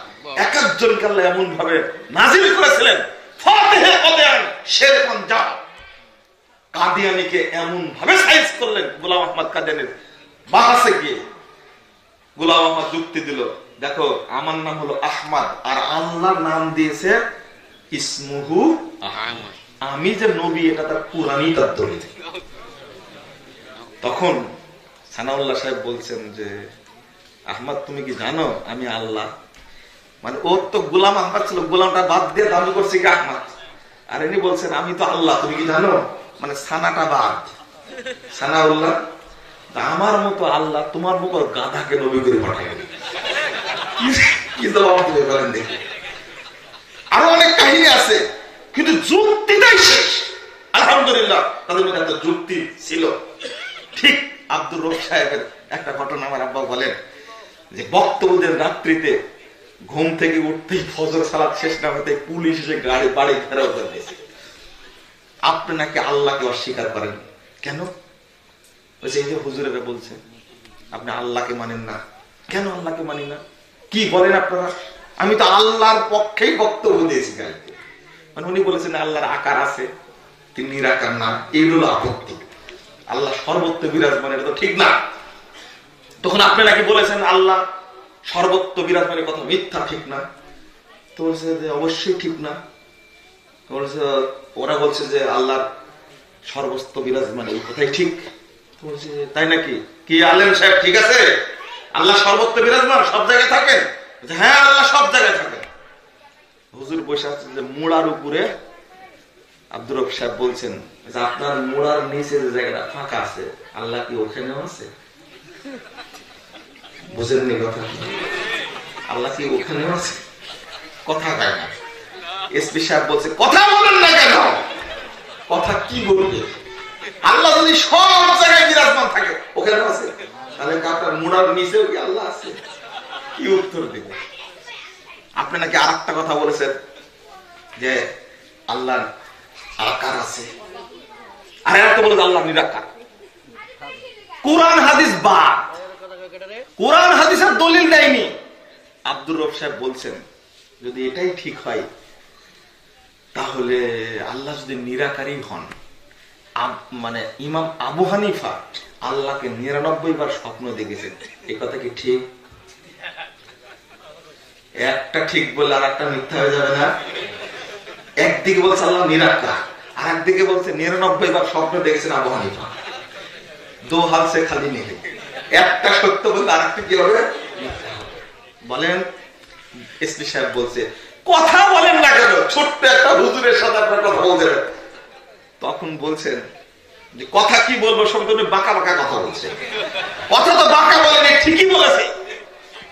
এক একজনকে আল্লাহ এমন ভাবে নাজিল করেছিলেন। ফাতিহে কদিয়ান শের পাঞ্জাব কাদিয়ানীকে এমন ভাবে সাইজ করলেন, গোলাম আহমদ কাদিয়ানীর বাহাসে গিয়ে গোলাম আহমদ যুক্তি দিল, দেখো আমার নাম হলো আহমদ, আর আল্লাহর নাম দিয়েছে ইসমুহু আহমদ, আমি যে নবী এটা তার পুরানি তার দলিল। তখন সানাউল্লাহ সাহেব বলছেন যে, আহমদ তুমি কি জানো আমি আল্লাহ? মানে ওর তো গোলাম আহমদ ছিল, গোলামটা বাদ দিয়ে দাবি করছে কি আহমদ, আর ইনি বলছেন আমি তো আল্লাহ, তুমি কি জানো? মানে সানাটা বাদ। সানাউল্লাহ, আমার মতো আল্লাহ তোমার মতো গাধাকে নবী করে পাঠায়, কি জবাব তুমি বলেন দেখি। আরো অনেক কাহিনী আছে, কিন্তু যুক্তিটাই শেষ। আলহামদুলিল্লাহ তাদের মধ্যে একটা যুক্তি ছিল। ঠিক আব্দুর রব সাহেবের একটা ঘটনা আমার আব্বা বলেন যে, বক্তব্য দেন রাত্রিতে, ঘুম থেকে উঠতেই ফজর সালাত শেষ না হতে পুলিশ এসে গাড়ি বাড়ি ঘেরাও করে দিয়েছে। আপনি নাকি আল্লাহকে অস্বীকার করেন কেন? এই যে হুজুরেরা বলছে আপনি আল্লাহকে মানেন না, কেন আল্লাহকে মানি না? কি বলেন আপনারা? আমি তো আল্লাহর পক্ষেই বক্তব্য দিয়েছি গাড়িতে। মানে উনি বলেছেন আল্লাহর আকার আছে, তিনি নিরাকার না, এই হলো আপত্তি। আল্লাহ সর্বত্র বিরাজমান, এটা তো ঠিক না। তখন আপনি নাকি বলেছেন আল্লাহ সর্বত্র বিরাজমানের কথা মিথ্যা, ঠিক না? তো বলছে যে অবশ্যই ঠিক না। ওরা বলছে যে আল্লাহর সর্বত্র বিরাজমান, এই কথাই ঠিক। বলছে তাই নাকি? কি আলেম সাহেব ঠিক আছে? আল্লাহ সর্বত্র বিরাজমান, সব জায়গায় থাকেন? হ্যাঁ আল্লাহ সব জায়গায় থাকেন। হুজুর বসে আছে যে মুড়ার উপরে, আব্দুর রব সাহেব বলছেন যে আপনার মোড়ার নিচে যে জায়গাটা ফাঁকা আছে, আল্লাহ কি ওখানেও আছে? বুঝেননি কথা? আল্লাহ কি ওখানেও আছে? কথা কয় না। এসপি সাহেব বলছে কথা বলেন না কেন? কথা কি বলবে? আল্লাহ যদি সব জায়গায় বিরাজমান থাকে, ওখানে আছে, তাহলে আপনার মোড়ার নিচেও কি আল্লাহ আছে? কি উত্তর দিবে? আপনি নাকি আর একটা কথা বলেছেন যে আল্লাহ আকার আছে, আর একটা বলে আল্লাহ নিরাকার। কোরআন হাদিস বাদ, কোরআন হাদিসের দলিল দেয়নি। আব্দুর রব সাহেব বলছেন যদি এটাই ঠিক হয়, তাহলে আল্লাহ যদি নিরাকারই হন, মানে ইমাম আবু হানিফা আল্লাহকে 99 বার স্বপ্ন দেখেছেন, এই কথা কি ঠিক? একটা ঠিক বললে আর একটা মিথ্যা হয়ে যাবে না? একদিকে বলছে আল্লাহ নিরাকার, আর একদিকে বলছে 99 বার স্বপ্ন দেখেছেন আবু হানিফা। দো হাল সে খালি নেই, একটা সত্য বললে আর একটা কি হবে? বলেন। এসপি সাহেব বলছে কথা বলেন না কেন? ছোট্ট একটা হুজুরের সাথে আপনার কথা বলছেন। তখন বলছেন যে কথা কি বলবো, সব তুমি বাঁকা বাঁকা কথা বলছে। কথা তো বাঁকা বলেনি, ঠিকই বলেছে।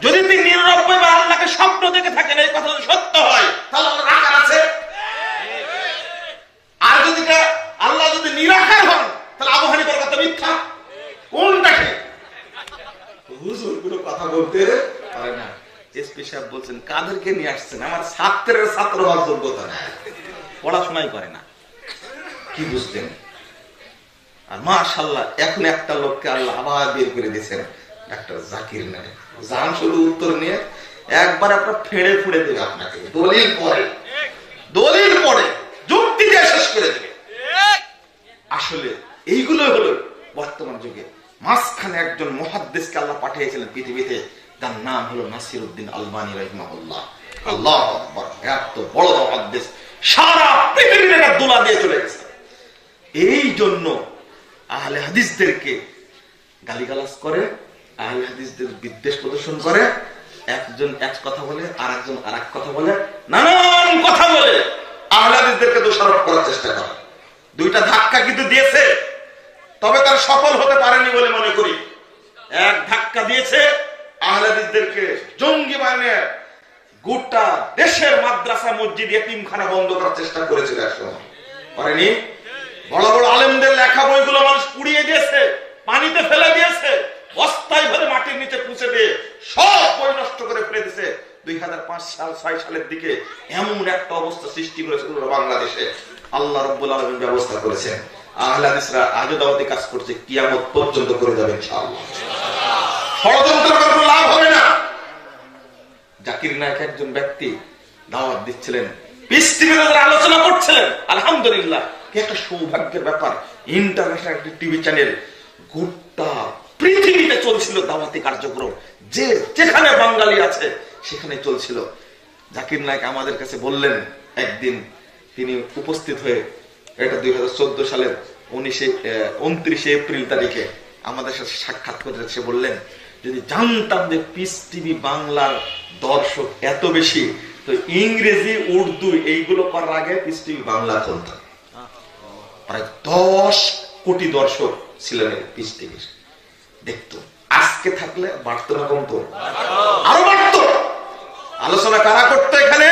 যদি তুমি 99 বার আল্লাহকে স্বপ্ন দেখে থাকেন, এই কথা যদি সত্য হয়, তাহলে আল্লাহর আকার আছে। আর যদি আল্লাহ যদি নিরাকার হন, তাহলে আবু হানিফার কথা মিথ্যা। কোনটাকে? হুজুর গুলো কথা বলতে পারে না। এসপি সাহেব বলছেন কাদেরকে নিয়ে আসছেন? আমার ছাত্রের ছাত্র হওয়ার যোগ্যতা নাই, পড়াশোনাই করে না, কি বুঝতেন? আর মাশাআল্লাহ এখন একটা লোককে আল্লাহ আবার বের করে দিয়েছেন, ডাক্তার জাকির নামে। জান শুধু উত্তর নিয়ে একবার আপনার ফেড়ে ফুড়ে দেবে, আপনাকে দলিল পড়ে যুক্তি দিয়ে শেষ করে দেবে। আসলে এইগুলো হলো বর্তমান যুগে। মাঝখানে একজন মুহাদ্দিসকে আল্লাহ পাঠিয়েছিলেন পৃথিবীতে, তার নাম হলো নাসিরউদ্দিন আলবানী রাহিমাহুল্লাহ। আল্লাহু আকবার, এত বড় মুহাদ্দিস, সারা পৃথিবীর একটা দোলা দিয়ে চলে গেছে। এই জন্য আহলে হাদিসদেরকে গালিগালাজ করে, আহলে হাদিসদের বিদ্বেষ প্রদর্শন করে। একজন এক কথা বলে, আর একজন আর এক কথা বলে, নানান কথা বলে আহলে হাদিসদেরকে দোষারোপ করার চেষ্টা করে। দুইটা ধাক্কা কিন্তু দিয়েছে, তবে তার সফল হতে পারেনি বলে মনে করি। এক ধাক্কা দিয়েছে, আহলে হাদিসদেরকে জঙ্গি বানিয়ে গোটা দেশের মাদ্রাসা মসজিদ এতিমখানা বন্ধ করার চেষ্টা করেছিল, একসময় পারেনি। বড় বড় আলেমদের লেখা বইগুলো মানুষ পুড়িয়ে দিয়েছে, পানিতে ফেলে দিয়েছে, বস্তায় ভরে মাটির নিচে পুঁছে দিয়ে সব বই নষ্ট করে ফেলে দিয়েছে। 2005-6 সালের দিকে এমন একটা অবস্থা সৃষ্টি করেছে বাংলাদেশে, আল্লাহ রাব্বুল আলামিন ব্যবস্থা করেছেন। আহলে হাদিসরা আজও দাওয়াতি কাজ করছে, কিয়ামত পর্যন্ত করে যাবে ইনশাআল্লাহ। ষড়যন্ত্র করে কোনো লাভ হবে না। জাকির নায়েক একজন ব্যক্তি দাওয়াত দিচ্ছিলেন, পিস টিভিতে আলোচনা করছিলেন। আলহামদুলিল্লাহ, কি একটা সৌভাগ্যের ব্যাপার, ইন্টারন্যাশনাল একটি টিভি চ্যানেল, গোটা পৃথিবীতে চলছিল দাওয়াতি কার্যক্রম, যে যেখানে বাঙালি আছে সেখানে চলছিল। জাকির নায়েক আমাদের কাছে বললেন, একদিন তিনি উপস্থিত হয়ে, এটা 2014 সালের 29 এপ্রিল তারিখে আমাদের সাথে সাক্ষাৎ করে সে বললেন, যদি জানতাম যে পিস টিভি বাংলার দর্শক এত বেশি, তো ইংরেজি উর্দু এইগুলো করার আগে পিস টিভি বাংলা চলত। প্রায় 10 কোটি দর্শক ছিলেন পিস টিভির, দেখতো। আজকে থাকলে বাড়তো না কমতো? আরো বাড়তো। আলোচনা কারা করতো এখানে?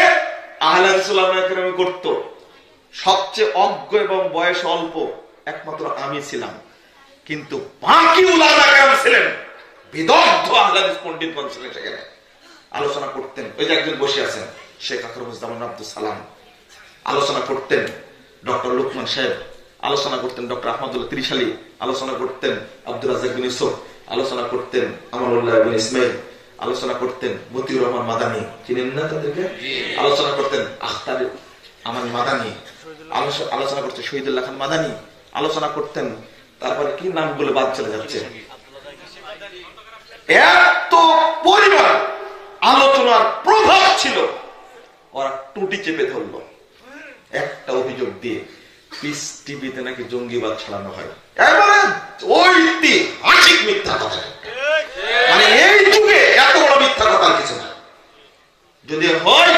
আহলে হাদিস উলামায়ে কেরাম করতো। সবচেয়ে অজ্ঞ এবং বয়স অল্প একমাত্র আমি ছিলাম, কিন্তু বাকি উলামায়ে কেরাম ছিলেন বিদগ্ধ আহলে হাদিস পণ্ডিতগণ ছিলেন সেখানে, আলোচনা করতেন। ওই যে একজন বসে আছেন, শেখ আকরামুজ্জামান আব্দুল সালাম আলোচনা করতেন, ডক্টর লুকমান সাহেব আলোচনা করতেন, ডক্টর আহমদুল্লাহ ত্রিশালী আলোচনা করতেন, আব্দুর রাজ্জাক বিন ইউসুফ আলোচনা করতেন, আমানুল্লাহ বিন ইসমাইল আলোচনা করতেন, মতিউর রহমান মাদানী, চিনেন না তাদেরকে? আলোচনা করতেন আখতার আমান মাদানী, আলোচনা করতেন শহীদুল্লাহ খান মাদানী, আলোচনা করতেন, তারপরে কি নামগুলো বাদ চলে যাচ্ছে। এত পরিমাণ আলোচনার প্রভাব ছিল, ওরা টুটি চেপে ধরল একটা অভিযোগ দিয়ে, পিস টিভিতে নাকি জঙ্গিবাদ ছড়ানো হয়। এবারে ঐতিহাসিক মিথ্যা কথা, মানে এই যুগে এত বড় মিথ্যা কথা কিছু না। যদি হয়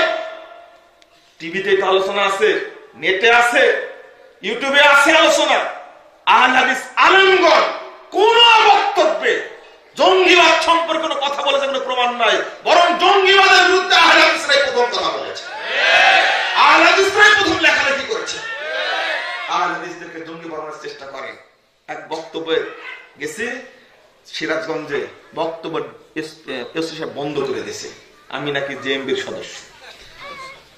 টিভিতে আলোচনা আছে, নেটে আছে, ইউটিউবে আছে আলোচনা, আহলে হাদিস আলেমগণ কোন বক্তব্যে জঙ্গিবাদ সম্পর্কে কোনো কথা বলেছে কোনো প্রমাণ নাই, বরং জঙ্গিবাদের বিরুদ্ধে আহলে হাদিসরাই প্রথম কথা বলেছে, আহলে হাদিসরাই প্রথম লেখালেখি করেছে। আহলে হাদিসদেরকে জঙ্গি বানানোর চেষ্টা করে। এক বক্তব্যে গেছে সিরাজগঞ্জে, বক্তব্য বন্ধ করে দিয়েছে, আমি নাকি জেএমবির সদস্য।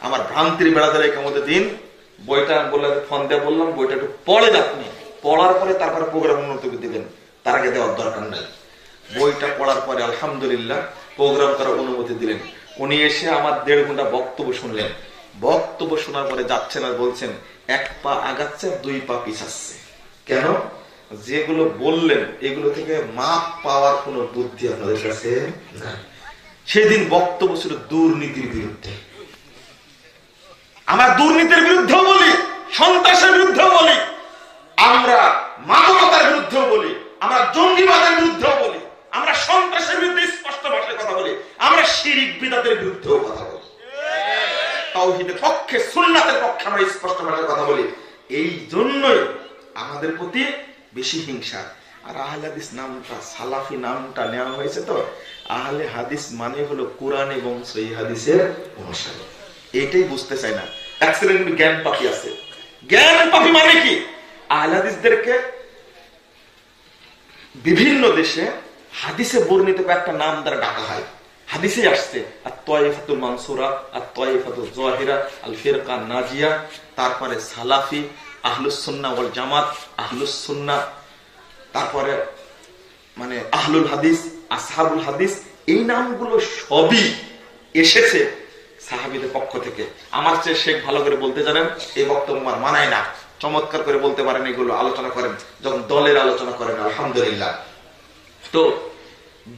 আমার ভ্রান্তির বেড়াদারে কেমন দিন বইটা বলে ফোন দিয়ে বললাম বইটা একটু পড়েন, আপনি পড়ার পরে তারপরে প্রোগ্রাম উন্নত দিবেন, তার আগে দেওয়ার দরকার নাই। বইটা পড়ার পরে আলহামদুলিল্লাহ প্রোগ্রাম করার অনুমতি দিলেন। উনি এসে আমার 1.5 ঘন্টা বক্তব্য শুনলেন। বক্তব্য শোনার পরে যাচ্ছেন আর বলছেন 1 পা আগাচ্ছে 2 পা পিছাচ্ছে। কেন? যেগুলো বললেন এগুলো থেকে মাপ পাওয়ার কোন বুদ্ধি আপনাদের কাছে নাই। সেদিন বক্তব্য ছিল দুর্নীতির বিরুদ্ধে। আমরা দুর্নীতির বিরুদ্ধেও বলি, সন্ত্রাসের বিরুদ্ধেও বলি, আমরা মাদকতার বিরুদ্ধেও বলি, আমরা জঙ্গিবাদের বিরুদ্ধেও বলি, আমরা সন্ত্রাসের বিরুদ্ধে স্পষ্ট ভাষায় কথা বলি, আমরা শিরিক বিদআতের বিরুদ্ধেও কথা বলি, তাওহীদের পক্ষে সুন্নাতের পক্ষে আমরা স্পষ্ট ভাষায় কথা বলি। এই জন্যই আমাদের প্রতি বেশি হিংসা। আর আহলে হাদিস নামটা, সালাফি নামটা নেওয়া হয়েছে তো, আহলে হাদিস মানে হলো কোরআন এবং সহিহ হাদিসের অনুসারী। এটাই বুঝতে চায় না। এক্সেলেন্ট জ্ঞান পাপী আছে। জ্ঞান পাপী মানে কি? আহলে হাদিসদেরকে বিভিন্ন দেশে হাদিসে বর্ণিত একটা নাম দ্বারা ডাকা হয়। হাদিসে আসছে আত-তায়েফাতুল মানসুরা, আত-তায়েফাতুল যাহিরা, আল ফিরকা নাজিয়া, তারপরে সালাফি, আহলুস সুন্নাহ ওয়াল জামাত, আহলুস সুন্নাহ, তারপরে মানে আহলুল হাদিস, আসহাবুল হাদিস। এই নামগুলো সবই এসেছে সাহাবীদের পক্ষ থেকে। আমার চেয়ে শেখ ভালো করে বলতে জানেন, এই বক্তব্য আমার মানায় না, চমৎকার করে বলতে পারেন, এগুলো আলোচনা করেন যখন দলের আলোচনা করেন আলহামদুলিল্লাহ। তো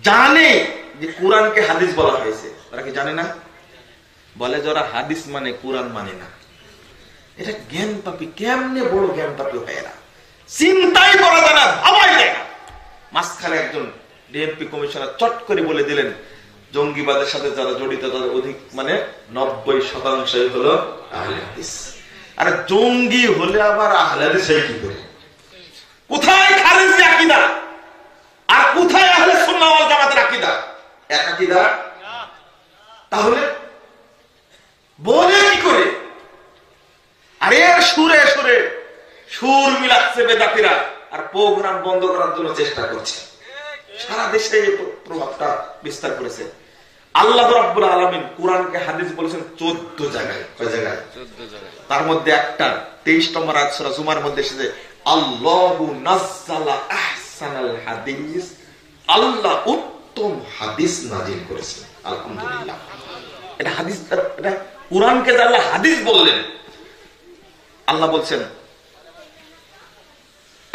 জানে যে কোরআনকে হাদিস বলা হয়েছে, ওরা কি জানে না? বলে যে ওরা হাদিস মানে কোরআন মানে না। এটা জ্ঞান পাপী। কেমনে বড় জ্ঞান পাপী হয় এরা, চিন্তাই করা যায় না, ভাবাই যায় না। মাঝখানে একজন ডিএমপি কমিশনার চট করে বলে দিলেন জঙ্গিবাদের সাথে যারা জড়িত তাদের অধিক মানে 90% হলো আহলে হাদিস। আর জঙ্গি হলে আবার আহলে হাদিস হয় কি করে? কোথায় খারিজি আকীদা আর কোথায় আহলে সুন্নাহ ওয়াল জামাতের আকীদা? এক আকীদা। তাহলে বলে কি করে? আরে সুরে সুরে সুর মিলাচ্ছে বেদাতিরা, আর প্রোগ্রাম বন্ধ করার জন্য চেষ্টা করছে। সারা দেশে এই প্রভাবটা বিস্তার করেছে। আল্লাহ রাব্বুল আলামিন কোরআনকে হাদিস বলেছেন 14 জায়গায়। কয় জায়গায়? 14 জায়গায়। তার মধ্যে একটা 23 নম্বর আয়াত সূরা জুমার মধ্যে এসেছে আল্লাহু নাযালা আহসানাল হাদিস, আল্লাহ উত্তম হাদিস নাযিল করেছেন। আলহামদুলিল্লাহ। এটা হাদিস, এটা কোরআনকে আল্লাহ হাদিস বললেন। আল্লাহ বলছেন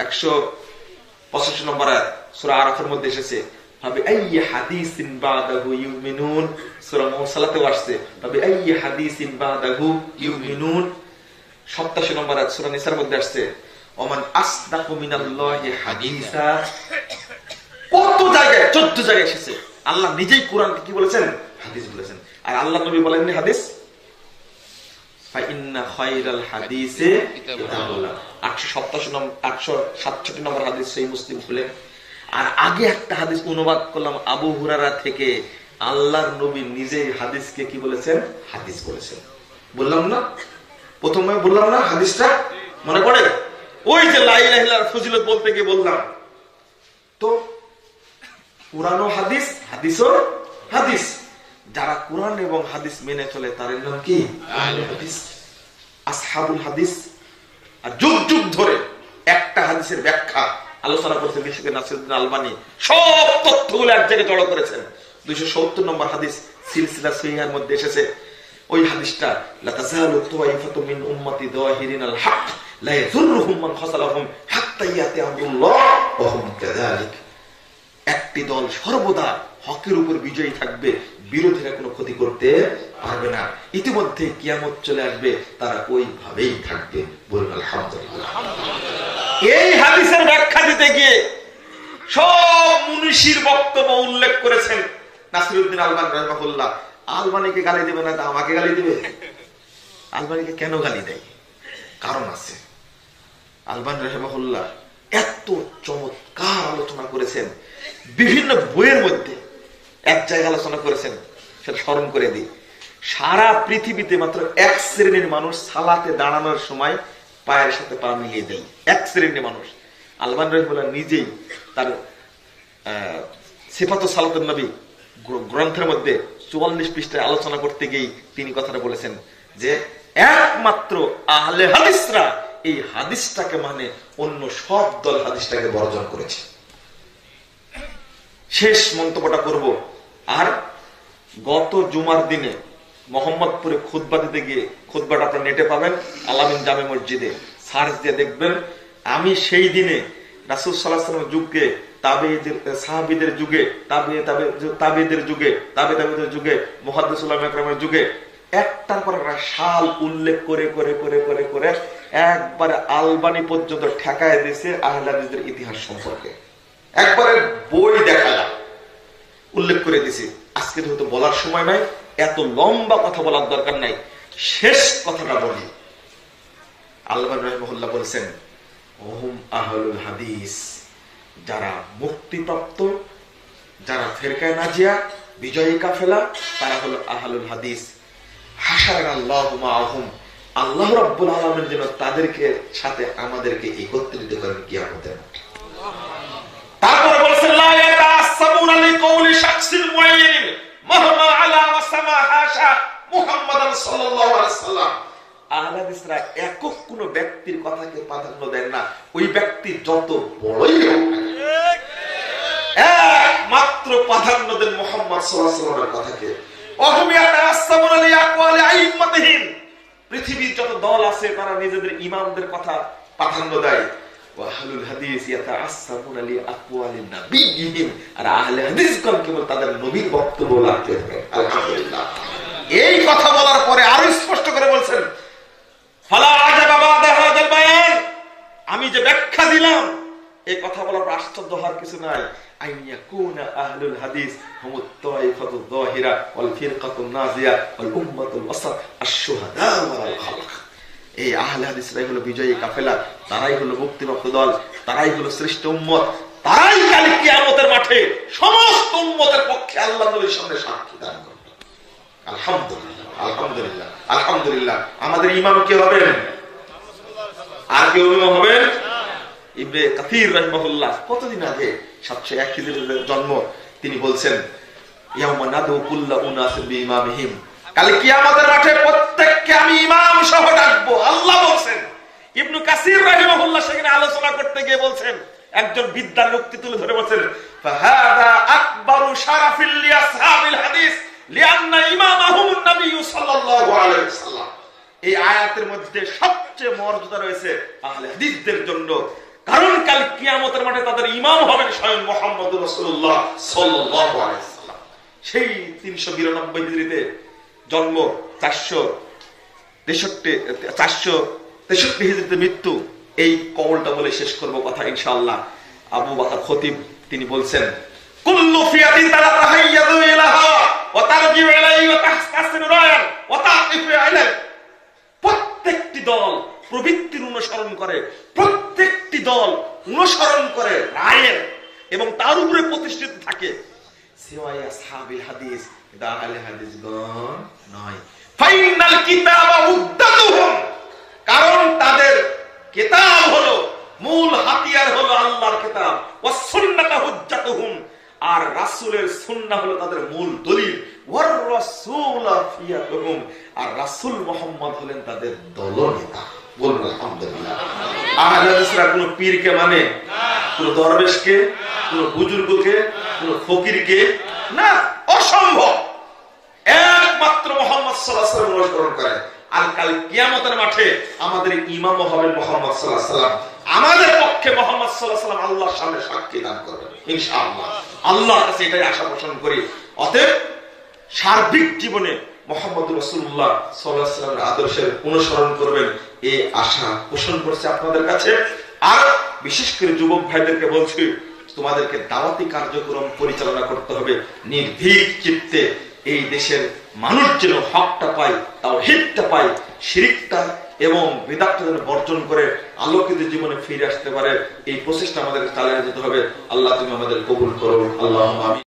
185 নম্বর আয়াত সূরা আরাফের মধ্যে এসেছে ভাবে আইয়ি হাদিসিন বাদাহু ইউমিনুন। সূরা মুরসালাতেও আসছে ভাবে আইয়ি হাদিসিন বাদাহু ইউমিনুন। 87 নম্বর আয়াত সূরা নিসার মধ্যে আসছে ওমান আসদাকু মিনাল্লাহি হাদিসা। কত জায়গায় 14 জায়গায় এসেছে। আল্লাহ নিজেই কোরআনকে কি বলেছেন? হাদিস বলেছেন। আর আল্লাহ নবী বলেননি হাদিস? ফাইন্না খায়রাল হাদিসে কিতাবুল্লাহ। 867 নম্বর হাদিস সহিহ মুসলিম খুলে। আর আগে একটা হাদিস অনুবাদ করলাম আবু হুরায়রা থেকে। আল্লাহর নবী নিজেই হাদিসকে কি বলেছেন? হাদিস বলেছেন। বললাম না প্রথমে? বললাম না হাদিসটা মনে পড়ে? ওই যে লা ইলাহা ইল্লাল্লাহর ফজিলত বলতে গিয়ে বললাম তো কোরআনও হাদিস, হাদিসও হাদিস। যারা কোরআন এবং হাদিস মেনে চলে তাদের নাম কি? আহলে হাদিস, আসহাবুল হাদিস। আর যুগ যুগ ধরে একটা হাদিসের ব্যাখ্যা আলোচনা করেছেন বিশেষ করে নাসিরউদ্দিন আলবানী। সব তথ্যগুলো এক জায়গায় জড়ো করেছেন। 270 নম্বর হাদিস সিলসিলা সহিহার মধ্যে এসেছে। ওই হাদিসটা লা তাযালু তাওয়াইফাতু মিন উম্মতি যাহিরিনাল হক লা ইয়াযুররুহুম মান খাসালাহুম হাত্তা ইয়াতি আমরুল্লাহ ওয়া হুম কাযালিক। একটি দল সর্বদা হকের উপর বিজয়ী থাকবে, বিরোধীরা কোনো ক্ষতি করতে পারবে না। ইতিমধ্যে কিয়ামত চলে আসবে, তারা ওইভাবেই থাকবে। বলুন আলহামদুলিল্লাহ। এই হাদিসের ব্যাখ্যা দিতে গিয়ে সব মুনিশির বক্তব্য উল্লেখ করেছেন নাসিরউদ্দিন আলবানী রাহিমাহুল্লাহ। আলবানীকে গালি দেবে না, আমাকে গালি দিবে? আলবানীকে কেন গালি দেয়? কারণ আছে। আলবানী রাহিমাহুল্লাহ এত চমৎকার আলোচনা করেছেন বিভিন্ন বইয়ের মধ্যে। এক জায়গায় আলোচনা করেছেন, সেটা স্মরণ করে দিই। সারা পৃথিবীতে মাত্র এক শ্রেণীর মানুষ সালাতে দাঁড়ানোর সময় পায়ের সাথে পা মিলিয়ে দেয়, এক শ্রেণীর মানুষ। আলবানী রাহিমাহুল্লাহ নিজেই তার সিফাত সালাতুন নবী গ্রন্থের মধ্যে 44 পৃষ্ঠায় আলোচনা করতে গিয়ে তিনি কথাটা বলেছেন যে একমাত্র আহলে হাদিসরা এই হাদিসটাকে মানে, অন্য সব দল হাদিসটাকে বর্জন করেছে। শেষ মন্তব্যটা করব। আর গত জুমার দিনে মোহাম্মদপুরে খুতবা দিতে গিয়ে, খুতবাটা আপনারা নেটে পাবেন, আলামিন জামে মসজিদে সার্চ দিয়ে দেখবেন। আমি সেই দিনে রাসূল সাল্লাল্লাহু আলাইহি ওয়াসাল্লামের যুগে, সাহাবীদের যুগে, তাবেঈদের যুগে, মুহাদ্দিস উলামা ইকরামের যুগে একটার পর একটা সাল উল্লেখ করে করে করে করে করে একবারে আলবানী পর্যন্ত ঠেকায় দিয়েছে আহলে হাদিসের ইতিহাস সম্পর্কে। একবারে বই দেখালাম, উল্লেখ করে দিয়েছে। আজকে যেহেতু বলার সময় নাই, এত লম্বা কথা বলার দরকার নাই, শেষ কথাটা বলি। আলবানী রাহিমাহুল্লাহ বলেছেন, ওহুম আহলুল হাদিস, যারা মুক্তিপ্রাপ্ত, যারা ফেরকায়ে নাজিয়া, বিজয়ী কাফেলা, তারা হলো আহলুল হাদিস। হাশারানাল্লাহু মাআহুম, আল্লাহ রাব্বুল আলামিন যেন তাদেরকে সাথে আমাদেরকে একত্রিত করেন কিয়ামতের মাঠে। তারপর বলেছেন, লা ইয়াতাআসসাবুনা লিকাউলি শাখসিন মুআয়্যানিন মাহমা আলা ওয়া সামা হাশা মুহাম্মাদান সাল্লাল্লাহু আলাইহি ওয়াসাল্লাম। আহলে হাদিসরা একক কোন ব্যক্তির কথাকে প্রাধান্য দেন না, ওই ব্যক্তি যত বড়ই হোক, একমাত্র প্রাধান্য দেন মুহাম্মদ সাল্লাল্লাহু আলাইহি ওয়াসাল্লামের কথাকে। পৃথিবীর যত দল আছে তারা নিজেদের ইমামদের কথা প্রাধান্য দেয়। আর আহলে হাদিসগণ কেবল তাদের নবীর বক্তব্য লাগতে থাকে। আলহামদুলিল্লাহ। এই কথা বলার পরে আরো স্পষ্ট করে বলছেন, আমি যে ব্যাখ্যা দিলাম, এই কথা বলার আশ্চর্য হওয়ার কিছু নাই। আহলুল হাদিস হুমুত তাইফাতুয যাহিরা ওয়াল ফিরকাতুন নাজিয়া ওয়াল উম্মাতুল ওয়াসাত আশ-শুহাদা ওয়াল খালক। এই আহলে হাদিসরাই হলো বিজয়ী কাফেলা, তারাই হলো মুক্তিপ্রাপ্ত দল, তারাই হলো শ্রেষ্ঠ উম্মত, তারাই কাল কিয়ামতের মাঠে সমস্ত উম্মতের পক্ষে আল্লাহর নবীর সামনে সাক্ষী দান করবে। আলহামদুলিল্লাহ, আলহামদুলিল্লাহ, আলহামদুলিল্লাহ। আমাদের ইমাম কে হবেন? আর কেউ ইমাম হবেন? ইবনে কাসির রাহিমাহুল্লাহ কতদিন আগে 701 হিজরিতে জন্ম, তিনি বলছেন, ইয়াউমা নাদু কুল্লা উনাসিন বিইমামিহিম, কাল কিয়ামতের মাঠে প্রত্যেককে আমি ইমাম সহ ডাকবো, আল্লাহ বলছেন। ইবনে কাসির রাহিমাহুল্লাহ সেখানে আলোচনা করতে গিয়ে বলছেন, একজন বিদ্যার লোকটি তুলে ধরে বলছেন, ফাহাদা আকবারু শারাফিল লিআসহাবিল হাদিস লিআন্না ইমামাহুমুন নবী সাল্লাল্লাহু আলাইহি ওয়াসাল্লাম। এই আয়াতের মধ্যে সবচেয়ে মর্যাদা রয়েছে আহলে হাদিসদের জন্য, কারণ কাল কিয়ামতের মাঠে তাদের ইমাম হবেন স্বয়ং মুহাম্মদ রাসূলুল্লাহ সাল্লাল্লাহু আলাইহি ওয়াসাল্লাম। সেই 392 হিজরিতে জন্ম, 463 হিজরিতে মৃত্যু। এই কওলটা বলে শেষ করব কথা ইনশাআল্লাহ। আবু বকর খতিব তিনি বলছেন, কুল্লু ফিয়াতিন তাতাহাইয়াযু ইলাহা ওয়া তারজিউ ইলাইহি ওয়া তাহতাসিনু রায়ান ওয়া তাকিফু ইলাইহি। প্রত্যেকটি দল প্রবৃত্তির অনুসরণ করে, প্রত্যেকটি দল অনুসরণ করে রায়ের এবং তার উপরে প্রতিষ্ঠিত থাকে। সিওয়া আসহাবিল হাদিস, আহলে হাদিসগণ নয়। ফাইনাল কিতাবা উদ্দাতুহুম, কারণ তাদের কিতাব হলো, মূল হাতিয়ার হলো আল্লাহর কিতাব। ওয়াস সুন্নাতু হুজ্জাতুহুম, আর রাসূলের সুন্নাহ হলো তাদের মূল দলিল। ওয়ার রাসূল ফিয়াতুহুম, আর রাসূল মুহাম্মদ হলেন তাদের দলনেতা। বলুন আলহামদুলিল্লাহ। আহলে হাদিসরা কোন পীরকে মানে, কোন দরবেশকে, কোন বুজুর্গকে, কোন ফকিরকে না, অসম্ভব। একমাত্র মুহাম্মদ সাল্লাল্লাহু আলাইহি ওয়াসাল্লাম অনুসরণ করে। আর কাল কিয়ামতের মাঠে আমাদের ইমাম হবেন মুহাম্মদ সাল্লাল্লাহু আলাইহি ওয়াসাল্লাম। আমাদের পক্ষে মুহাম্মদ সাল্লাল্লাহু আলাইহি ওয়াসাল্লাম আল্লাহর সামনে সাক্ষী দান করবেন ইনশাআল্লাহ। আল্লাহর কাছে এটাই আশা পোষণ করি। অতএব সার্বিক জীবনে মুহাম্মদ রাসূলুল্লাহ সাল্লাল্লাহু আলাইহি ওয়াসাল্লামের আদর্শের অনুসরণ করবেন, এই আশা পোষণ করছে আপনাদের কাছে। আর বিশেষ করে যুবক ভাইদেরকে বলছি, তোমাদেরকে দাওয়াতি কার্যক্রম পরিচালনা করতে হবে নির্ভীক চিত্তে। এই দেশের মানুষ যেন হকটা পায়, তাওহীদটা পায়, শিরকটা এবং বিদআতটা যেন বর্জন করে আলোকিত জীবনে ফিরে আসতে পারে, এই প্রচেষ্টা আমাদের চালিয়ে যেতে হবে। আল্লাহ তুমি আমাদের কবুল করো। আল্লাহুম্মা আমিন।